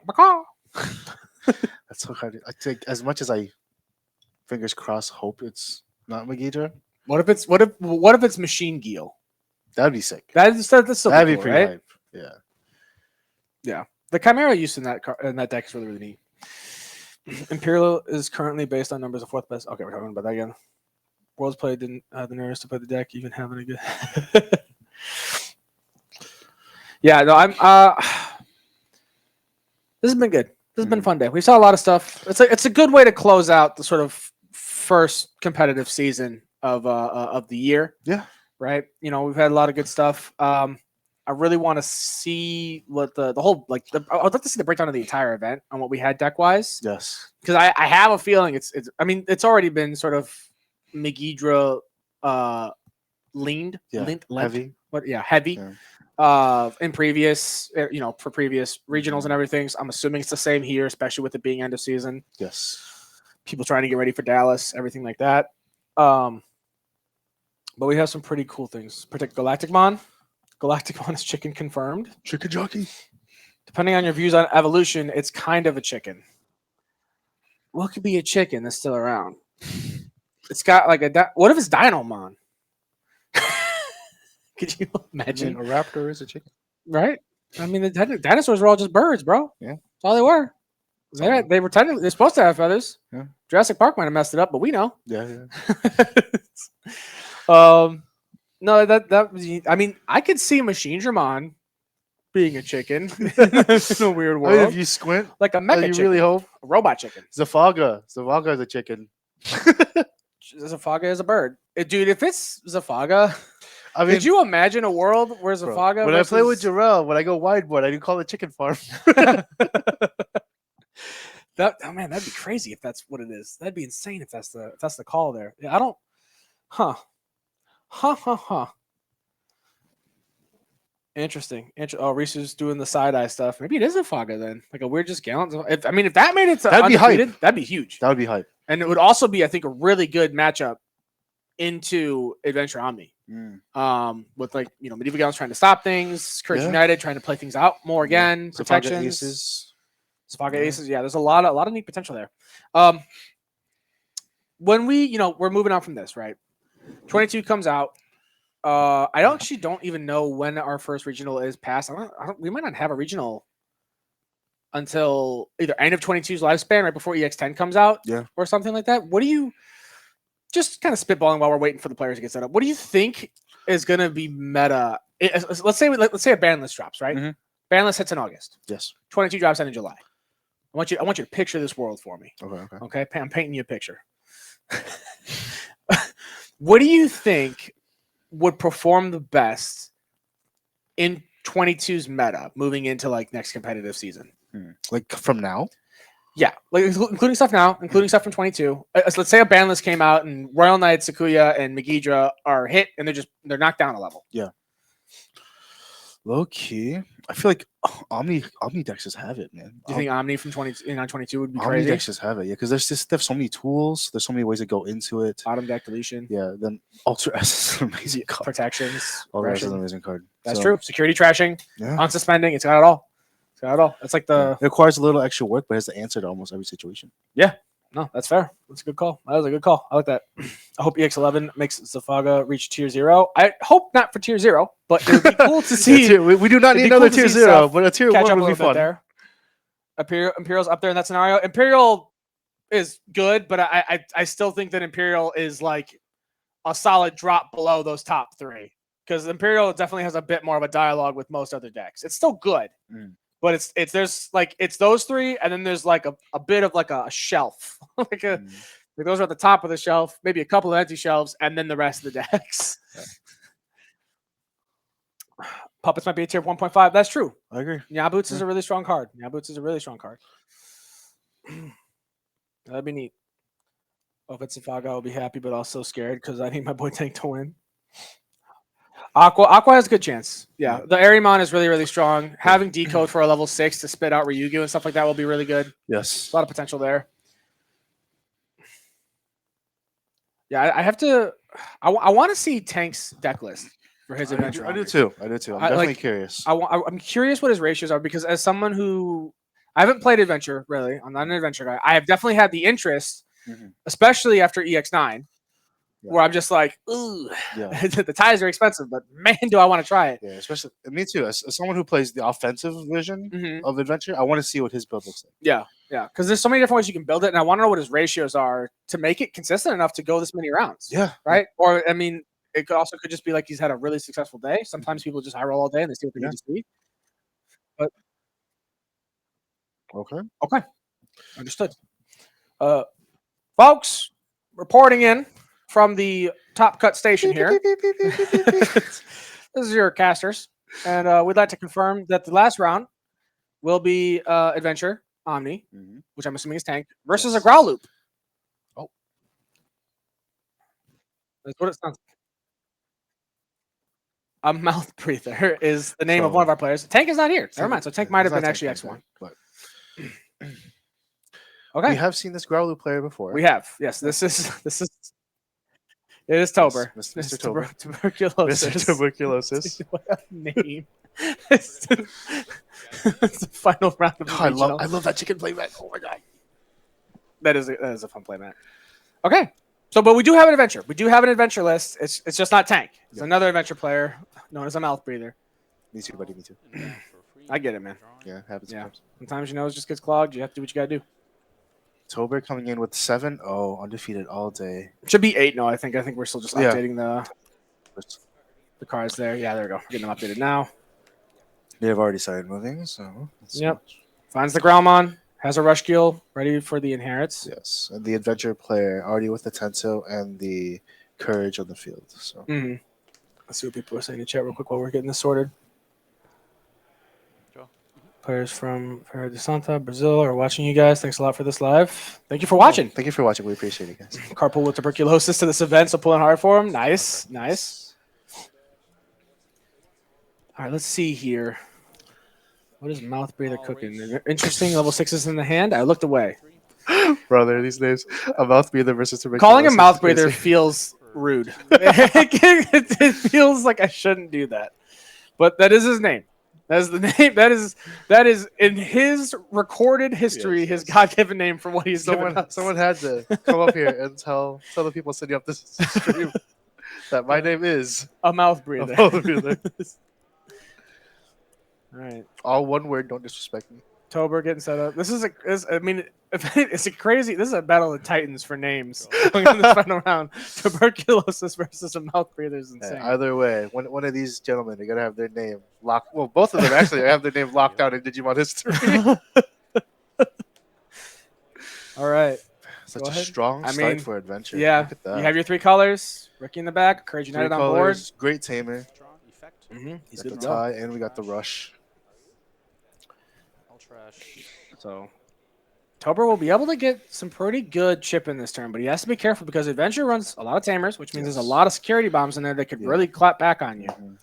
so hard. I think as much as I, fingers crossed, hope it's not Megidra. What if it's Machine Geel? That'd be sick. That's That'd be cool, pretty right? hype. Yeah. Yeah. The Chimera use in that deck is really neat. Imperial is currently based on numbers of fourth best. Okay, we're talking about that again. Worlds Play didn't have the nerves to play the deck, even having a good. Yeah, no, I'm. This has been good. This has been a fun day. We saw a lot of stuff. It's a good way to close out the sort of first competitive season of the year. Yeah. Right. You know, we've had a lot of good stuff. I really want to see what the whole I'd like to see the breakdown of the entire event on what we had deck wise. Yes. Because I have a feeling it's already been sort of Megidra leaned. Heavy. Heavy. Yeah. In previous, for previous regionals and everything. So I'm assuming it's the same here, especially with it being end of season. Yes. People trying to get ready for Dallas, everything like that. But we have some pretty cool things. Protect Galacticmon. Galacticmon is chicken confirmed. Chicken jockey. Depending on your views on evolution, it's kind of a chicken. What could be a chicken that's still around? It's got like what if it's Dinomon? Could you imagine? A raptor is a chicken. Right? I mean, the dinosaurs were all just birds, bro. Yeah. That's all they were. They were technically they're supposed to have feathers. Yeah. Jurassic Park might have messed it up, but we know. Yeah. No, I mean, I could see Machine Dramon being a chicken in a weird I mean, world. if you squint, Like a mecha you chicken. really hope. A robot chicken. Zafaga is a chicken. Zafaga is a bird. Dude, if it's Zafaga, I mean, could you imagine a world where bro, Zafaga when I play with versus- Jarrell, when I go wide board, I do call it chicken farm. Man, that'd be crazy if that's what it is. That'd be insane if that's the call there. Yeah, I don't. Huh. Interesting. Oh, Reese is doing the side eye stuff. Maybe it is a Faga then, like a weird just gallant. If that made it to That'd be hype. undefeated, that'd be huge. That would be hype. And it would also be, I think, a really good matchup into Adventure Omni. With like Medieval Gallants trying to stop things, Courage United trying to play things out more again, protections. Aces. Spaga Aces, yeah. There's a lot of neat potential there. When we're moving on from this, right? 22 comes out. I don't even know when our first regional is passed. We might not have a regional until either end of 22's lifespan, right before EX10 comes out, or something like that. What do you just kind of spitballing while we're waiting for the players to get set up? What do you think is going to be meta? Let's say a ban list drops, right? Mm-hmm. Ban list hits in August. Yes. 22 drops in July. I want you to picture this world for me. Okay. I'm painting you a picture. What do you think would perform the best in 22's meta moving into like next competitive season? Like from now? Yeah, like including stuff now, including stuff from 22. Let's say a ban list came out and Royal Knight, Sakuya, and Megidra are hit and they're knocked down a level. Yeah. Low key, I feel like Omni Dexes have it, man. Do you think Omni from 22 would be Omni crazy? Dexes have it, yeah, because they have so many tools. There's so many ways to go into it. Bottom deck deletion. Yeah, then Ultra S is an amazing card. Protections. Ultra S is an amazing card. That's true. Security trashing. Yeah. Unsuspending. It's got it all. It's like the. It requires a little extra work, but it has the answer to almost every situation. Yeah. No, that's fair. That's a good call. That was a good call. I like that. I hope EX11 makes Zafaga reach tier 0. I hope not for tier 0, but it would be cool to see. We do not need another tier 0, but a tier 1 would be fun. There. Imperial's up there in that scenario. Imperial is good, but I still think that Imperial is like a solid drop below those top 3 because Imperial definitely has a bit more of a dialogue with most other decks. It's still good. But it's those 3, and then there's like a bit of like a shelf, like those are at the top of the shelf, maybe a couple of empty shelves, and then the rest of the decks. Puppets might be a tier 1.5. That's true. I agree. Nyaboots is a really strong card. That'd be neat. If it's Zafaga, I'll be happy, but also scared because I need my boy Tank to win. Aqua has a good chance. Yeah, the Arimon is really, really strong. Having decode for a level 6 to spit out Ryugu and stuff like that will be really good. Yes. A lot of potential there. Yeah, I have to. I want to see Tank's deck list for his adventure. I do too. I'm definitely curious. I'm curious what his ratios are because as someone who I haven't played adventure really, I'm not an adventure guy. I have definitely had the interest, especially after EX9. Where I'm just like, ooh, the ties are expensive, but man, do I want to try it. Yeah, especially me too. As someone who plays the offensive version of adventure, I want to see what his build looks like. Yeah, because there's so many different ways you can build it, and I want to know what his ratios are to make it consistent enough to go this many rounds. Yeah, right. Or I mean, it could just be like he's had a really successful day. Sometimes people just high roll all day and they see what they need to see. But okay, understood. Folks, reporting in from the TopCut station here. This is your casters. And we'd like to confirm that the last round will be Adventure, Omni, which I'm assuming is Tank, versus a Growl Loop. Oh. That's what it sounds like. A Mouth Breather is the name of one of our players. Tank is not here. Never mind. So Tank might have been actually X1. But... Okay. We have seen this Growl Loop player before. We have. Yes. This is it is Tober. Mr. Tober. Tuberculosis. Mr. Tuberculosis. What a name. It's the final round of the I love that chicken playmat. Oh my god. That is a fun playmat. Okay. So, but we do have an adventure. We do have an adventure list. It's just not Tank. It's another adventure player known as a Mouth Breather. Me too, buddy. Me too. I get it, man. Yeah, happens. Yeah. Sometimes, it just gets clogged. You have to do what you got to do. Tober coming in with 7-0, undefeated all day. Should be 8-0, I think. I think we're still just updating the cards there. Yeah, there we go. We're getting them updated now. They have already started moving, so Yep. Finds the Growlmon, has a Rush Gill ready for the inherits. yes. And the adventure player already with the Tento and the Courage on the field. So Mm-hmm. Let's see what people are saying in chat real quick while we're getting this sorted. Draw. Players from Ferreira de Santa, Brazil, are watching you guys. Thanks a lot for this live. Thank you for watching. thank you for watching. We appreciate it, guys. Carpool with tuberculosis to this event, so pulling hard for him. Nice, nice. All right, let's see here. What is Mouth Breather cooking? Interesting. Level 6s in the hand. I looked away. Brother, these names. A mouth breather versus tuberculosis. Calling a mouth is breather crazy. feels rude. It feels like I shouldn't do that. But that is his name. That is the name. That is in his recorded history, his God-given name for what he's given us. Someone had to come up here and tell the people sitting up this stream that my name is A mouth a breather. mouth breather. All right. All one word. Don't disrespect me. Tober getting set up. This is it's a crazy. This is a battle of titans for names going in this final round. Tuberculosis versus a mouth breather is insane. Either way, one of these gentlemen are gonna have their name locked. Well, both of them actually have their name locked out in Digimon history. All right. Such Go a ahead. strong I start mean, for adventure. Yeah. Look at that. You have your 3 colors. Ricky in the back. Courage Three United on colors, great tamer. Draw. Effect. board. Mm-hmm. He's Got good the to go. tie, and we got the rush. All trash. So Tober will be able to get some pretty good chip in this turn, but he has to be careful because Adventure runs a lot of tamers, which means there's a lot of security bombs in there that could really clap back on you. Mhm.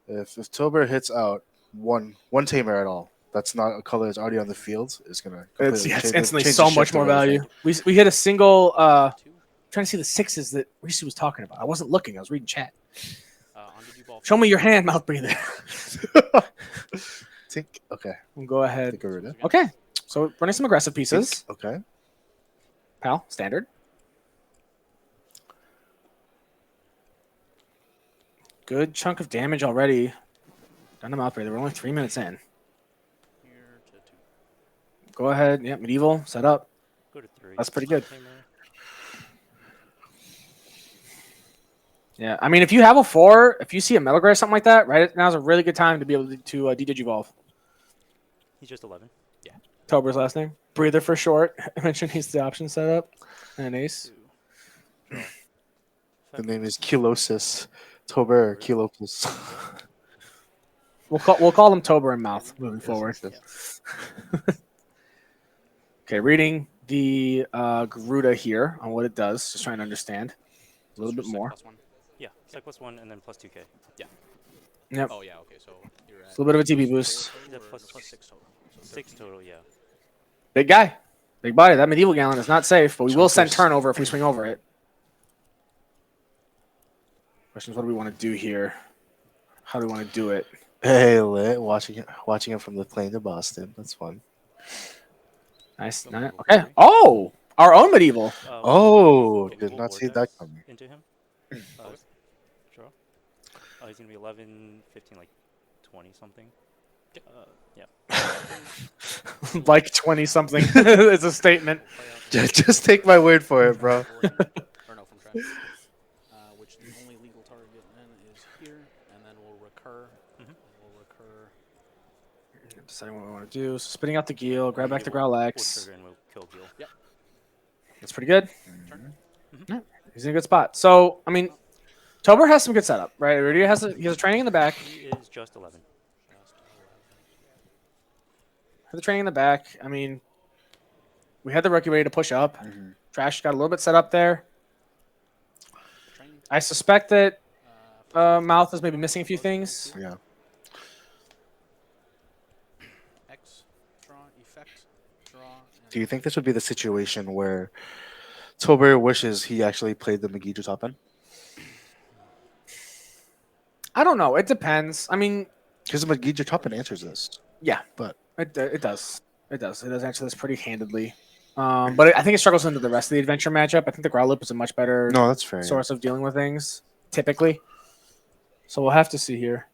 If Tober hits out one tamer at all, that's not a color that's already on the field, is gonna It's completely change instantly the so shift much more of everything. value. We hit a single. Trying to see the 6s that Rishi was talking about. I wasn't looking. I was reading chat. On Digiball. Show me your hand, mouth breather. Tink. Okay. We'll go ahead. Garuda. Okay. So running some aggressive pieces. Okay. Pal, standard. Good chunk of damage already. Done to mouth breather. We're only 3 minutes in. Here to 2. Go ahead. Yeah, medieval. Set up. Go to 3. That's pretty good. Tamer. Yeah, I mean, if you have a 4, if you see a Metal Gray or something like that, right now's a really good time to be able to de-digivolve. He's just 11. Yeah. Tober's last name. Breather for short. I mentioned he's the option setup. And ace. 2. Draw. The name is Kilosis. Tober or Kilosis. We'll call him Tober and Mouth moving forward. Okay, reading the Garuda here on what it does. Just trying to understand a little bit more. +1. Yeah, sec +1 and then +2k. Yeah. Yep. Oh yeah, okay, so you're at It's a little bit of a TB boost. He's at plus 6 total. 6 total, yeah. Big guy. Big body. That medieval gallon is not safe, but we will send turnover if we swing over it. Question is, what do we want to do here? How do we want to do it? Hey, lit. Watching it from the plane to Boston. That's fun. Nice. Nice. Okay. Oh, our own medieval. Oh, Okay, did we'll not board see that coming. Into him. Draw. He's going to be 11, 15, like 20 something. Yeah. Like 20 something. It's a statement. Just take my word for it, bro. or no, from trash. Which the only legal target then is here, and then we'll recur. We'll recur. Deciding what we want to do. So spitting out the Geel, grab back the We'll Growlx. trigger and we'll kill Gil. Yep. That's pretty good. Yeah, he's in a good spot. So, I mean, Tober has some good setup, right? He has a training in the back. He is just 11. Has the training in the back. I mean, we had the rookie ready to push up. Trash got a little bit set up there. Training. I suspect that Mouth is maybe missing a few things. Yeah. X, draw, effect, draw. Do you think this would be the situation where Tober wishes he actually played the Megiddo top end? I don't know. It depends. I mean, Because the Megiddo top end answers this. yeah, But it does. It does. It does answer this pretty handedly. But I think it struggles into the rest of the adventure matchup. I think the Growlithe is a much better no, that's fair. source of dealing with things, typically. So we'll have to see here.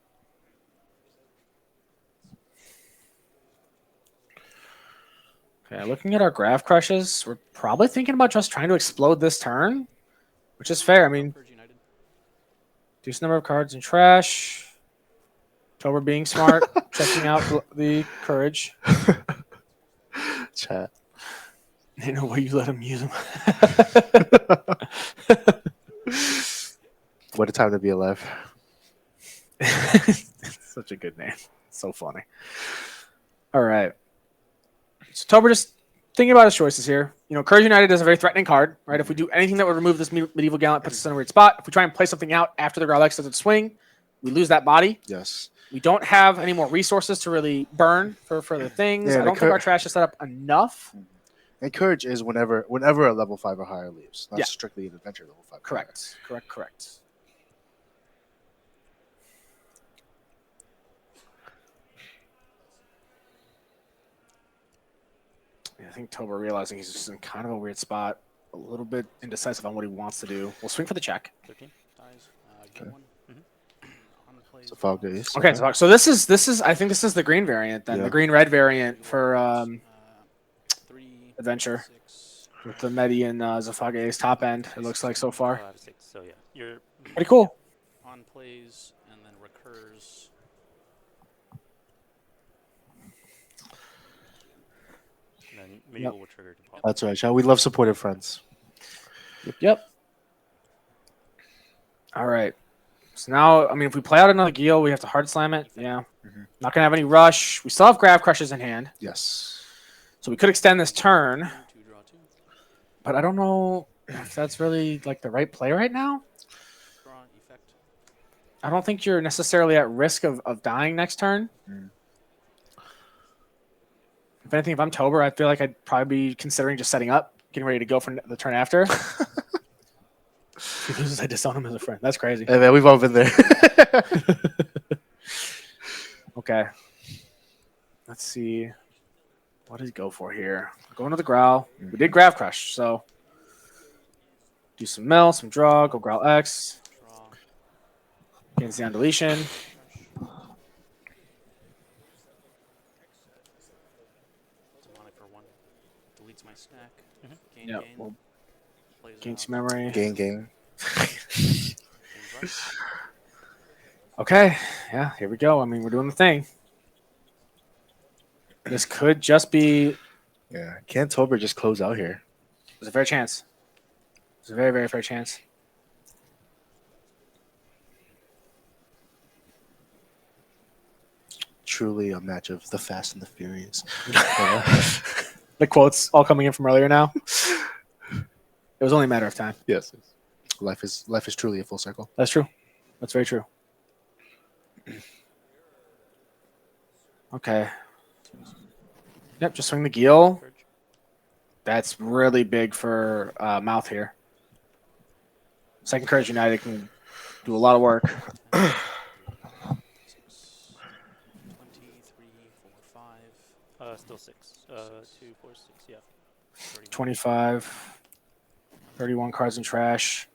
Okay, looking at our graph crushes, we're probably thinking about just trying to explode this turn, which is fair. I mean, Purge United. decent number of cards in trash. Tober being smart, checking out the courage. Chat. They know where you let them use them. What a time to be alive. Such a good name. So funny. All right. So Tober just thinking about his choices here. You know, Courage United is a very threatening card, right? If we do anything that would remove this medieval gallant, puts us in a weird spot. If we try and play something out after the Growlix doesn't swing, we lose that body. Yes. We don't have any more resources to really burn for further things. Yeah, I don't think our trash is set up enough. And courage is whenever a level 5 or higher leaves, not Yeah. strictly an adventure level 5. Correct. Yeah, I think Tober realizing he's just in kind of a weird spot, a little bit indecisive on what he wants to do. We'll swing for the check. 13 dies. Get one. On plays. So fog days. Okay, so this is I think this is the green variant then, Yeah. the green-red variant for 3 Adventure. 6. with the Medi and Zafage's top end, it looks like so far. 5, 6. So yeah, you're Pretty cool. On plays and then recurs. and then medieval will trigger to pop. That's right, Chad. We love supportive friends. Yep. All right. So now, I mean, if we play out another Geel, we have to hard slam it. Yeah. Mhm. Not going to have any rush. We still have Grab Crushers in hand. Yes. So we could extend this turn, 2 draw 2. but I don't know if that's really like the right play right now. Draw effect. I don't think you're necessarily at risk of dying next turn. Mm. If anything, if I'm Tober, I feel like I'd probably be considering just setting up, getting ready to go for the turn after. If he loses, I disown him as a friend. That's crazy. Hey, man, we've all been there. Okay. Let's see. What does he go for here? Going to the Growl. We did Grav Crush, so do some mill, some draw, go Growl X. Draw. Gains the on deletion. Demonic for 1. Deletes my stack. Gain, Yeah, gain. we'll Plays gain out. some memory. Gang. Gain brush. Okay. Yeah, here we go. I mean, we're doing the thing. This could just be. Yeah. Can't Tober just close out here? There's a fair chance. There's a very, very fair chance. Truly a match of the Fast and the Furious. The quotes all coming in from earlier now. It was only a matter of time. Yes. Life is truly a full circle. That's true. That's very true. Okay. Yep, just swing the Geel. That's really big for Mouth here. Second Courage United can do a lot of work. 6, 20, 3, 4, 5. Still 6. 2, 4, 6. Yeah. 31. 25, 31 cards in trash.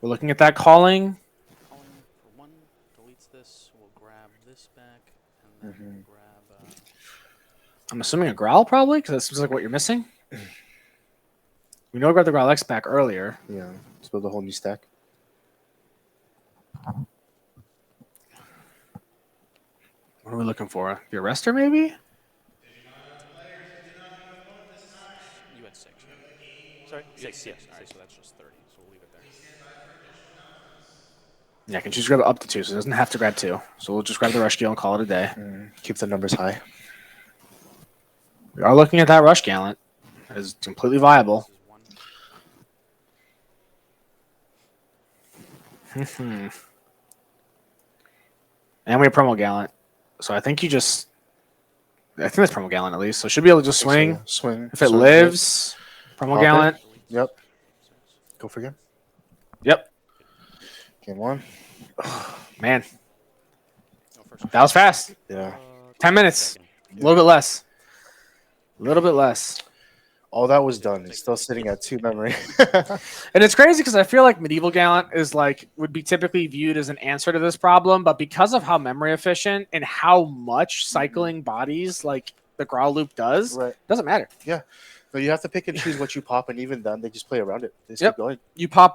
We're looking at that calling. Calling for 1. Deletes this. We'll grab this back. And then we'll grab. I'm assuming a Growl probably, because that seems like what you're missing. We know we got the Growl X back earlier. Yeah. Let's build a whole new stack. What are we looking for? The Arrestor, maybe? You had 6. Right? Sorry? You had 6, yeah. Alright, so that's just 30. So we'll leave it there. Yeah, I can choose to grab up to 2, so it doesn't have to grab 2. So we'll just grab the Rush Geel and call it a day. Keep the numbers high. We are looking at that Rush Gallant. That is completely viable. This is 1. And we have Promo Gallant. So I think you just... I think that's Promo Gallant at least. So should be able to just swing. Swing. If it Swing. lives, Promo Pop it. Gallant. Yep. Go for game. Yep. Game 1. Man, No, first. that was fast. Yeah. 10 minutes. A little bit less. A little bit less. All that was done. It's still sitting at 2 memory. And it's crazy because I feel like Medieval Gallant is would be typically viewed as an answer to this problem, but because of how memory efficient and how much cycling bodies like the Growl Loop does, Right. doesn't matter. But you have to pick and choose what you pop, and even then, they just play around it. They just Yep. keep going.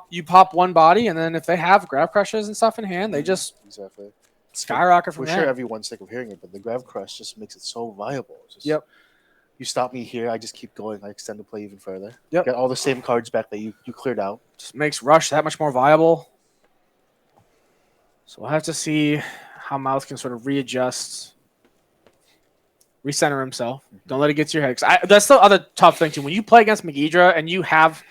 You pop one body, and then if they have Grab Crushers and stuff in hand, they just Exactly. skyrocket from For there. sure, everyone's sick of hearing it, but the Grav Crush just makes it so viable. It's just, Yep. You stop me here, I just keep going. I extend the play even further. Yep. Get all the same cards back that you cleared out. Just makes Rush that much more viable. So we'll have to see how Mouth can sort of readjust, recenter himself. Don't let it get to your head. 'Cause that's the other tough thing, too. When you play against McGeedra and you have...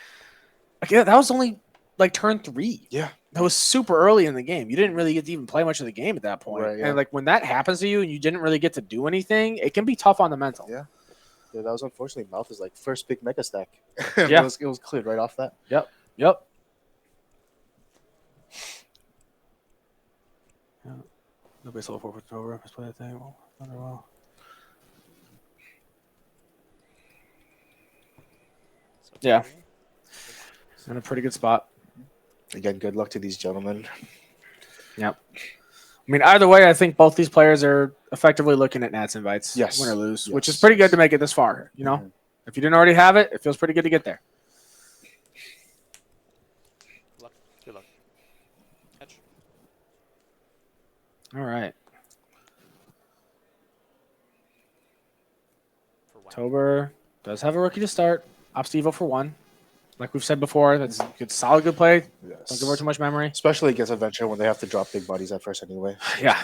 Like, that was only like turn 3. Yeah. That was super early in the game. You didn't really get to even play much of the game at that point. Right, yeah. And like when that happens to you and you didn't really get to do anything, it can be tough on the mental. Yeah. Yeah, that was unfortunately Mouth is like first big mega stack. Yeah. it was cleared right off that. Yep. Yeah. Nobody's level 4 for over. Let's play that thing. Well. So Yeah. 3. In a pretty good spot. Again, good luck to these gentlemen. Yep. I mean, either way, I think both these players are effectively looking at Nats invites, Yes. win or lose, which Yes. is pretty good to make it this far. You know, if you didn't already have it, it feels pretty good to get there. Good luck. Catch. All right. For one. October does have a rookie to start. Obstivo for 1. Like we've said before, that's a good, solid, good play. Yes. Don't give her too much memory. Especially against Adventure when they have to drop big bodies at first anyway. Yeah.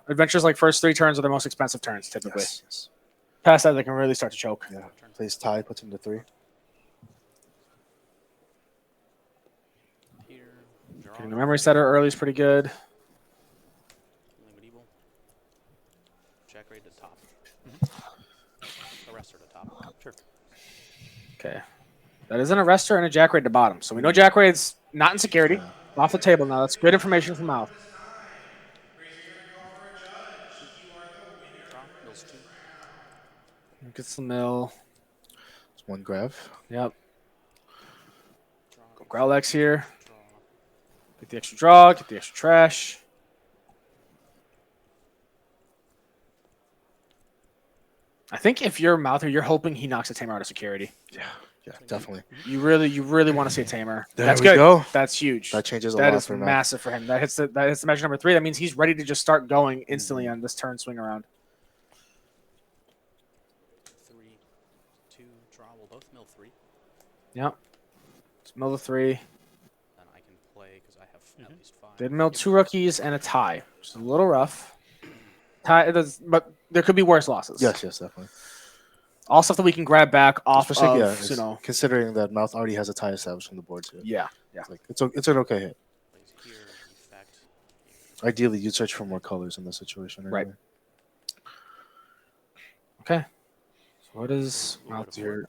Adventures like first 3 turns are the most expensive turns typically. Yes. Past that, they can really start to choke. Yeah. Plays tie, puts him to 3. Here. Draw. Getting the memory setter early is pretty good. Only medieval. Jack raid to top. Arrestor to top. Sure. Okay. That is an arrestor and a jack raid to bottom. So we know jack raid's not in security. Off the table now. That's good information from Mouth. Draw. Mills 2. Gets the mill. It's 1 Grav. Yep. Draw. Growlex here. Draw. Get the extra draw. Get the extra trash. I think if you're Mouth here, you're hoping he knocks a tamer out of security. Yeah, definitely. You really want to see a tamer. There That's we good. go. That's huge. That changes a That lot is for Mouth. massive for him. That hits the measure number 3. That means he's ready to just start going instantly on this turn swing around. 3. 2. Draw. We'll both mill 3. Yep. It's mill the 3. Then I can play because I have at least 5. Did mill 2 rookies and a tie, which is a little rough. Tie, but there could be worse losses. Yes, definitely. All stuff that we can grab back off Especially, of, you know. considering that Mouth already has a tie established on the board too. Yeah. It's an okay hit. Plays here. Effect. Ideally, you'd search for more colors in this situation. Right. Anyway. Okay. So what is Mouth here?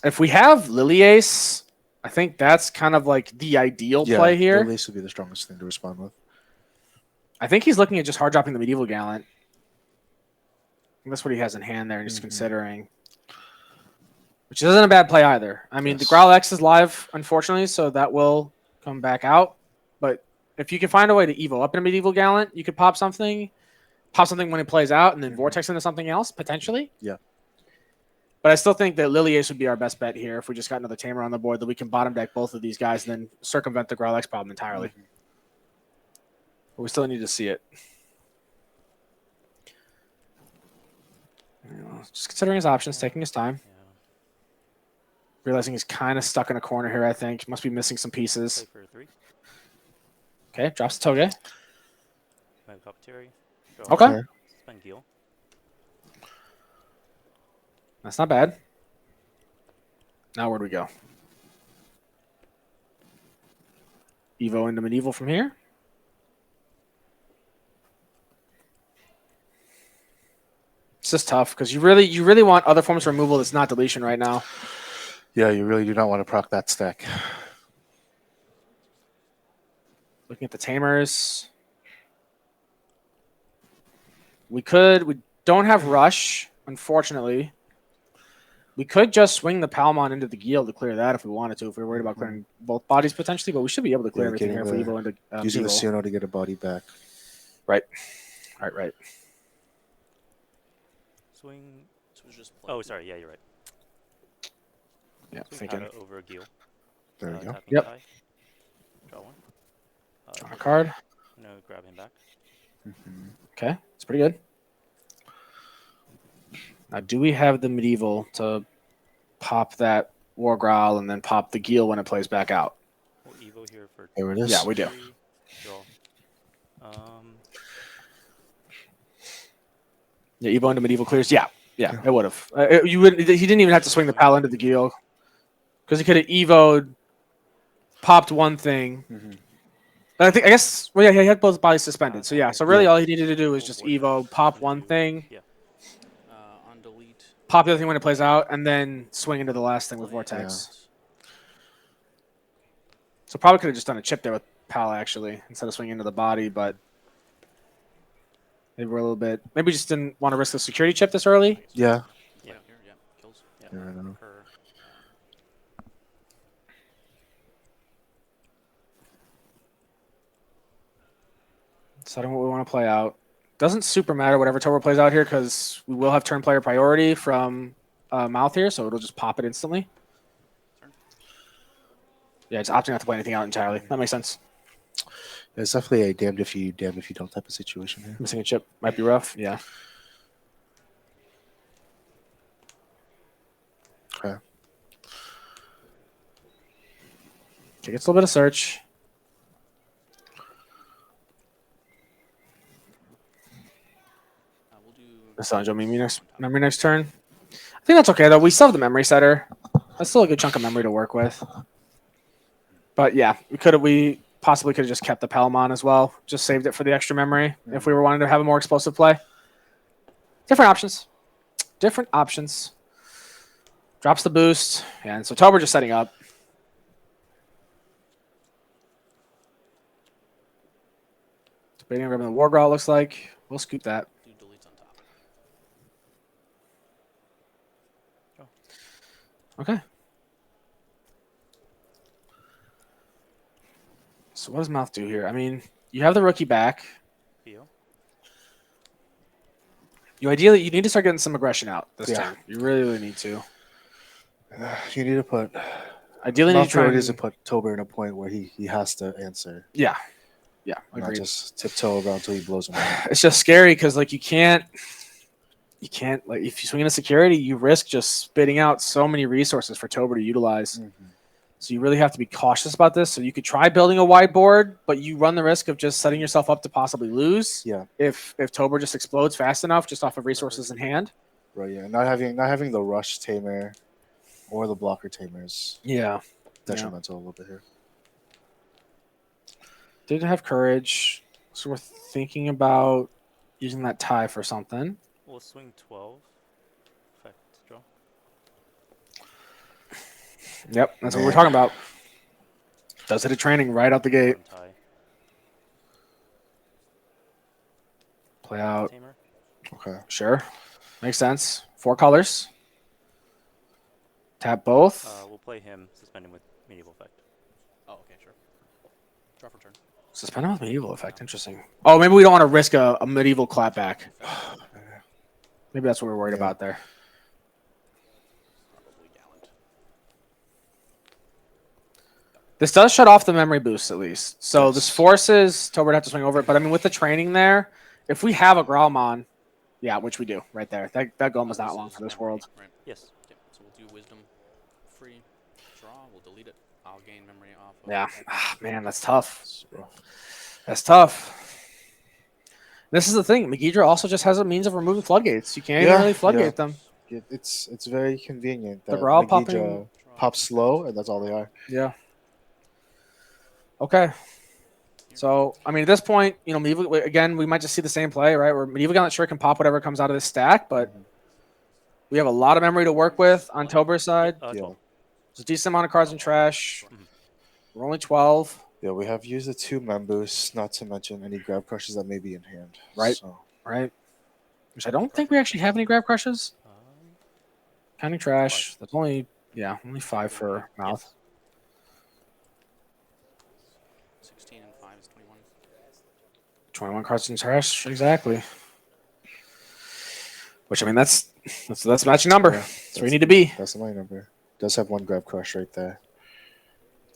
If we have Lily Ace, I think that's kind of like the ideal play here. Lily Ace would be the strongest thing to respond with. I think he's looking at just hard dropping the Medieval Gallant. That's what he has in hand there and just considering. Which isn't a bad play either. I mean, the Growl X is live, unfortunately, so that will come back out. But if you can find a way to Evo up in a Medieval Gallant, you could pop something when it plays out, and then Vortex into something else, potentially. Yeah. But I still think that Lily Ace would be our best bet here if we just got another Tamer on the board, that we can bottom deck both of these guys and then circumvent the Growl X problem entirely. But we still need to see it. Just considering his options, taking his time. Yeah. Realizing he's kind of stuck in a corner here, I think. Must be missing some pieces. Play for 3. Okay, drops the Toge. Play Commentary. Okay. Spend Gil. That's not bad. Now where do we go? Evo into Medieval from here. It's just tough because you really want other forms of removal that's not deletion right now. Yeah, you really do not want to proc that stack. Looking at the Tamers. We don't have Rush, unfortunately. We could just swing the Palmon into the Geel to clear that if we wanted to, if we were worried about clearing both bodies potentially, but we should be able to clear everything here if we Evo into using the Evo. Suno to get a body back. Right. Swing. This was just play. Oh, sorry. Yeah, you're right. Yeah, Swing thinking. Kata over a Gil. There we go. Tapping Yep. tie. Draw 1. Draw a card. I'm gonna grab him back. Okay, it's pretty good. Now, do we have the medieval to pop that War Growl and then pop the Geel when it plays back out? We'll Evo here for There it is. Yeah, we do. 3. Draw. Yeah, Evo into medieval clears. Yeah, it would have. You would. He didn't even have to swing the pal into the Geel because he could have Evo'd, popped one thing. I guess. Well, yeah, he had both bodies suspended. So yeah. So really, all he needed to do was just Evo, pop one thing, Yeah. On delete. pop the other thing when it plays out, and then swing into the last thing with Vortex. So probably could have just done a chip there with Pal actually instead of swinging into the body, but maybe we're a little bit. Maybe we just didn't want to risk the security chip this early. Yeah. Yeah. Here, yeah. Kills. Yeah. I know. Recur. Deciding what we want to play out. Doesn't super matter whatever Tober plays out here because we will have turn player priority from Mouth here, so it'll just pop it instantly. Yeah, it's opting not to play anything out entirely. That makes sense. It's definitely a damned if you don't type of situation here. Missing a chip might be rough. Yeah. Okay. Okay, gets a little bit of search. We'll do. Sanjo memory next turn. I think that's okay though. We still have the memory setter. That's still a good chunk of memory to work with. But yeah, we possibly could have just kept the Palamon as well. Just saved it for the extra memory if we were wanting to have a more explosive play. Different options. Different options. Drops the boost. Yeah, and so Tober just setting up. Debating on grabbing the War Growl, it looks like. We'll scoop that. Do deletes on top. Okay. So what does Mouth do here? I mean, you have the rookie back. Feel. You need to start getting some aggression out this Yeah. turn. You really need to. You need to put. Ideally, need to try priority is to and, put Tober in a point where he has to answer, yeah, not agreed. just tiptoe around until he blows him out. It's just scary because like you can't like if you swing into security, you risk just spitting out so many resources for Tober to utilize. So you really have to be cautious about this. So you could try building a wide board, but you run the risk of just setting yourself up to possibly lose. Yeah. If Tober just explodes fast enough, just off of resources in hand. Right. Yeah. Not having the rush tamer or the blocker tamer is Yeah. detrimental a little bit here. Did have courage, so we're thinking about using that tie for something. We'll swing 12. Effect draw. Yep, that's what we're talking about. Does hit a training right out the gate. One tie. Play out. Tamer. Okay. Sure. Makes sense. 4 colors. Tap both. We'll play him, suspend him with medieval effect. Oh, okay, sure. Draw for turn. Suspend him with medieval effect. Interesting. Oh, maybe we don't want to risk a medieval clapback. Maybe that's what we're worried about there. Probably gallant. This does shut off the memory boost at least. So Yes. this forces Tober to have to swing over it. But I mean, with the training there, if we have a Growlmon, yeah, which we do right there. That golem is not long for this world. Right. Yes. Yep. So we'll do wisdom free. Draw. We'll delete it. I'll gain memory off of Yeah. it. Ah, man, that's tough. That's tough. This is the thing. Megidra also just has a means of removing floodgates. You can't even really floodgate them. It's very convenient The that Growl Megidra popping. pops slow, and that's all they are. Yeah. Okay. So, I mean, at this point, Medieval, again, we might just see the same play, right? Where Medieval Gauntlet sure can pop whatever comes out of this stack, but we have a lot of memory to work with on Tober's side. Yeah. 12. There's a decent amount of cards in trash. We're only 12. Yeah, we have used the 2 members, not to mention any grab crushes that may be in hand. Right. So, Right? Which I don't think we actually have any grab crushes. Counting trash. That's only 5 for Mouth. 16 and 5 is 21. 21 cards in trash, exactly. Which I mean, that's matching number. Yeah, That's where you need to be. That's my number. Does have 1 grab crush right there.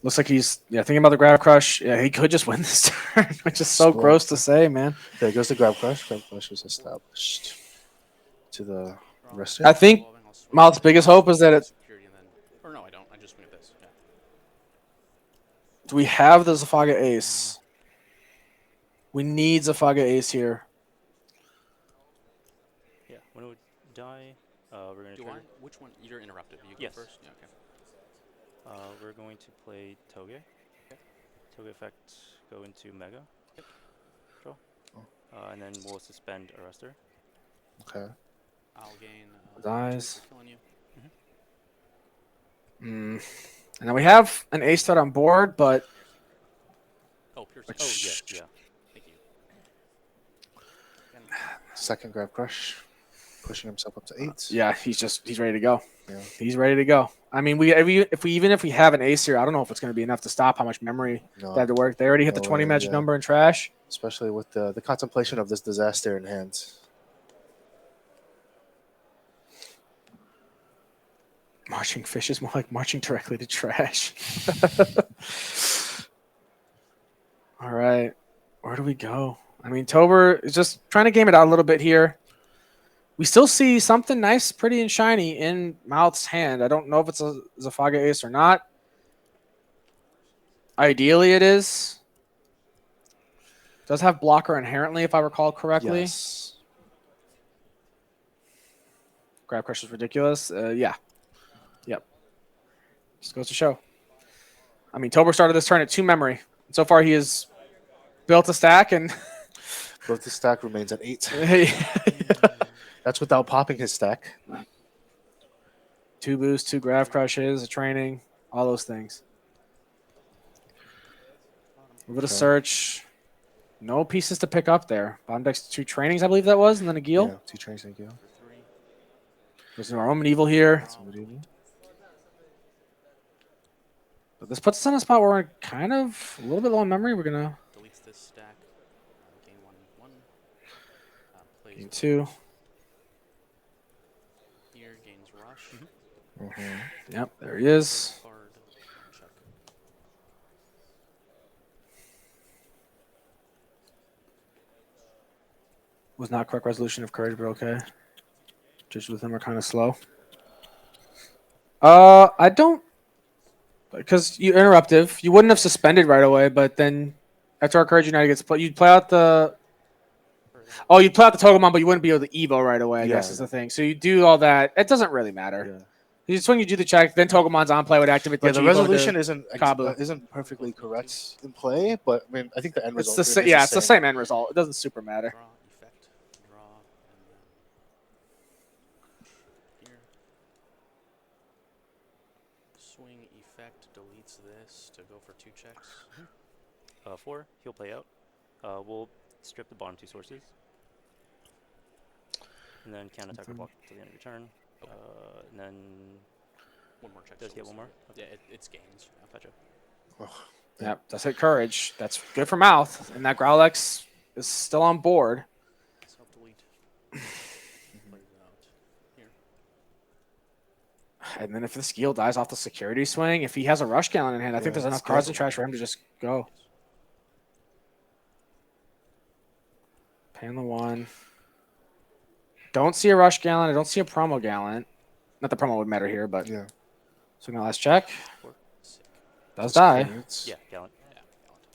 Looks like he's thinking about the grab crush. Yeah, he could just win this turn, which is so Score. gross to say, man. There goes the grab crush. Grab crush was established to the wrister. I think Mouth's biggest hope is that security and then, or no, I don't. I just swing at this. Yeah. do we have the Zafaga ace? We need Zafaga ace here. Yeah, when it would die, we're going to Do I? trigger. Which one? You're interrupted. You Yes. go first. Yeah. Okay. We're going to play Toge. Toge effect go into Mega. Draw. And then we'll suspend Arrestor. Okay. I'll gain. Dies. For killing you. And then we have an ace threat on board, but Oh, piercing. Oh, yeah. Thank you. And Second grab crush, pushing himself up to 8. yeah, he's ready to go. Yeah. He's ready to go. I mean, if we have an ace here, I don't know if it's going to be enough to stop how much memory No, they had to work. They already hit No the 20 way, magic yeah. number in trash. especially with the contemplation of this disaster in hand. Marching fish is more like marching directly to trash. All right. Where do we go? I mean, Tober is just trying to game it out a little bit here. We still see something nice, pretty, and shiny in Mouth's hand. I don't know if it's a Zafaga ace or not. Ideally, it is. Does have blocker inherently, if I recall correctly. Yes. Grab crush is ridiculous. Yeah. Yep. Just goes to show. I mean, Tober started this turn at 2 memory. So far, he has built a stack, and Both the stack remains at 8. yeah. That's without popping his stack. 2 boosts, 2 grab crushes, a training, all those things. A little bit of Okay. search. No pieces to pick up there. Bottom deck's 2 trainings, I believe that was, and then a Geel. Yeah, 2 trains and Geel. for 3. There's our own medieval here. But this puts us in a spot where we're kind of a little bit low on memory. We're going to Deletes this stack. Gain 1. Plays gain 2. here. Gains rush. Yep, there he is. Card. Check. Was not correct resolution of courage, but okay. Just with them are kind of slow. I don't, because you interruptive. You wouldn't have suspended right away, but then after our courage united gets played, you'd play out the. Oh, you'd play out the Togemon, but you wouldn't be able to Evo right away. I guess is the thing. So you do all that. It doesn't really matter. Yeah. You swing, you do the check, then Togemon's on play would activate. Yeah, let the you Evo to resolution Kabu. isn't perfectly correct in play, but I mean, I think the end It's result. the is it's the same end result. It doesn't super matter. Draw. Effect. Draw. And then here. Swing effect deletes this to go for 2 checks. 4, he'll play out. We'll strip the bottom 2 sources. And then can't attack or block till the end of your turn. And then 1 more check. does so get we'll one more? see. Yeah, it's gains. Gotcha. Yep, that's hit courage. That's good for Mouth, and that Growlix is still on board. Self delete. Plays out. Here. And then if the skill dies off the security swing, if he has a Rush Gallon in hand, I think Yeah, there's enough it's cards in good. trash for him to just go. Pan the 1. Don't see a Rush Gallon. I don't see a Promo Gallon. Not the promo would matter here, but Yeah. swing that last check. Sick. Does die. Yeah, Gallant.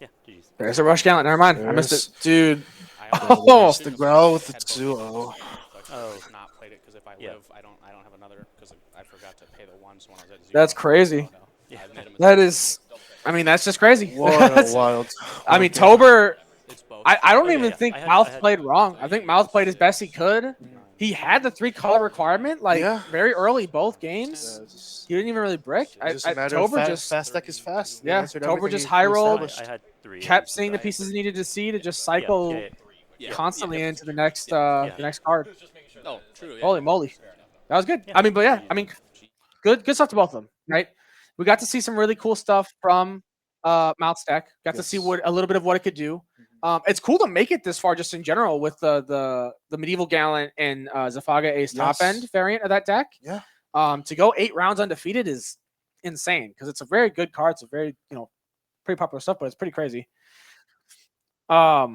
Yeah, GG's. There's a Rush Gallon. Never mind. I missed it. Dude. I Oh! also The growl with the had both 2-0. games, but Oh. I've not played it because if I Yeah. live, I don't have another because I forgot to pay the 1. So when I was at 0, That's crazy. Oh, no. Yeah. I made a That mistake. is, I mean, that's just crazy. What That's- a wild. I mean, Tober, It's both. I don't Oh, yeah, even yeah. think I had- Mouth I had- played wrong. I think Mouth played as best he could. He had the 3 color requirement, like Yeah. very early both games. He didn't even really brick. It's just a matter of Tober just fast deck is fast. Yeah, Answered Tober everything just he high rolled. established. I had 3. kept seeing the pieces he needed to see to just cycle Yeah. constantly Yeah. into the next Yeah. the next card. Oh, true. Yeah. Holy moly, that was good. Yeah. I mean, but yeah, I mean, good stuff to both of them, right? We got to see some really cool stuff from Mouth's deck. Got to see Yes. a little bit of what it could do. It's cool to make it this far just in general with the medieval Gallant and Zafaga Ace top Yes. end variant of that deck. Yeah. To go 8 rounds undefeated is insane because it's a very good card. It's a very pretty popular stuff, but it's pretty crazy. Yeah,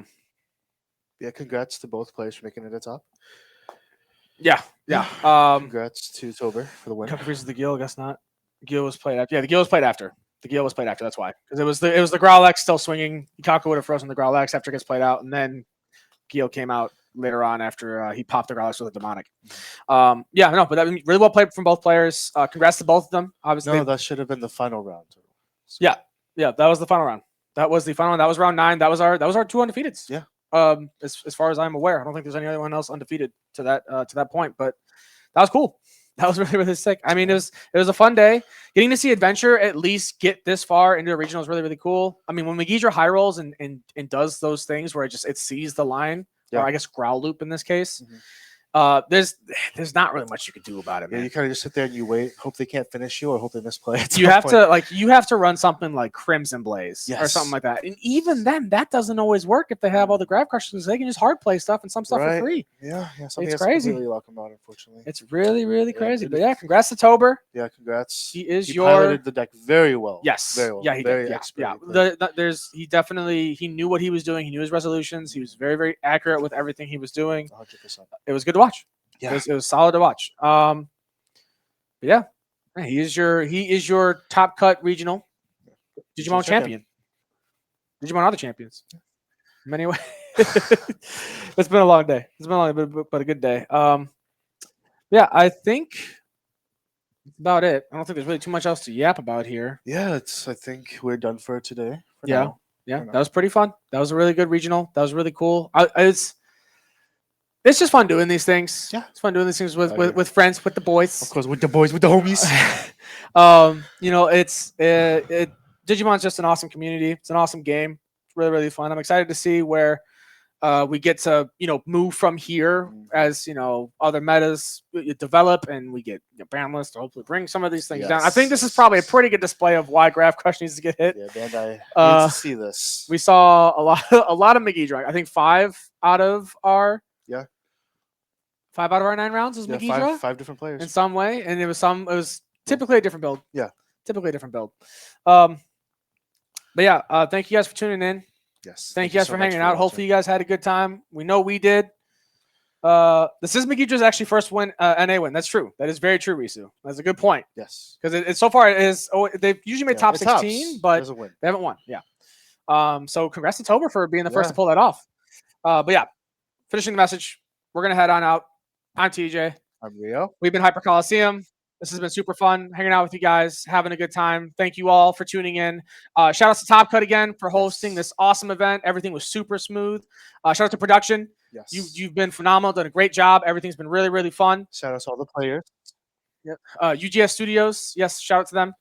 congrats to both players for making it a top. Yeah. Congrats to Tober for the win. Couple versus the Gil, I guess not. Gil was played after. Yeah, the Gil was played after. That's why, because it was the Growl X still swinging. Ikaku would have frozen the Growl X after it gets played out, and then Gil came out later on after he popped the Growl X with a demonic. But that was really well played from both players. Congrats to both of them. Obviously, no, that should have been the final round. So. Yeah, that was the final round. That was the final round. That was round 9. That was our 2 undefeateds. Yeah. As far as I'm aware, I don't think there's anyone else undefeated to that point, but that was cool. That was really, really sick. I mean, it was a fun day. Getting to see Adventure at least get this far into a regional is really, really cool. I mean, when Megidra high rolls and does those things where it sees the line, or I guess growl loop in this case, there's not really much you can do about it, man. Yeah, you kind of just sit there and you wait, hope they can't finish you, or hope they misplay. You have to run something like Crimson Blaze or something like that, and even then, that doesn't always work if they have all the grab crushers. They can just hard play stuff and some stuff for free. Yeah, it's crazy. Completely lock them out, unfortunately. It's really, really crazy. But yeah, congrats to Tober. Yeah, congrats. He piloted the deck very well. Yes. Very well. Yeah, he very did. He knew what he was doing. He knew his resolutions. He was very, very accurate with everything he was doing. 100%. It was good to watch. Yeah. It was solid to watch. He is your top cut regional Digimon champion. Digimon are the champions. In many ways. It's been a long day. But a good day. I think that's about it. I don't think there's really too much else to yap about here. Yeah, I think we're done for today. That was pretty fun. That was a really good regional. That was really cool. It's just fun doing these things. Yeah, it's fun doing these things with friends, with the boys. Of course, with the boys, with the homies. Digimon's just an awesome community. It's an awesome game. It's really, really fun. I'm excited to see where we get to move from here as other metas develop and we get ban lists to hopefully bring some of these things down. I think this is probably a pretty good display of why Graph Crush needs to get hit. Yeah, Bandai needs to see this. We saw a lot of Megidra. I think 5 out of our 5 out of our 9 rounds was Megidra. 5 different players in some way, and it was typically a different build. Yeah, typically a different build. Thank you guys for tuning in. Yes. Thank you guys for hanging out. Hopefully you guys had a good time. We know we did. This is Megidra's actually first NA win. That's true. That is very true, Risu. That's a good point. Yes. Because it's so far they've usually made top 16, but they haven't won. Yeah. So congrats to Tober for being the first to pull that off. Finishing the message. We're gonna head on out. I'm TJ. I'm Rio. We've been Hyper Coliseum. This has been super fun hanging out with you guys, having a good time. Thank you all for tuning in. Shout out to TopCut again for hosting this awesome event. Everything was super smooth. Shout out to production. Yes. You've been phenomenal, done a great job. Everything's been really, really fun. Shout out to all the players. Yep. UGS Studios. Yes, shout out to them.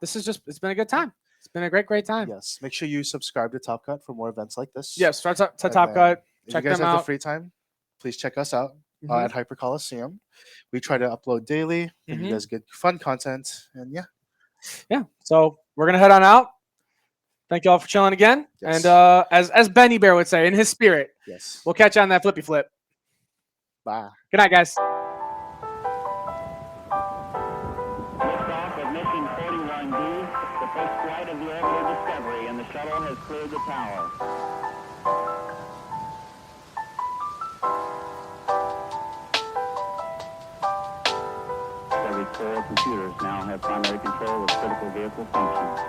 This is it's been a good time. It's been a great time. Yes. Make sure you subscribe to TopCut for more events like this. Yes, start to TopCut. Check them out. If you guys have the free time, please check us out at Hyper Coliseum. We try to upload daily, and you guys get fun content. And yeah. So we're gonna head on out. Thank you all for chilling again. Yes. And as Benny Bear would say, in his spirit, yes, we'll catch you on that flippy flip. Bye. Good night, guys. Liftoff of mission 41B, the first flight of the orbital Discovery, and the shuttle has cleared the tower. Every core computers now have primary control of critical vehicle functions.